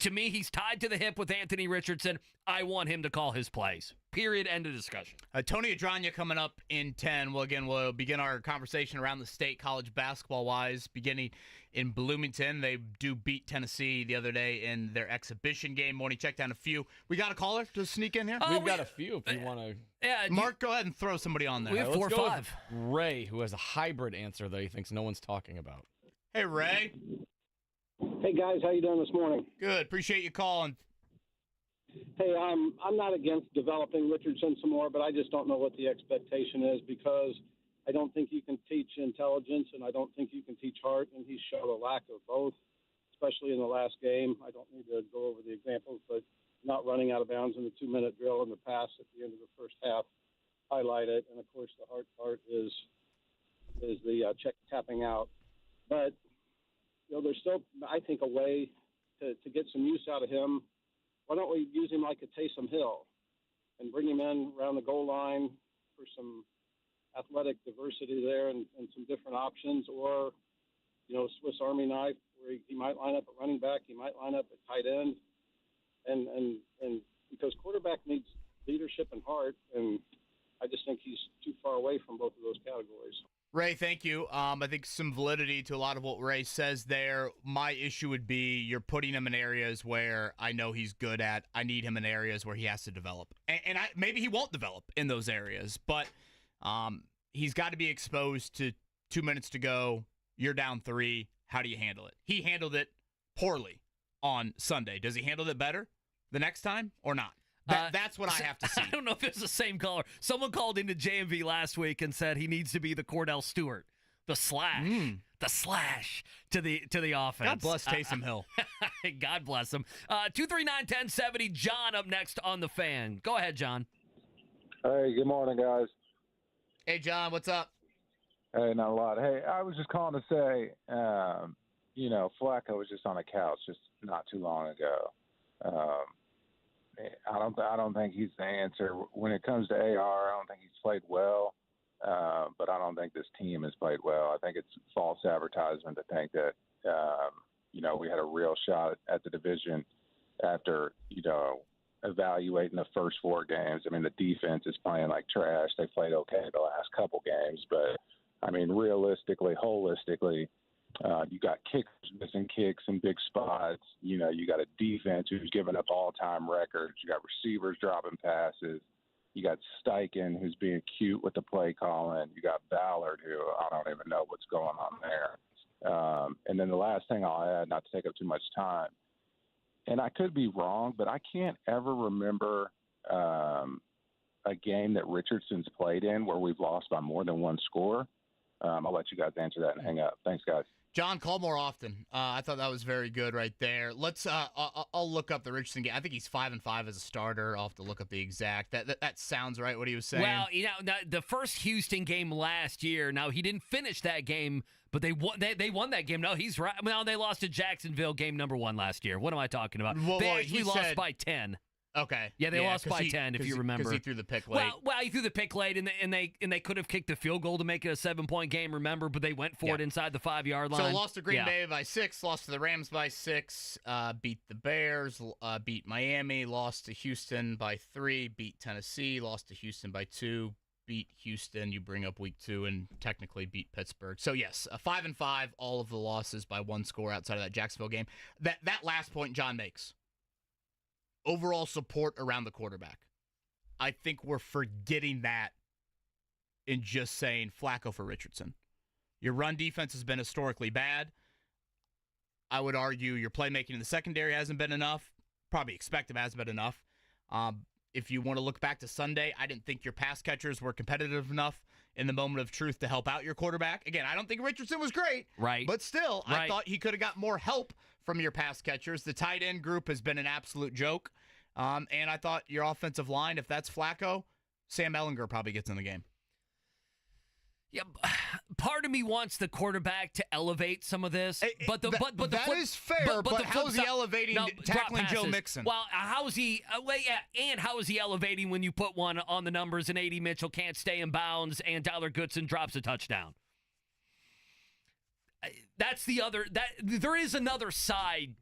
To me, he's tied to the hip with Anthony Richardson. I want him to call his plays. Period. End of discussion. Tony Adran coming up in 10. Well, again, we'll begin our conversation around the state college basketball-wise, beginning in Bloomington. They do beat Tennessee the other day in their exhibition game. Morning check down a few. We got a caller to sneak in here? We've got a few if you want to. Yeah, Mark, go ahead and throw somebody on there. We have 4 or 5. Ray, who has a hybrid answer that he thinks no one's talking about. Hey, Ray. Hey guys, how you doing this morning? Good. Appreciate you calling. Hey, I'm not against developing Richardson some more, but I just don't know what the expectation is because I don't think you can teach intelligence and I don't think you can teach heart, and he showed a lack of both, especially in the last game. I don't need to go over the examples, but not running out of bounds in the 2-minute drill and the pass at the end of the first half highlight it, and of course the hard part is the check tapping out, but. There's still, I think, a way to get some use out of him. Why don't we use him like a Taysom Hill and bring him in around the goal line for some athletic diversity there and some different options, or, Swiss Army knife where he might line up at running back, he might line up at tight end, and because quarterback needs leadership and heart, and I just think he's too far away from both of those categories. Ray, thank you. I think some validity to a lot of what Ray says there. My issue would be you're putting him in areas where I know he's good at. I need him in areas where he has to develop. And maybe he won't develop in those areas, but he's got to be exposed to 2 minutes to go. You're down 3. How do you handle it? He handled it poorly on Sunday. Does he handle it better the next time or not? That's what I have to see. I don't know if it's the same caller. Someone called into JMV last week and said he needs to be the Cordell Stewart, the slash to the offense. God bless Taysom Hill. God bless him. 239-1070. John up next on the Fan. Go ahead, John. Hey, good morning, guys. Hey, John, what's up? Hey, not a lot. Hey, I was just calling to say, Flacco was just on a couch just not too long ago. I don't think he's the answer. When it comes to AR, I don't think he's played well, but I don't think this team has played well. I think it's false advertisement to think that, we had a real shot at the division after, evaluating the first 4 games. I mean, the defense is playing like trash. They played okay the last couple games, but, I mean, realistically, holistically, you got kickers missing kicks in big spots. You got a defense who's giving up all-time records. You got receivers dropping passes. You got Steichen, who's being cute with the play calling. You got Ballard, who I don't even know what's going on there. And then the last thing I'll add, not to take up too much time, and I could be wrong, but I can't ever remember a game that Richardson's played in where we've lost by more than 1 score. I'll let you guys answer that and hang up. Thanks, guys. John, call more often. I thought that was very good right there. Let's. I'll look up the Richardson game. I think he's 5-5 as a starter. I'll have to look up the exact. That sounds right. What he was saying. Well, the first Houston game last year. Now he didn't finish that game, but they won. They won that game. No, he's right. Well, they lost to Jacksonville game number 1 last year. What am I talking about? They actually lost by 10. Okay. Yeah, they lost by 10, if you remember. Because he threw the pick late. Well, he threw the pick late, and they could have kicked the field goal to make it a 7-point game, remember, but they went for it inside the 5-yard line. So lost to Green Bay by 6, lost to the Rams by 6, beat the Bears, beat Miami, lost to Houston by 3, beat Tennessee, lost to Houston by 2, beat Houston. You bring up week 2 and technically beat Pittsburgh. So, yes, 5-5, all of the losses by 1 score outside of that Jacksonville game. That last point John makes. Overall support around the quarterback. I think we're forgetting that in just saying Flacco for Richardson. Your run defense has been historically bad. I would argue your playmaking in the secondary hasn't been enough. Probably expected hasn't been enough. If you want to look back to Sunday, I didn't think your pass catchers were competitive enough in the moment of truth to help out your quarterback. Again, I don't think Richardson was great. Right. But still, I thought he could have got more help from your pass catchers. The tight end group has been an absolute joke. And I thought your offensive line, if that's Flacco, Sam Ehlinger probably gets in the game. Yeah, part of me wants the quarterback to elevate some of this, but that is fair. But how is he elevating tackling Joe Mixon? Well, how is he? And how is he elevating when you put one on the numbers and A.D. Mitchell can't stay in bounds and Tyler Goodson drops a touchdown? That's the other. There is another side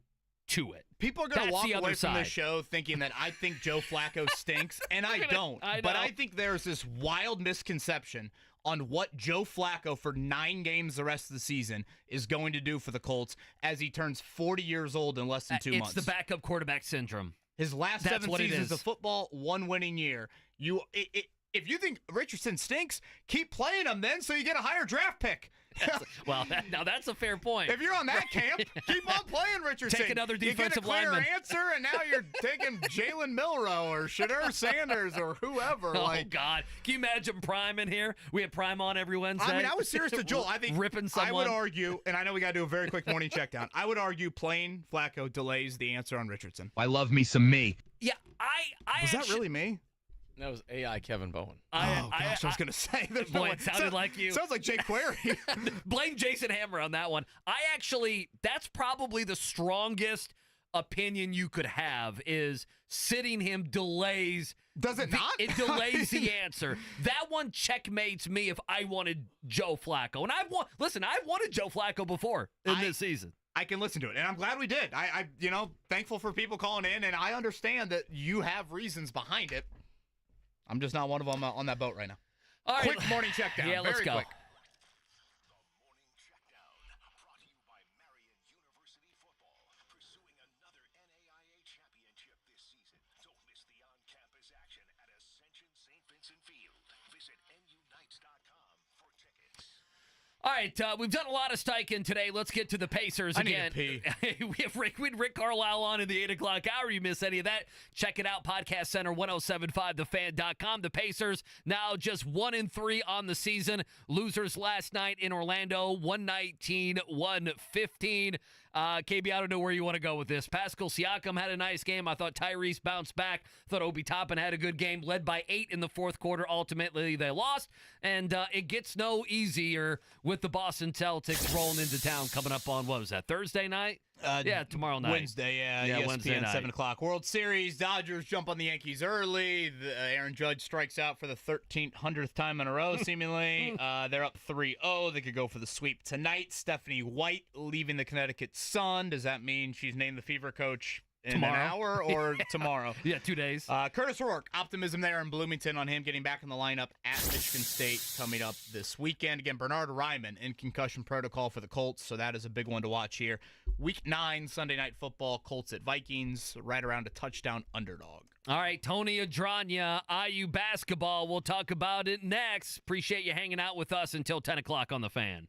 to it. People are going to walk away from this show thinking that I think Joe Flacco stinks, and I don't. But I think there's this wild misconception on what Joe Flacco for 9 games the rest of the season is going to do for the Colts as he turns 40 years old in less than 2 months. It's the backup quarterback syndrome. His last 7 seasons of football, 1 winning year. If you think Richardson stinks, keep playing him then so you get a higher draft pick. Well, now that's a fair point. If you're on that camp, keep on playing Richardson. Take another defensive lineman. You get a clear lineman. answer, and now you're taking Jalen Milroe or Shadur Sanders or whoever. Oh, God. Can you imagine Prime in here? We have Prime on every Wednesday. I mean, I was serious to Joel. I think ripping someone. I would argue, and I know we got to do a very quick morning check down. I would argue playing Flacco delays the answer on Richardson. I love me some me. Yeah, Was that really me? That was AI Kevin Bowen. I was going to say. Boy, it sounded like you. Sounds like Jake Query. Blame Jason Hammer on that one. That's probably the strongest opinion you could have is sitting him delays. Does it not? It delays the answer. That one checkmates me if I wanted Joe Flacco. And I've wanted Joe Flacco before in this season. I can listen to it, and I'm glad we did. I thankful for people calling in, and I understand that you have reasons behind it. I'm just not one of them on that boat right now. All right. Quick morning check down. Yeah, let's Very go. quick. All right, we've done a lot of Steichen today. Let's get to the Pacers again. I need to pee. We have Rick Carlisle on in the 8 o'clock hour. You miss any of that, check it out, Podcast Center, 1075thefan.com. The Pacers now just 1-3 on the season. Losers last night in Orlando, 119-115. KB, I don't know where you want to go with this. Pascal Siakam had a nice game. I thought Tyrese bounced back. Thought Obi Toppin had a good game, led by 8 in the fourth quarter. Ultimately, they lost, and it gets no easier with the Boston Celtics rolling into town coming up on, what was that, Thursday night? Tomorrow night. Wednesday, ESPN, Wednesday night. 7 o'clock. World Series, Dodgers jump on the Yankees early. Aaron Judge strikes out for the 1,300th time in a row, seemingly. They're up 3-0. They could go for the sweep tonight. Stephanie White leaving the Connecticut Sun. Does that mean she's named the Fever coach in tomorrow? An hour or tomorrow? Yeah, 2 days. Curtis Rourke, optimism there in Bloomington on him getting back in the lineup at Michigan State coming up this weekend. Again, Bernard Ryman in concussion protocol for the Colts, so that is a big one to watch here. Week 9, Sunday Night Football, Colts at Vikings, right around a touchdown underdog. All right, Tony Adran, IU basketball. We'll talk about it next. Appreciate you hanging out with us until 10 o'clock on The Fan.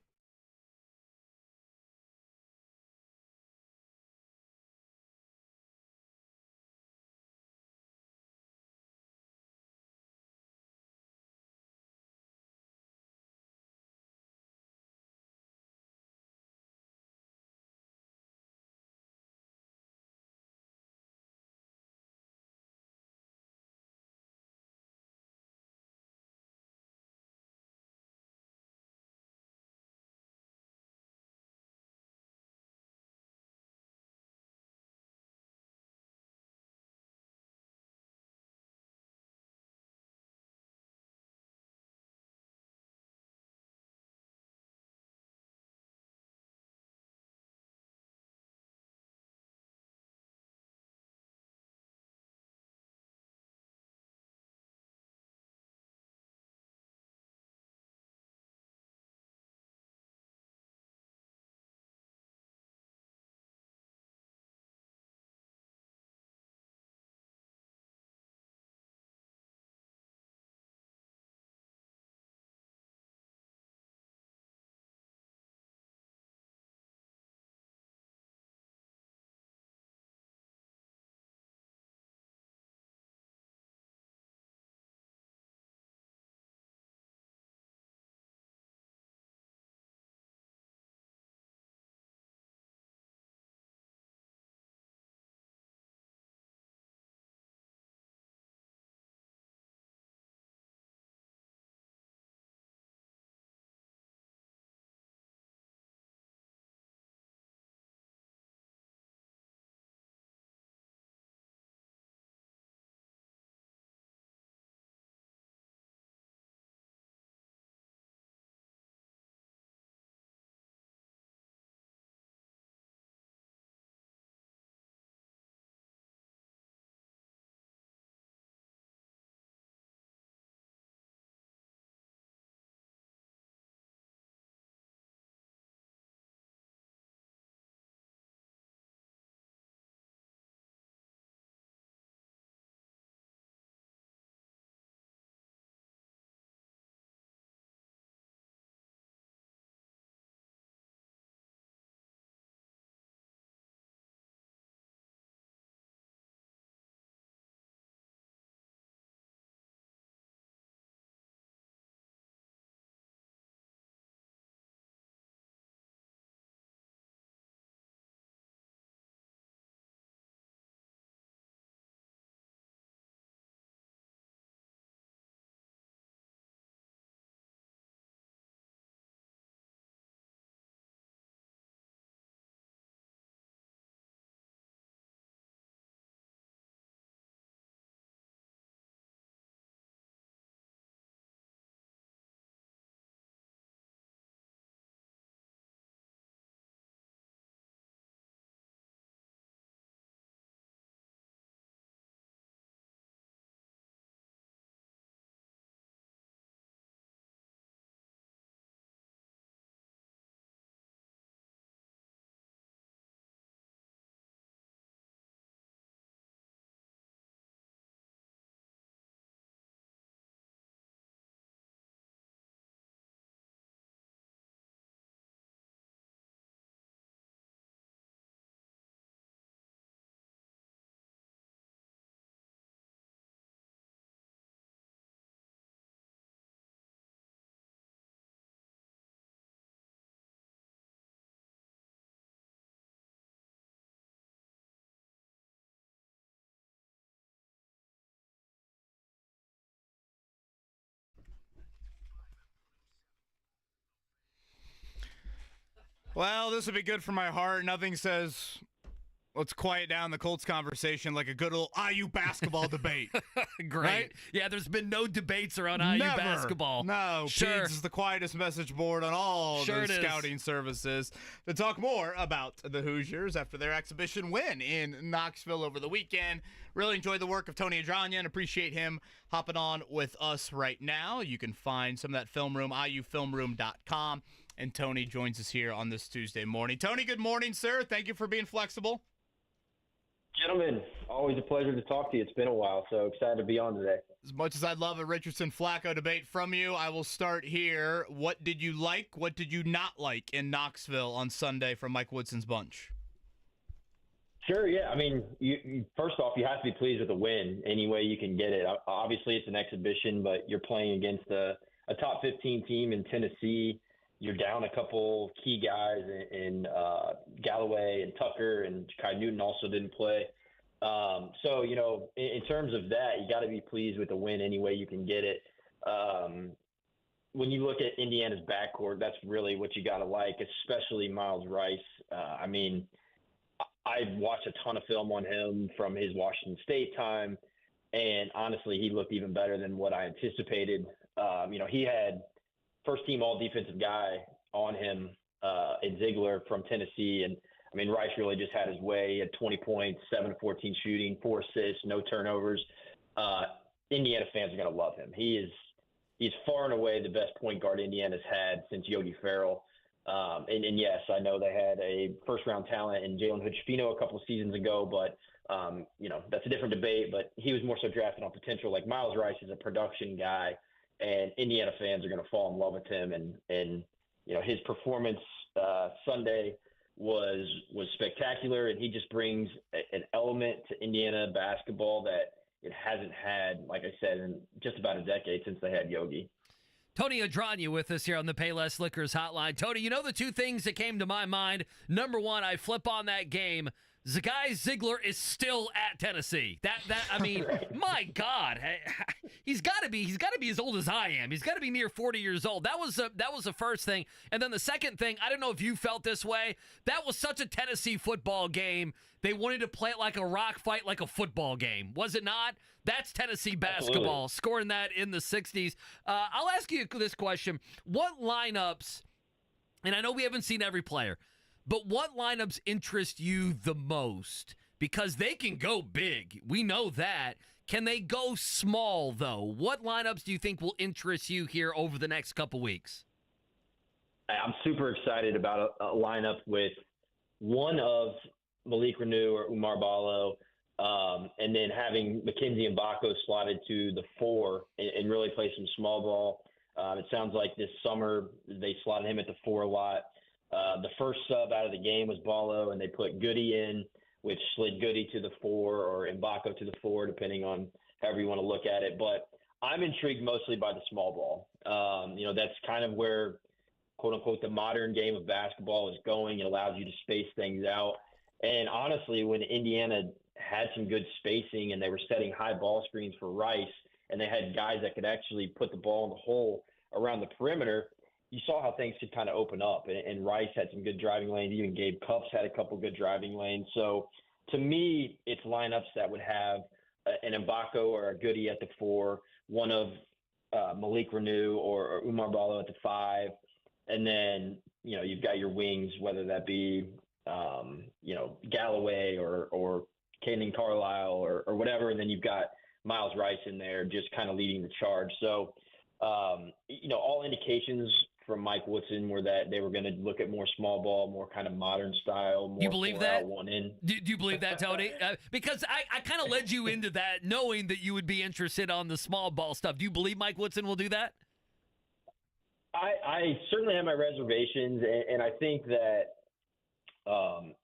Well, this would be good for my heart. Nothing says let's quiet down the Colts conversation like a good old IU basketball debate. Great. Right? Yeah, there's been no debates around IU Never. basketball. No. Sure. Peds is the quietest message board on all Sure the it is. scouting services. To talk more about the Hoosiers after their exhibition win in Knoxville over the weekend. Really enjoyed the work of Tony Adran and appreciate him hopping on with us right now. You can find some of that film room, iufilmroom.com. And Tony joins us here on this Tuesday morning. Tony, good morning, sir. Thank you for being flexible. Gentlemen, always a pleasure to talk to you. It's been a while, so excited to be on today. As much as I'd love a Richardson-Flacco debate from you, I will start here. What did you like? What did you not like in Knoxville on Sunday from Mike Woodson's bunch? Sure, yeah. I mean, you first off, you have to be pleased with the win any way you can get it. Obviously, it's an exhibition, but you're playing against a top 15 team in Tennessee. You're down a couple key guys in Galloway and Tucker, and Kai Newton also didn't play. So, you know, in terms of that, you got to be pleased with the win any way you can get it. When you look at Indiana's backcourt, that's really what you got to like, especially Miles Rice. I mean, I watched a ton of film on him from his Washington State time, and honestly, he looked even better than what I anticipated. You know, he had first-team all-defensive guy on him in Ziegler from Tennessee, and I mean, Rice really just had his way. He had 20 points, 7-14 shooting, 4 assists, no turnovers. Indiana fans are going to love him. He's far and away the best point guard Indiana's had since Yogi Ferrell. And yes, I know they had a first-round talent in Jalen Hood-Schifino a couple of seasons ago, but, you know, that's a different debate. But he was more so drafted on potential. Like Miles Rice is a production guy, and Indiana fans are going to fall in love with him. And you know, his performance Sunday was spectacular, and he just brings an element to Indiana basketball that it hasn't had, like I said, in just about a decade since they had Yogi. Tony Adran with us here on the Payless Liquors hotline. Tony, you know the two things that came to my mind. Number one, I flip on that game. Zagai Ziegler is still at Tennessee. I mean, my God, he's got to be as old as I am. He's got to be near 40 years old. That was the first thing, and then the second thing. I don't know if you felt this way. That was such a Tennessee football game. They wanted to play it like a rock fight, like a football game. Was it not? That's Tennessee basketball. Absolutely. Scoring that in the 60s. I'll ask you this question: what lineups? And I know we haven't seen every player. But what lineups interest you the most? Because they can go big. We know that. Can they go small, though? What lineups do you think will interest you here over the next couple weeks? I'm super excited about a lineup with one of Malik Renew or Umar Ballo, and then having Mackenzie Mbako slotted to the 4 and really play some small ball. It sounds like this summer they slotted him at the 4 a lot. The first sub out of the game was Ballo, and they put Goody in, which slid Goody to the 4 or Mbako to the 4, depending on however you want to look at it. But I'm intrigued mostly by the small ball. You know, that's kind of where, quote unquote, the modern game of basketball is going. It allows you to space things out. And honestly, when Indiana had some good spacing and they were setting high ball screens for Rice, and they had guys that could actually put the ball in the hole around the perimeter, you saw how things could kind of open up, and Rice had some good driving lanes. Even Gabe Cuffs had a couple good driving lanes. So to me, it's lineups that would have an Mbako or a Goody at the 4, one of Malik Renew or Umar Ballo at the 5, and then, you know, you've got your wings, whether that be, you know, Galloway or Caden Carlisle or whatever, and then you've got Miles Rice in there just kind of leading the charge. So, you know, all indications from Mike Woodson were that they were going to look at more small ball, more kind of modern style. More, do you believe that? One in. Do you believe that, Tony? Because I kind of led you into that, knowing that you would be interested on the small ball stuff. Do you believe Mike Woodson will do that? I certainly have my reservations, and I think that,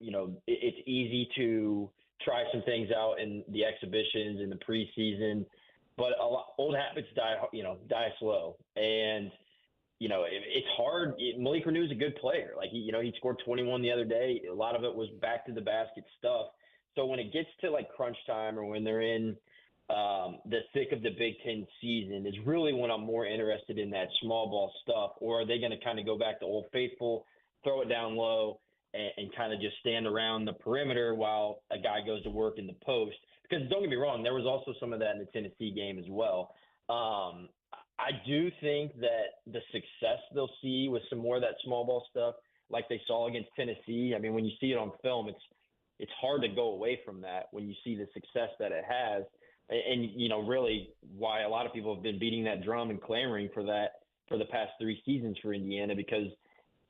you know, it's easy to try some things out in the exhibitions in the preseason, but old habits die slow. And, you know, it's hard. Malik Renew is a good player. Like, he scored 21 the other day. A lot of it was back to the basket stuff. So when it gets to like crunch time or when they're in the thick of the Big Ten season is really when I'm more interested in that small ball stuff. Or are they going to kind of go back to Old Faithful, throw it down low and kind of just stand around the perimeter while a guy goes to work in the post. Because don't get me wrong, there was also some of that in the Tennessee game as well. I do think that the success they'll see with some more of that small ball stuff, like they saw against Tennessee, I mean, when you see it on film, it's hard to go away from that when you see the success that it has. And, you know, really why a lot of people have been beating that drum and clamoring for that for the past 3 seasons for Indiana, because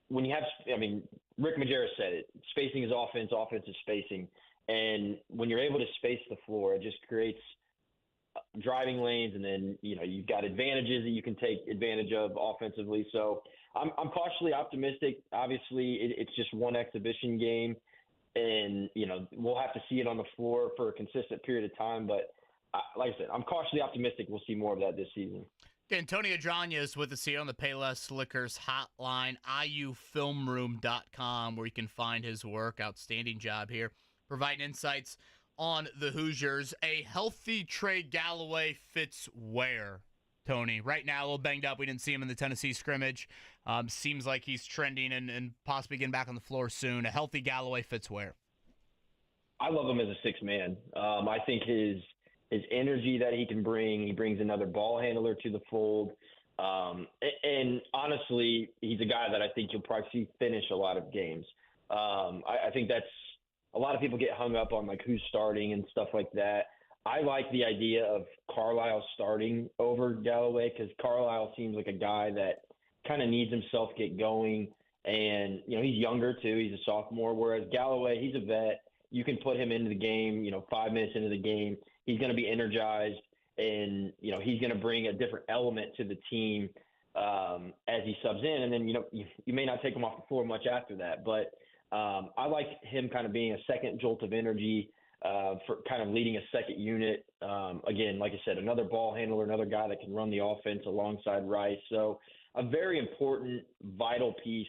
when you have, I mean, Rick Majerus said it, spacing is offense, offense is spacing. And when you're able to space the floor, it just creates driving lanes, and then, you know, you've got advantages that you can take advantage of offensively. So I'm cautiously optimistic. Obviously, it's just one exhibition game, and, you know, we'll have to see it on the floor for a consistent period of time. But like I said, I'm cautiously optimistic we'll see more of that this season. Tony Adran is with us here on the Payless Liquors hotline, iufilmroom.com, where you can find his work. Outstanding job here, providing insights on the Hoosiers. A healthy Trey Galloway fits where, Tony? Right now, a little banged up. We didn't see him in the Tennessee scrimmage. Seems like he's trending and possibly getting back on the floor soon. A healthy Galloway fits where? I love him as a sixth man. I think his energy that he can bring, he brings another ball handler to the fold. And honestly, he's a guy that I think you'll probably see finish a lot of games. I think that's, a lot of people get hung up on like who's starting and stuff like that. I like the idea of Carlisle starting over Galloway, because Carlisle seems like a guy that kind of needs himself to get going. And, you know, he's younger too. He's a sophomore, whereas Galloway, he's a vet. You can put him into the game, you know, 5 minutes into the game. He's going to be energized, and, you know, he's going to bring a different element to the team as he subs in. And then, you know, you may not take him off the floor much after that. But I like him kind of being a second jolt of energy for kind of leading a second unit. Again, like I said, another ball handler, another guy that can run the offense alongside Rice. So a very important, vital piece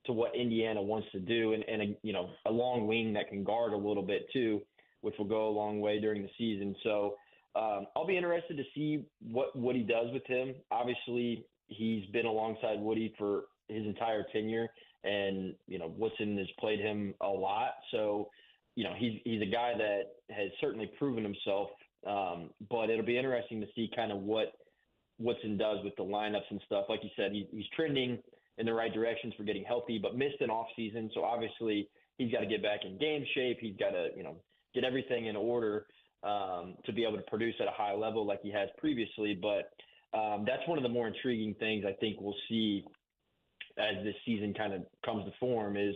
to what Indiana wants to do, and you know, a long wing that can guard a little bit too, which will go a long way during the season. So I'll be interested to see what Woody does with him. Obviously, he's been alongside Woody for his entire tenure, and, you know, Woodson has played him a lot. So, you know, he's a guy that has certainly proven himself, but it'll be interesting to see kind of what Woodson does with the lineups and stuff. Like you said, he's trending in the right directions for getting healthy, but missed an off season. So obviously he's got to get back in game shape. He's got to, you know, get everything in order to be able to produce at a high level like he has previously. But that's one of the more intriguing things I think we'll see as this season kind of comes to form is,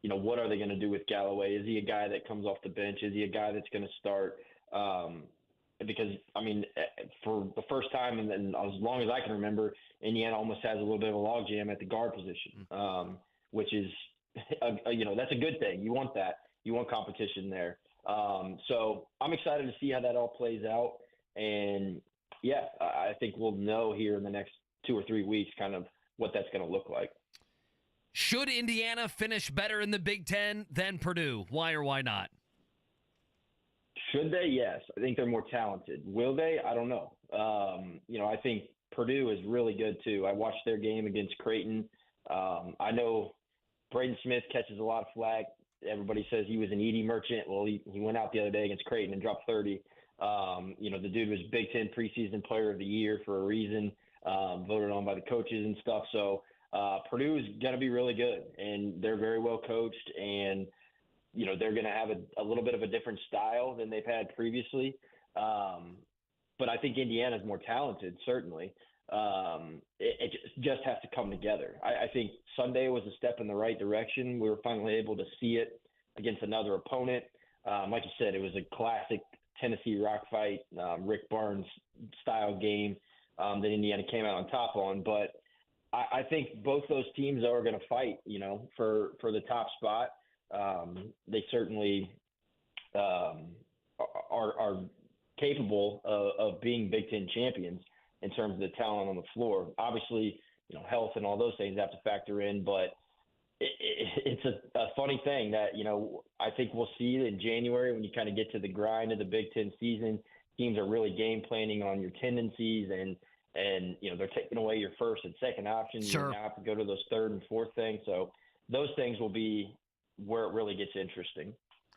you know, what are they going to do with Galloway? Is he a guy that comes off the bench? Is he a guy that's going to start? Because, I mean, for the first time and as long as I can remember, Indiana almost has a little bit of a logjam at the guard position, which is, you know, that's a good thing. You want that. You want competition there. So I'm excited to see how that all plays out. And, yeah, I think we'll know here in the next 2 or 3 weeks kind of what that's going to look like. Should Indiana finish better in the Big Ten than Purdue? Why or why not? Should they? Yes. I think they're more talented. Will they? I don't know. You know, I think Purdue is really good too. I watched their game against Creighton. I know Braden Smith catches a lot of flack. Everybody says he was an Edie merchant. Well, he went out the other day against Creighton and dropped 30. You know, the dude was Big Ten preseason player of the year for a reason, voted on by the coaches and stuff. So Purdue is going to be really good, and they're very well coached, and, you know, they're going to have a little bit of a different style than they've had previously. But I think Indiana's more talented, certainly. It just has to come together. I think Sunday was a step in the right direction. We were finally able to see it against another opponent. Like you said, it was a classic Tennessee rock fight, Rick Barnes style game that Indiana came out on top on. But I think both those teams are going to fight, you know, for the top spot. They certainly are capable of being Big Ten champions in terms of the talent on the floor. Obviously, you know, health and all those things have to factor in, but it's a funny thing that, you know, I think we'll see in January when you kind of get to the grind of the Big Ten season. Teams are really game planning on your tendencies, and you know, they're taking away your first and second options. Sure. You now have to go to those third and fourth things. So those things will be where it really gets interesting.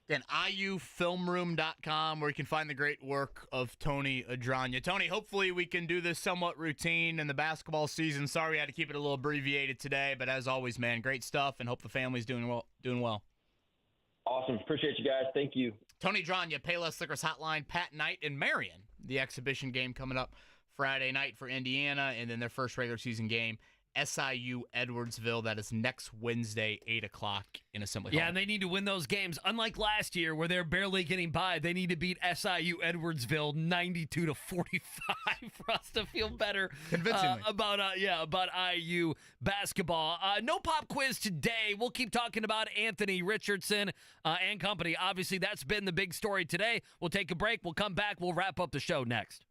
Again, IUFilmroom.com, where you can find the great work of Tony Adran. Tony, hopefully we can do this somewhat routine in the basketball season. Sorry we had to keep it a little abbreviated today, but as always, man, great stuff, and hope the family's doing well. Awesome. Appreciate you guys. Thank you. Tony Adran, Payless Liquors Hotline, Pat Knight, and Marion. The exhibition game coming up Friday night for Indiana, and then their first regular season game, SIU Edwardsville. That is next Wednesday, 8 o'clock in Assembly Hall. Yeah, and they need to win those games. Unlike last year where they're barely getting by, they need to beat SIU Edwardsville 92-45 for us to feel better about IU basketball. No pop quiz today. We'll keep talking about Anthony Richardson and company. Obviously, that's been the big story today. We'll take a break. We'll come back. We'll wrap up the show next.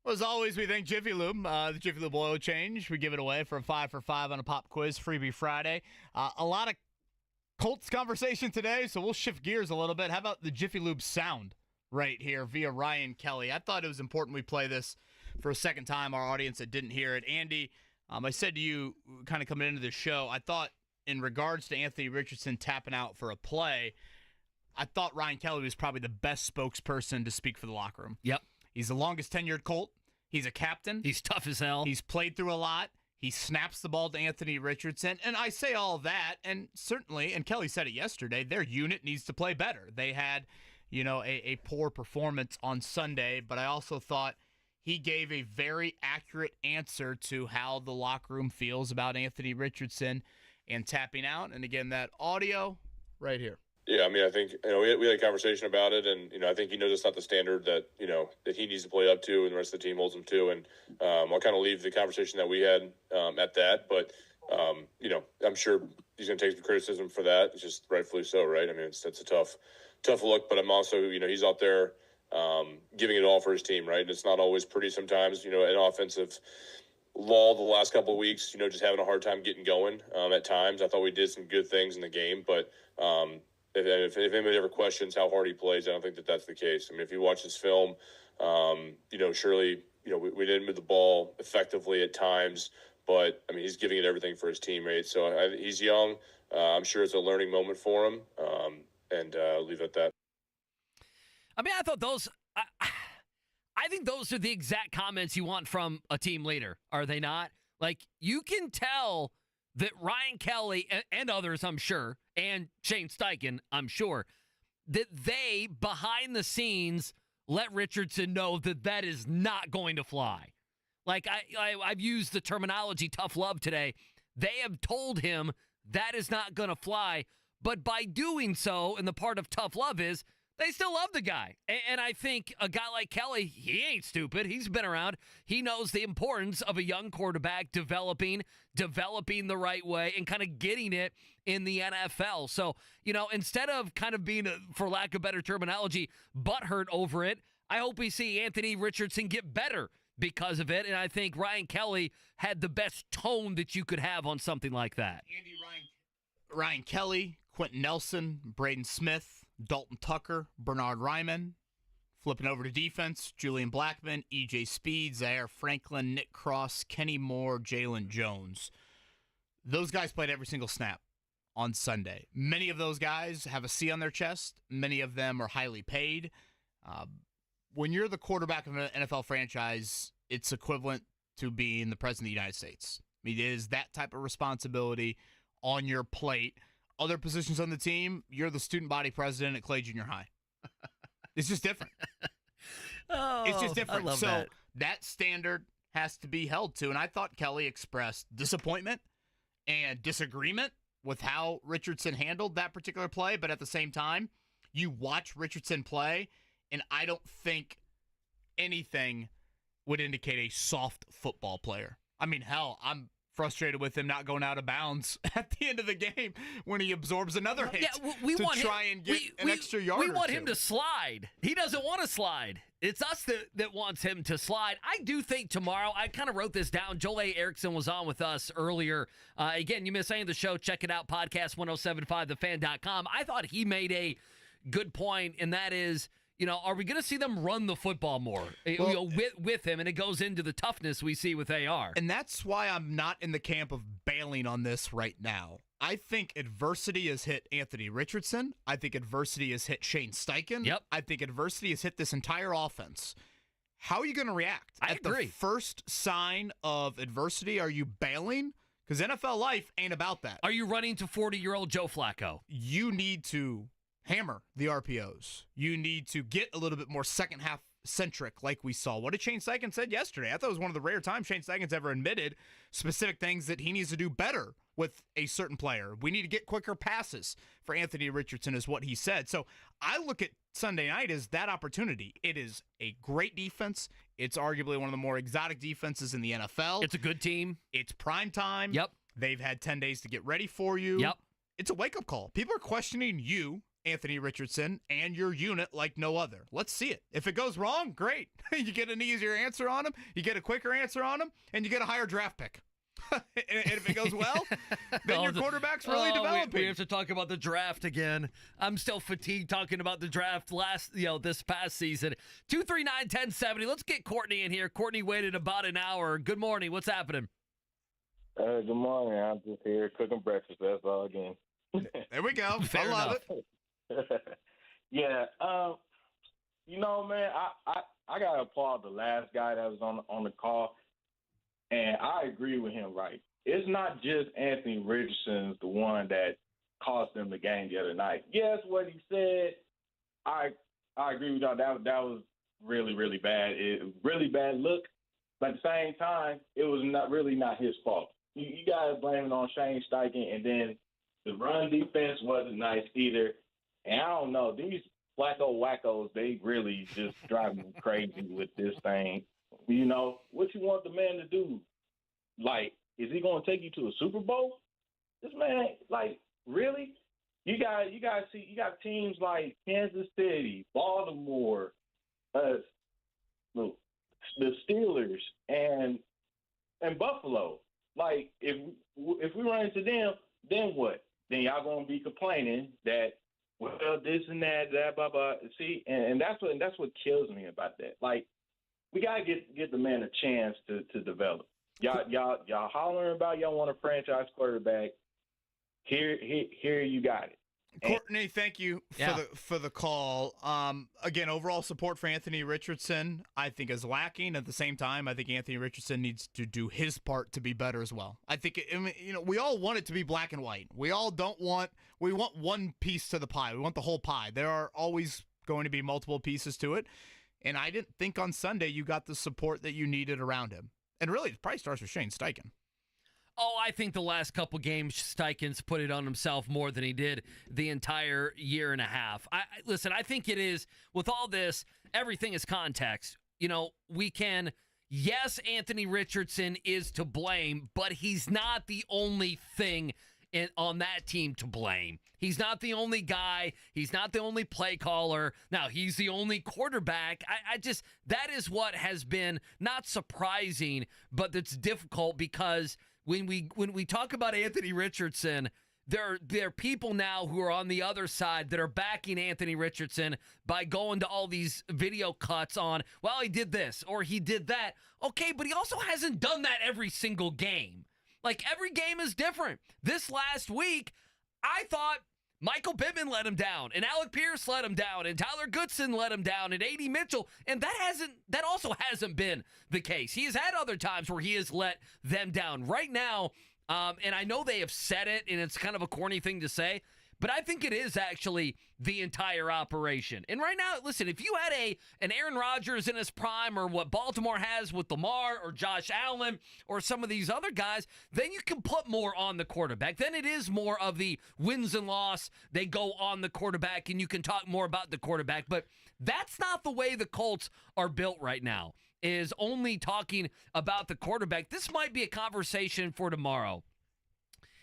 Well, as always, we thank Jiffy Lube. The Jiffy Lube oil change. We give it away for a 5 for 5 on a pop quiz, Freebie Friday. A lot of Colts conversation today, so we'll shift gears a little bit. How about the Jiffy Lube sound right here via Ryan Kelly? I thought it was important we play this for a second time, our audience that didn't hear it. Andy, I said to you kind of coming into the show, I thought in regards to Anthony Richardson tapping out for a play, I thought Ryan Kelly was probably the best spokesperson to speak for the locker room. Yep. He's the longest tenured Colt. He's a captain. He's tough as hell. He's played through a lot. He snaps the ball to Anthony Richardson. And I say all of that, and certainly, and Kelly said it yesterday, their unit needs to play better. They had, a poor performance on Sunday, but I also thought he gave a very accurate answer to how the locker room feels about Anthony Richardson and tapping out. And again, that audio right here. Yeah, I mean, I think we had a conversation about it, and I think he knows it's not the standard that that he needs to play up to, and the rest of the team holds him to. And I'll kind of leave the conversation that we had at that. But I'm sure he's going to take some criticism for that. It's just rightfully so, right? I mean, that's a tough look. But I'm also he's out there giving it all for his team, right? And it's not always pretty sometimes. An offensive lull the last couple of weeks. Just having a hard time getting going at times. I thought we did some good things in the game, but. If anybody ever questions how hard he plays, I don't think that's the case. I mean, if you watch his film, surely, we didn't move the ball effectively at times, but, I mean, he's giving it everything for his teammates. So he's young. I'm sure it's a learning moment for him, and I'll leave it at that. I mean, I thought I think those are the exact comments you want from a team leader, are they not? Like, you can tell that Ryan Kelly and others, I'm sure, and Shane Steichen, I'm sure, that they, behind the scenes, let Richardson know that is not going to fly. Like, I've used the terminology tough love today. They have told him that is not going to fly, but by doing so, and the part of tough love is, they still love the guy. And I think a guy like Kelly, he ain't stupid. He's been around. He knows the importance of a young quarterback developing the right way and kind of getting it in the NFL. So, instead of kind of being, for lack of better terminology, butthurt over it, I hope we see Anthony Richardson get better because of it. And I think Ryan Kelly had the best tone that you could have on something like that. Andy, Ryan Kelly, Quentin Nelson, Braden Smith, Dalton Tucker, Bernard Ryman. Flipping over to defense, Julian Blackman, E.J. Speed, Zaire Franklin, Nick Cross, Kenny Moore, Jalen Jones. Those guys played every single snap on Sunday. Many of those guys have a C on their chest. Many of them are highly paid. When you're the quarterback of an NFL franchise, it's equivalent to being the president of the United States. I mean, it is that type of responsibility on your plate. Other positions on the team, you're the student body president at Clay Junior High. It's just different. It's just different. I love so that standard has to be held to. And I thought Kelly expressed disappointment and disagreement with how Richardson handled that particular play. But at the same time, you watch Richardson play, and I don't think anything would indicate a soft football player. I mean, hell, I'm frustrated with him not going out of bounds at the end of the game when he absorbs another hit and get an extra yard. We want him to slide. He doesn't want to slide. It's us that wants him to slide. I do think tomorrow, I kind of wrote this down. Joel A. Erickson was on with us earlier. Again, you missed any of the show, check it out, podcast1075thefan.com. I thought he made a good point, and that is, are we going to see them run the football more with him? And it goes into the toughness we see with AR. And that's why I'm not in the camp of bailing on this right now. I think adversity has hit Anthony Richardson. I think adversity has hit Shane Steichen. Yep. I think adversity has hit this entire offense. How are you going to react? I agree. The first sign of adversity, are you bailing? Because NFL life ain't about that. Are you running to 40-year-old Joe Flacco? You need to hammer the RPOs. You need to get a little bit more second half centric like we saw. What did Shane Steichen said yesterday? I thought it was one of the rare times Shane Steichen's ever admitted specific things that he needs to do better with a certain player. We need to get quicker passes for Anthony Richardson is what he said. So I look at Sunday night as that opportunity. It is a great defense. It's arguably one of the more exotic defenses in the NFL. It's a good team. It's prime time. Yep. They've had 10 days to get ready for you. Yep. It's a wake-up call. People are questioning you Anthony Richardson and your unit like no other. Let's see it. If it goes wrong, great. You get an easier answer on him, you get a quicker answer on him, and you get a higher draft pick. And if it goes well, then your quarterback's really developing. We have to talk about the draft again. I'm still fatigued talking about the draft this past season. 239-1070. Let's get Courtney in here. Courtney waited about an hour. Good morning. What's happening? Good morning. I'm just here cooking breakfast. That's all again. There we go. Fair I love enough. it. Yeah. Man, I gotta applaud the last guy that was on the call, and I agree with him. Right, it's not just Anthony Richardson's the one that cost them the game the other night. Yes, what he said, I agree with y'all. That was really, really bad. Really bad look, but at the same time, it was not his fault. You guys blame it on Shane Steichen, and then the run defense wasn't nice either. And I don't know, these Flacco wackos, they really just drive me crazy with this thing. What you want the man to do? Like, is he going to take you to a Super Bowl? This man, like, really? You got teams like Kansas City, Baltimore, the Steelers, and Buffalo. Like, if we run into them, then what? Then y'all gonna be complaining that, well, this and that, blah blah. See, and that's what kills me about that. Like, we gotta get the man a chance to develop. Y'all hollering about y'all want a franchise quarterback. Here you got it. Courtney, thank you for the call. Again, overall support for Anthony Richardson, I think, is lacking. At the same time, I think Anthony Richardson needs to do his part to be better as well. I think we all want it to be black and white. We want one piece to the pie. We want the whole pie. There are always going to be multiple pieces to it. And I didn't think on Sunday you got the support that you needed around him. And really, it probably starts with Shane Steichen. Oh, I think the last couple games, Steichen's put it on himself more than he did the entire year and a half. Listen, I think it is, with all this, everything is context. Yes, Anthony Richardson is to blame, but he's not the only thing on that team to blame. He's not the only guy. He's not the only play caller. Now, he's the only quarterback. That is what has been not surprising, but it's difficult because when we talk about Anthony Richardson, there are people now who are on the other side that are backing Anthony Richardson by going to all these video cuts on, well, he did this or he did that. Okay, but he also hasn't done that every single game. Like, every game is different. This last week, I thought Michael Pittman let him down, and Alec Pierce let him down, and Tyler Goodson let him down, and A.D. Mitchell, and that also hasn't been the case. He has had other times where he has let them down. Right now, and I know they have said it, and it's kind of a corny thing to say, but I think it is actually the entire operation. And right now, listen, if you had an Aaron Rodgers in his prime, or what Baltimore has with Lamar or Josh Allen or some of these other guys, then you can put more on the quarterback. Then it is more of the wins and loss. They go on the quarterback, and you can talk more about the quarterback. But that's not the way the Colts are built right now, is only talking about the quarterback. This might be a conversation for tomorrow.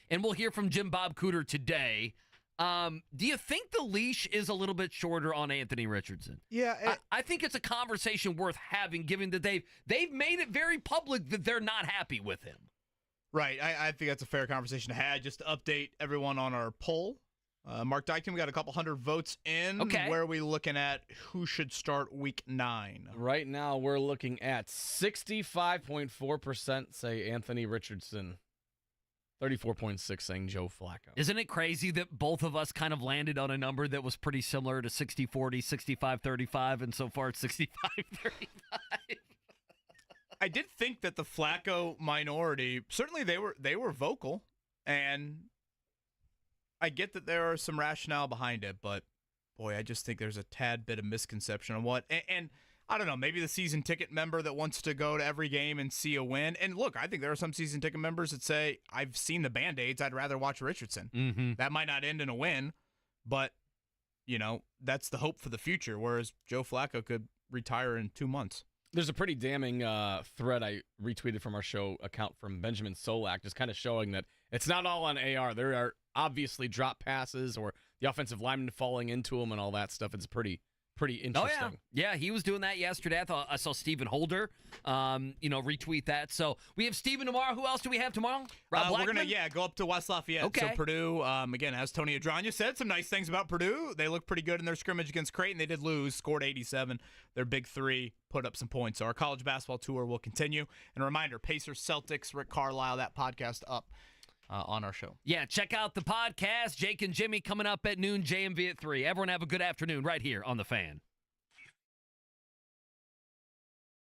And we'll hear from Jim Bob Cooter today. Do you think the leash is a little bit shorter on Anthony Richardson? Yeah. I think it's a conversation worth having, given that they've made it very public that they're not happy with him. Right. I think that's a fair conversation to have. Just to update everyone on our poll. Mark Dykton, we got a couple hundred votes in. Okay. Where are we looking at who should start week 9? Right now, we're looking at 65.4% say Anthony Richardson. 34.6 saying Joe Flacco. Isn't it crazy that both of us kind of landed on a number that was pretty similar to 60-40, 65-35, and so far it's 65-35? I did think that the Flacco minority, certainly they were vocal, and I get that there are some rationale behind it, but boy, I just think there's a tad bit of misconception on what, and I don't know, maybe the season ticket member that wants to go to every game and see a win. And look, I think there are some season ticket members that say, I've seen the Band-Aids, I'd rather watch Richardson. Mm-hmm. That might not end in a win, but, that's the hope for the future, whereas Joe Flacco could retire in 2 months. There's a pretty damning thread I retweeted from our show account from Benjamin Solak, just kind of showing that it's not all on AR. There are obviously drop passes or the offensive lineman falling into him and all that stuff. It's pretty interesting. Oh, yeah. He was doing that yesterday. I saw Stephen Holder, retweet that. So we have Stephen tomorrow. Who else do we have tomorrow? Rob we're going to, go up to West Lafayette. Okay. So Purdue, again, as Tony Adran said, some nice things about Purdue. They look pretty good in their scrimmage against Creighton. They did lose, scored 87. Their big three put up some points. So our college basketball tour will continue. And a reminder, Pacers, Celtics, Rick Carlisle, that podcast up on our show. Yeah, check out the podcast. Jake and Jimmy coming up at noon, JMV at 3. Everyone have a good afternoon right here on The Fan.